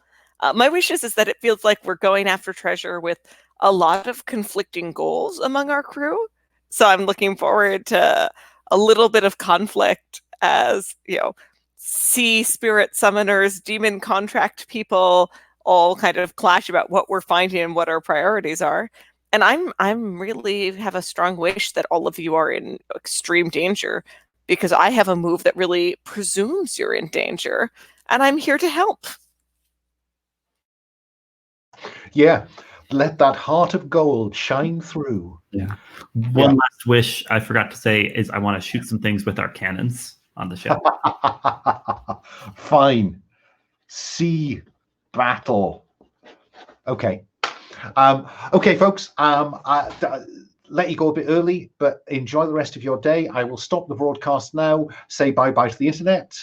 My wishes is that it feels like we're going after treasure with a lot of conflicting goals among our crew. So I'm looking forward to a little bit of conflict as, you know, sea spirit summoners, demon contract people all kind of clash about what we're finding and what our priorities are. And I'm really have a strong wish that all of you are in extreme danger, because I have a move that really presumes you're in danger, and I'm here to help. Yeah, let that heart of gold shine through. Yeah. One last wish I forgot to say is I want to shoot some things with our cannons on the ship. Fine. Sea battle. Okay. Okay, folks. Let you go a bit early, but enjoy the rest of your day. I will stop the broadcast now. Say bye-bye to the internet.